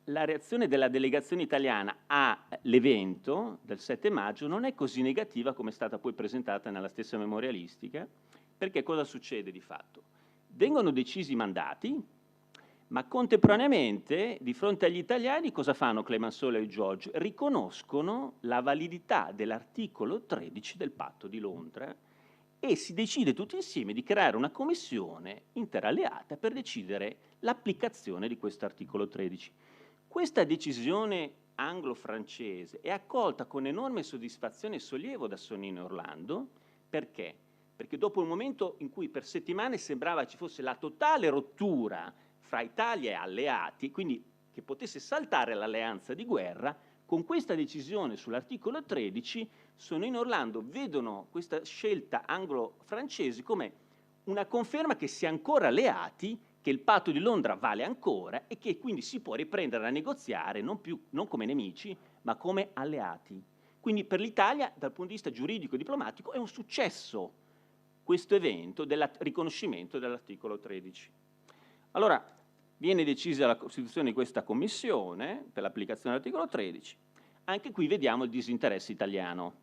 la reazione della delegazione italiana all'evento del 7 maggio non è così negativa come è stata poi presentata nella stessa memorialistica, perché cosa succede di fatto? Vengono decisi i mandati, ma contemporaneamente di fronte agli italiani cosa fanno Clemenceau e George? Riconoscono la validità dell'articolo 13 del Patto di Londra e si decide tutti insieme di creare una commissione interalleata per decidere l'applicazione di questo articolo 13. Questa decisione anglo-francese è accolta con enorme soddisfazione e sollievo da Sonnino e Orlando. Perché? Perché dopo un momento in cui per settimane sembrava ci fosse la totale rottura fra Italia e alleati, quindi che potesse saltare l'alleanza di guerra, con questa decisione sull'articolo 13 Sonnino e Orlando vedono questa scelta anglo-francese come una conferma che si è ancora alleati, che il patto di Londra vale ancora e che quindi si può riprendere a negoziare non come nemici, ma come alleati. Quindi per l'Italia, dal punto di vista giuridico e diplomatico, è un successo questo evento del riconoscimento dell'articolo 13. Allora, viene decisa la costituzione di questa commissione per l'applicazione dell'articolo 13. Anche qui vediamo il disinteresse italiano.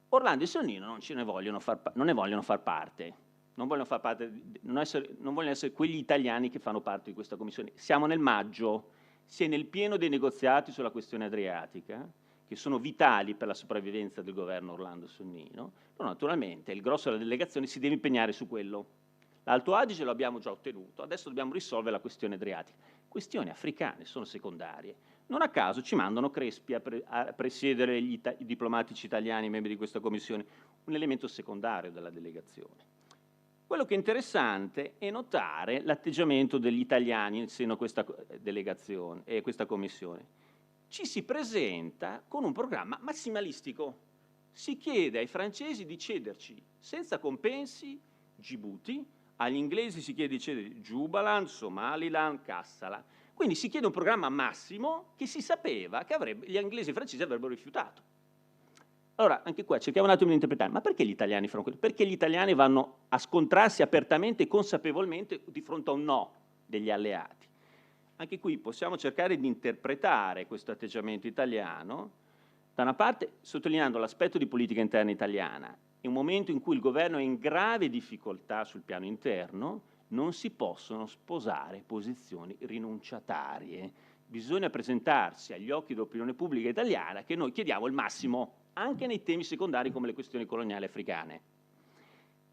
Orlando e Sonnino non ne vogliono far parte. Non vogliono essere quegli italiani che fanno parte di questa commissione. Siamo nel maggio, si è nel pieno dei negoziati sulla questione adriatica, che sono vitali per la sopravvivenza del governo Orlando Sonnino, però naturalmente il grosso della delegazione si deve impegnare su quello. L'Alto Adige lo abbiamo già ottenuto, adesso dobbiamo risolvere la questione adriatica. Questioni africane sono secondarie. Non a caso ci mandano Crespi a presiedere i diplomatici italiani, membri di questa commissione, un elemento secondario della delegazione. Quello che è interessante è notare l'atteggiamento degli italiani in seno a questa delegazione e questa commissione. Ci si presenta con un programma massimalistico. Si chiede ai francesi di cederci senza compensi Djibouti, agli inglesi si chiede di cedere Jubaland, Somaliland, Kassala. Quindi si chiede un programma massimo che si sapeva che gli inglesi e i francesi avrebbero rifiutato. Allora, anche qua cerchiamo un attimo di interpretare, ma perché gli italiani fanno questo? Perché gli italiani vanno a scontrarsi apertamente e consapevolmente di fronte a un no degli alleati. Anche qui possiamo cercare di interpretare questo atteggiamento italiano, da una parte sottolineando l'aspetto di politica interna italiana. In un momento in cui il governo è in grave difficoltà sul piano interno, non si possono sposare posizioni rinunciatarie. Bisogna presentarsi agli occhi dell'opinione pubblica italiana che noi chiediamo il massimo, anche nei temi secondari come le questioni coloniali africane.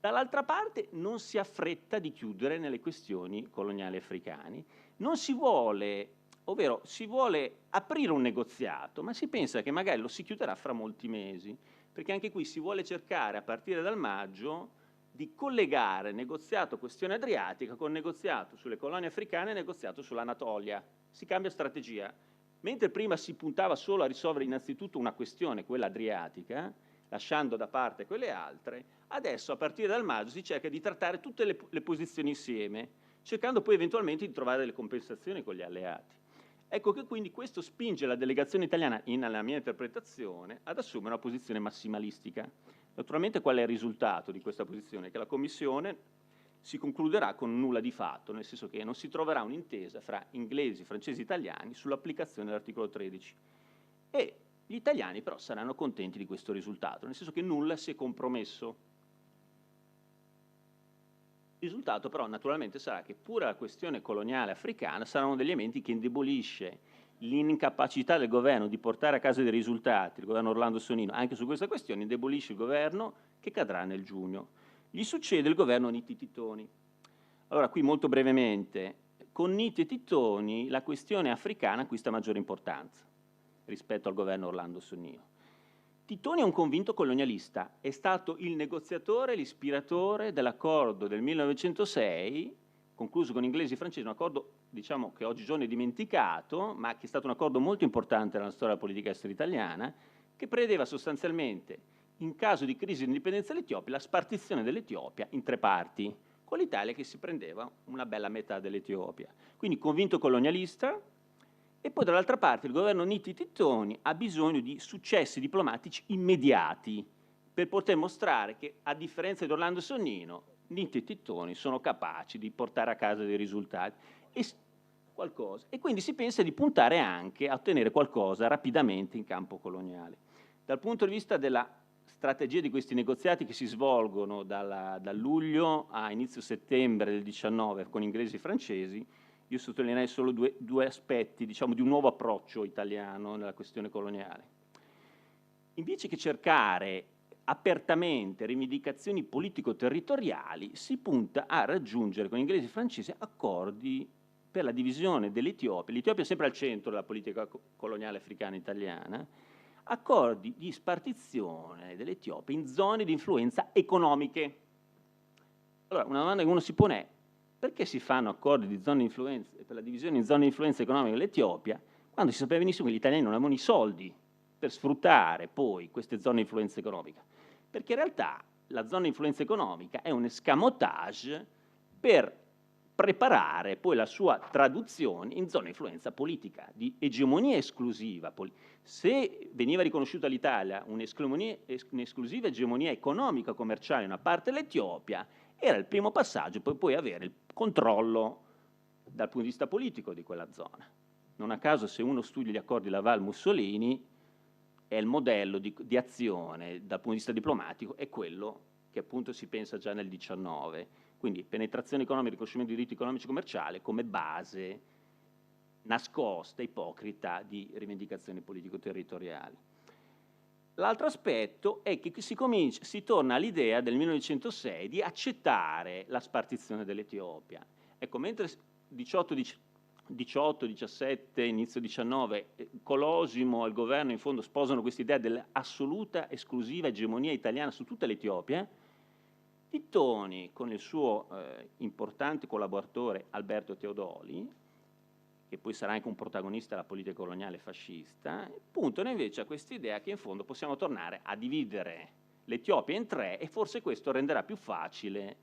Dall'altra parte non si affretta di chiudere nelle questioni coloniali africane. Non si vuole, ovvero si vuole aprire un negoziato, ma si pensa che magari lo si chiuderà fra molti mesi, perché anche qui si vuole cercare a partire dal maggio di collegare negoziato questione adriatica con negoziato sulle colonie africane e negoziato sull'Anatolia. Si cambia strategia. Mentre prima si puntava solo a risolvere innanzitutto una questione, quella adriatica, lasciando da parte quelle altre, adesso a partire dal maggio si cerca di trattare tutte le posizioni insieme, cercando poi eventualmente di trovare delle compensazioni con gli alleati. Ecco che quindi questo spinge la delegazione italiana, nella mia interpretazione, ad assumere una posizione massimalistica. Naturalmente qual è il risultato di questa posizione? Che la Commissione si concluderà con nulla di fatto, nel senso che non si troverà un'intesa fra inglesi, francesi e italiani sull'applicazione dell'articolo 13. E gli italiani però saranno contenti di questo risultato, nel senso che nulla si è compromesso. Il risultato però naturalmente sarà che pure la questione coloniale africana sarà uno degli elementi che indebolisce l'incapacità del governo di portare a casa dei risultati, il governo Orlando Sonnino, anche su questa questione, indebolisce il governo che cadrà nel giugno. Gli succede il governo Nitti-Titoni. Allora, qui molto brevemente, con Nitti e Titoni la questione africana acquista maggiore importanza rispetto al governo Orlando Sonnino. Titoni è un convinto colonialista, è stato il negoziatore, l'ispiratore dell'accordo del 1906, concluso con inglesi e francesi, un accordo diciamo che oggigiorno è dimenticato, ma che è stato un accordo molto importante nella storia della politica estera italiana, che prevedeva sostanzialmente, in caso di crisi di indipendenza dell'Etiopia, la spartizione dell'Etiopia in 3 parti, con l'Italia che si prendeva una bella metà dell'Etiopia. Quindi convinto colonialista. E poi dall'altra parte il governo Nitti-Titoni ha bisogno di successi diplomatici immediati per poter mostrare che, a differenza di Orlando Sonnino, Nitti e Titoni sono capaci di portare a casa dei risultati e quindi si pensa di puntare anche a ottenere qualcosa rapidamente in campo coloniale. Dal punto di vista della strategia di questi negoziati che si svolgono da luglio a inizio settembre del 19 con inglesi e francesi, io sottolineerei solo due aspetti, diciamo, di un nuovo approccio italiano nella questione coloniale. Invece che cercare apertamente rivendicazioni politico-territoriali, si punta a raggiungere con inglesi e francesi accordi per la divisione dell'Etiopia. L'Etiopia è sempre al centro della politica coloniale africana italiana, accordi di spartizione dell'Etiopia in zone di influenza economiche. Allora, una domanda che uno si pone è: perché si fanno accordi di zone di influenza per la divisione in zone di influenza economica dell'Etiopia quando si sapeva benissimo che gli italiani non avevano i soldi per sfruttare poi queste zone di influenza economica? Perché in realtà la zona di influenza economica è un escamotage per preparare poi la sua traduzione in zona di influenza politica, di egemonia esclusiva. Se veniva riconosciuta all'Italia un'esclusiva egemonia economica commerciale in una parte dell'Etiopia, era il primo passaggio per poi avere il controllo dal punto di vista politico di quella zona. Non a caso, se uno studia gli accordi Laval-Mussolini, è il modello di azione dal punto di vista diplomatico, è quello che appunto si pensa già nel 19. Quindi penetrazione economica e riconoscimento di diritti economici e commerciali come base nascosta, ipocrita di rivendicazioni politico-territoriali. L'altro aspetto è che si torna all'idea del 1906 di accettare la spartizione dell'Etiopia. Ecco, mentre 18, 17, inizio 19, Colosimo e il governo in fondo sposano questa idea dell'assoluta, esclusiva egemonia italiana su tutta l'Etiopia, Titoni, con il suo importante collaboratore Alberto Teodoli, che poi sarà anche un protagonista della politica coloniale fascista, puntano invece a questa idea che in fondo possiamo tornare a dividere l'Etiopia in 3 e forse questo renderà più facile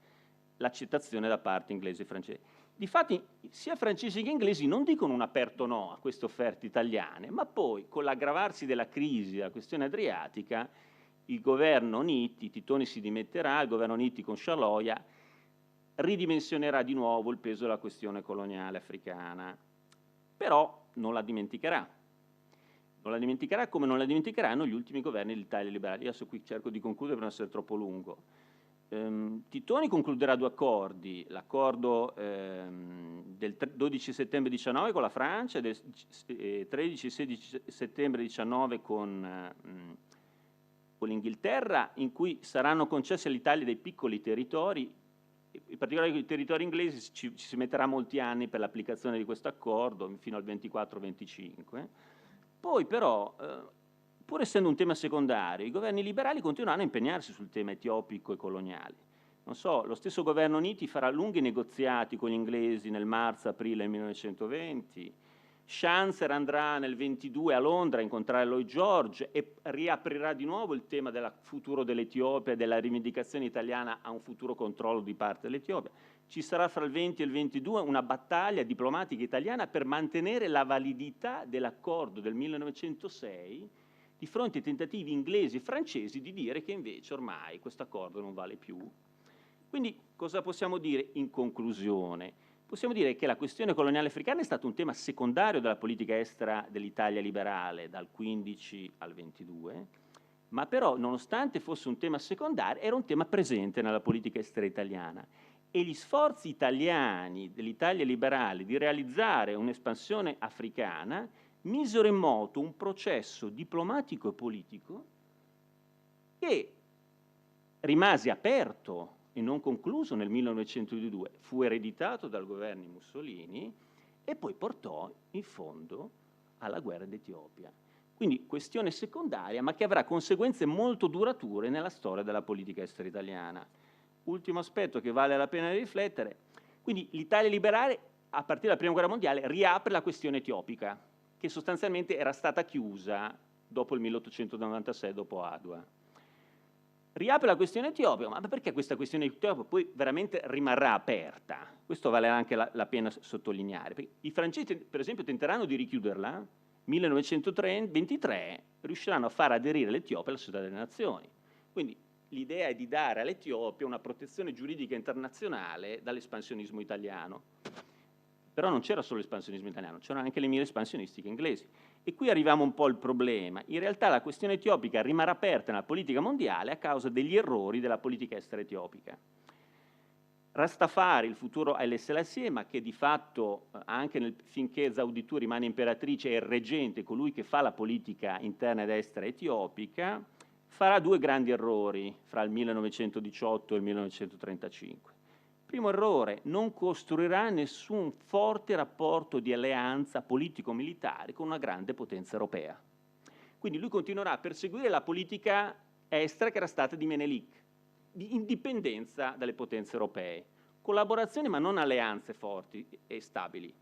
l'accettazione da parte inglese e francese. Difatti sia francesi che inglesi non dicono un aperto no a queste offerte italiane, ma poi con l'aggravarsi della crisi della questione adriatica, il governo Nitti, Titoni si dimetterà, il governo Nitti con Scialoia ridimensionerà di nuovo il peso della questione coloniale africana. Però non la dimenticherà. Non la dimenticherà come non la dimenticheranno gli ultimi governi dell'Italia liberale. Io adesso qui cerco di concludere per non essere troppo lungo. Titoni concluderà 2 accordi, l'accordo del 12 settembre 19 con la Francia e del 13 e 16 settembre 19 con l'Inghilterra, in cui saranno concessi all'Italia dei piccoli territori. In particolare i territori inglesi ci si metterà molti anni per l'applicazione di questo accordo, fino al 24-25. Poi però, pur essendo un tema secondario, i governi liberali continueranno a impegnarsi sul tema etiopico e coloniale. Non so, lo stesso governo Nitti farà lunghi negoziati con gli inglesi nel marzo-aprile 1920, Schanzer andrà nel 22 a Londra a incontrare Lloyd George e riaprirà di nuovo il tema del futuro dell'Etiopia e della rivendicazione italiana a un futuro controllo di parte dell'Etiopia. Ci sarà fra il 20 e il 22 una battaglia diplomatica italiana per mantenere la validità dell'accordo del 1906 di fronte ai tentativi inglesi e francesi di dire che invece ormai questo accordo non vale più. Quindi cosa possiamo dire in conclusione? Possiamo dire che la questione coloniale africana è stato un tema secondario della politica estera dell'Italia liberale dal 15 al 22, ma però nonostante fosse un tema secondario era un tema presente nella politica estera italiana e gli sforzi italiani dell'Italia liberale di realizzare un'espansione africana misero in moto un processo diplomatico e politico che rimase aperto e non concluso nel 1902, fu ereditato dal governo Mussolini e poi portò in fondo alla guerra d'Etiopia. Quindi questione secondaria, ma che avrà conseguenze molto durature nella storia della politica estera italiana. Ultimo aspetto che vale la pena di riflettere, quindi l'Italia liberale a partire dalla Prima Guerra Mondiale riapre la questione etiopica, che sostanzialmente era stata chiusa dopo il 1896, dopo Adua. Riapre la questione etiopica, ma perché questa questione etiopica poi veramente rimarrà aperta? Questo vale anche la pena sottolineare. Perché i francesi, per esempio, tenteranno di richiuderla, 1923 riusciranno a far aderire l'Etiopia alla Società delle Nazioni. Quindi l'idea è di dare all'Etiopia una protezione giuridica internazionale dall'espansionismo italiano. Però non c'era solo l'espansionismo italiano, c'erano anche le mire espansionistiche inglesi. E qui arriviamo un po' al problema. In realtà la questione etiopica rimarrà aperta nella politica mondiale a causa degli errori della politica estera etiopica. Rastafari, il futuro Haile Selassie, ma che di fatto anche finché Zauditu rimane imperatrice è il reggente, colui che fa la politica interna ed estera etiopica, farà due grandi errori fra il 1918 e il 1935. Primo errore, non costruirà nessun forte rapporto di alleanza politico-militare con una grande potenza europea. Quindi lui continuerà a perseguire la politica estera che era stata di Menelik, di indipendenza dalle potenze europee, collaborazione ma non alleanze forti e stabili.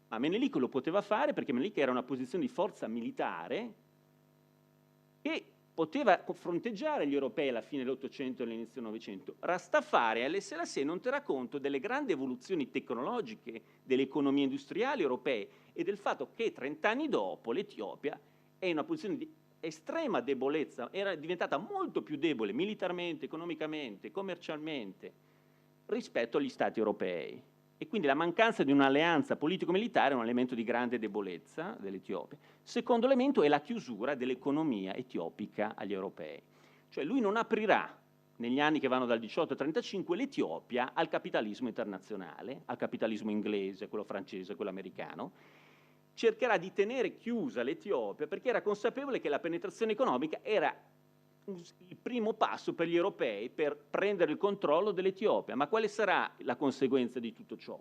Ma Menelik lo poteva fare perché Menelik era una posizione di forza militare che poteva fronteggiare gli europei alla fine dell'Ottocento e all'inizio del Novecento. Rastafari, Haile Selassie, non terrà conto delle grandi evoluzioni tecnologiche delle economie industriali europee e del fatto che 30 anni dopo l'Etiopia è in una posizione di estrema debolezza, era diventata molto più debole militarmente, economicamente, commercialmente rispetto agli Stati europei. E quindi la mancanza di un'alleanza politico-militare è un elemento di grande debolezza dell'Etiopia. Secondo elemento è la chiusura dell'economia etiopica agli europei. Cioè lui non aprirà, negli anni che vanno dal 18 al 35, l'Etiopia al capitalismo internazionale, al capitalismo inglese, quello francese, quello americano. Cercherà di tenere chiusa l'Etiopia perché era consapevole che la penetrazione economica era il primo passo per gli europei per prendere il controllo dell'Etiopia. Ma quale sarà la conseguenza di tutto ciò?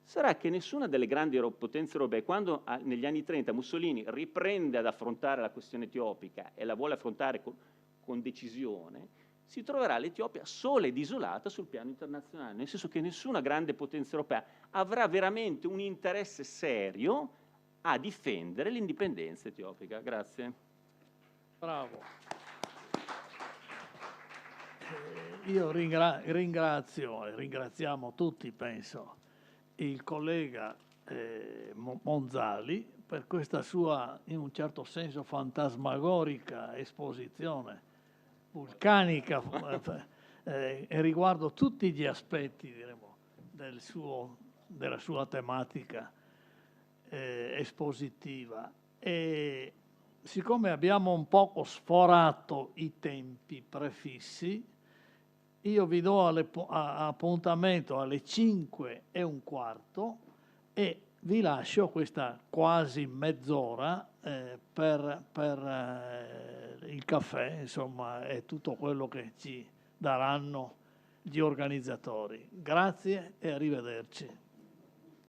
Sarà che nessuna delle grandi potenze europee, quando negli anni 30 Mussolini riprende ad affrontare la questione etiopica e la vuole affrontare con decisione, si troverà l'Etiopia sola ed isolata sul piano internazionale, nel senso che nessuna grande potenza europea avrà veramente un interesse serio a difendere l'indipendenza etiopica. Grazie. Bravo. Io ringrazio e ringraziamo tutti, penso, il collega Monzali per questa sua, in un certo senso, fantasmagorica esposizione vulcanica riguardo tutti gli aspetti, diremo, della sua tematica espositiva. E siccome abbiamo un poco sforato i tempi prefissi, io vi do appuntamento alle 5:15 e vi lascio questa quasi mezz'ora per il caffè, insomma, e tutto quello che ci daranno gli organizzatori. Grazie e arrivederci.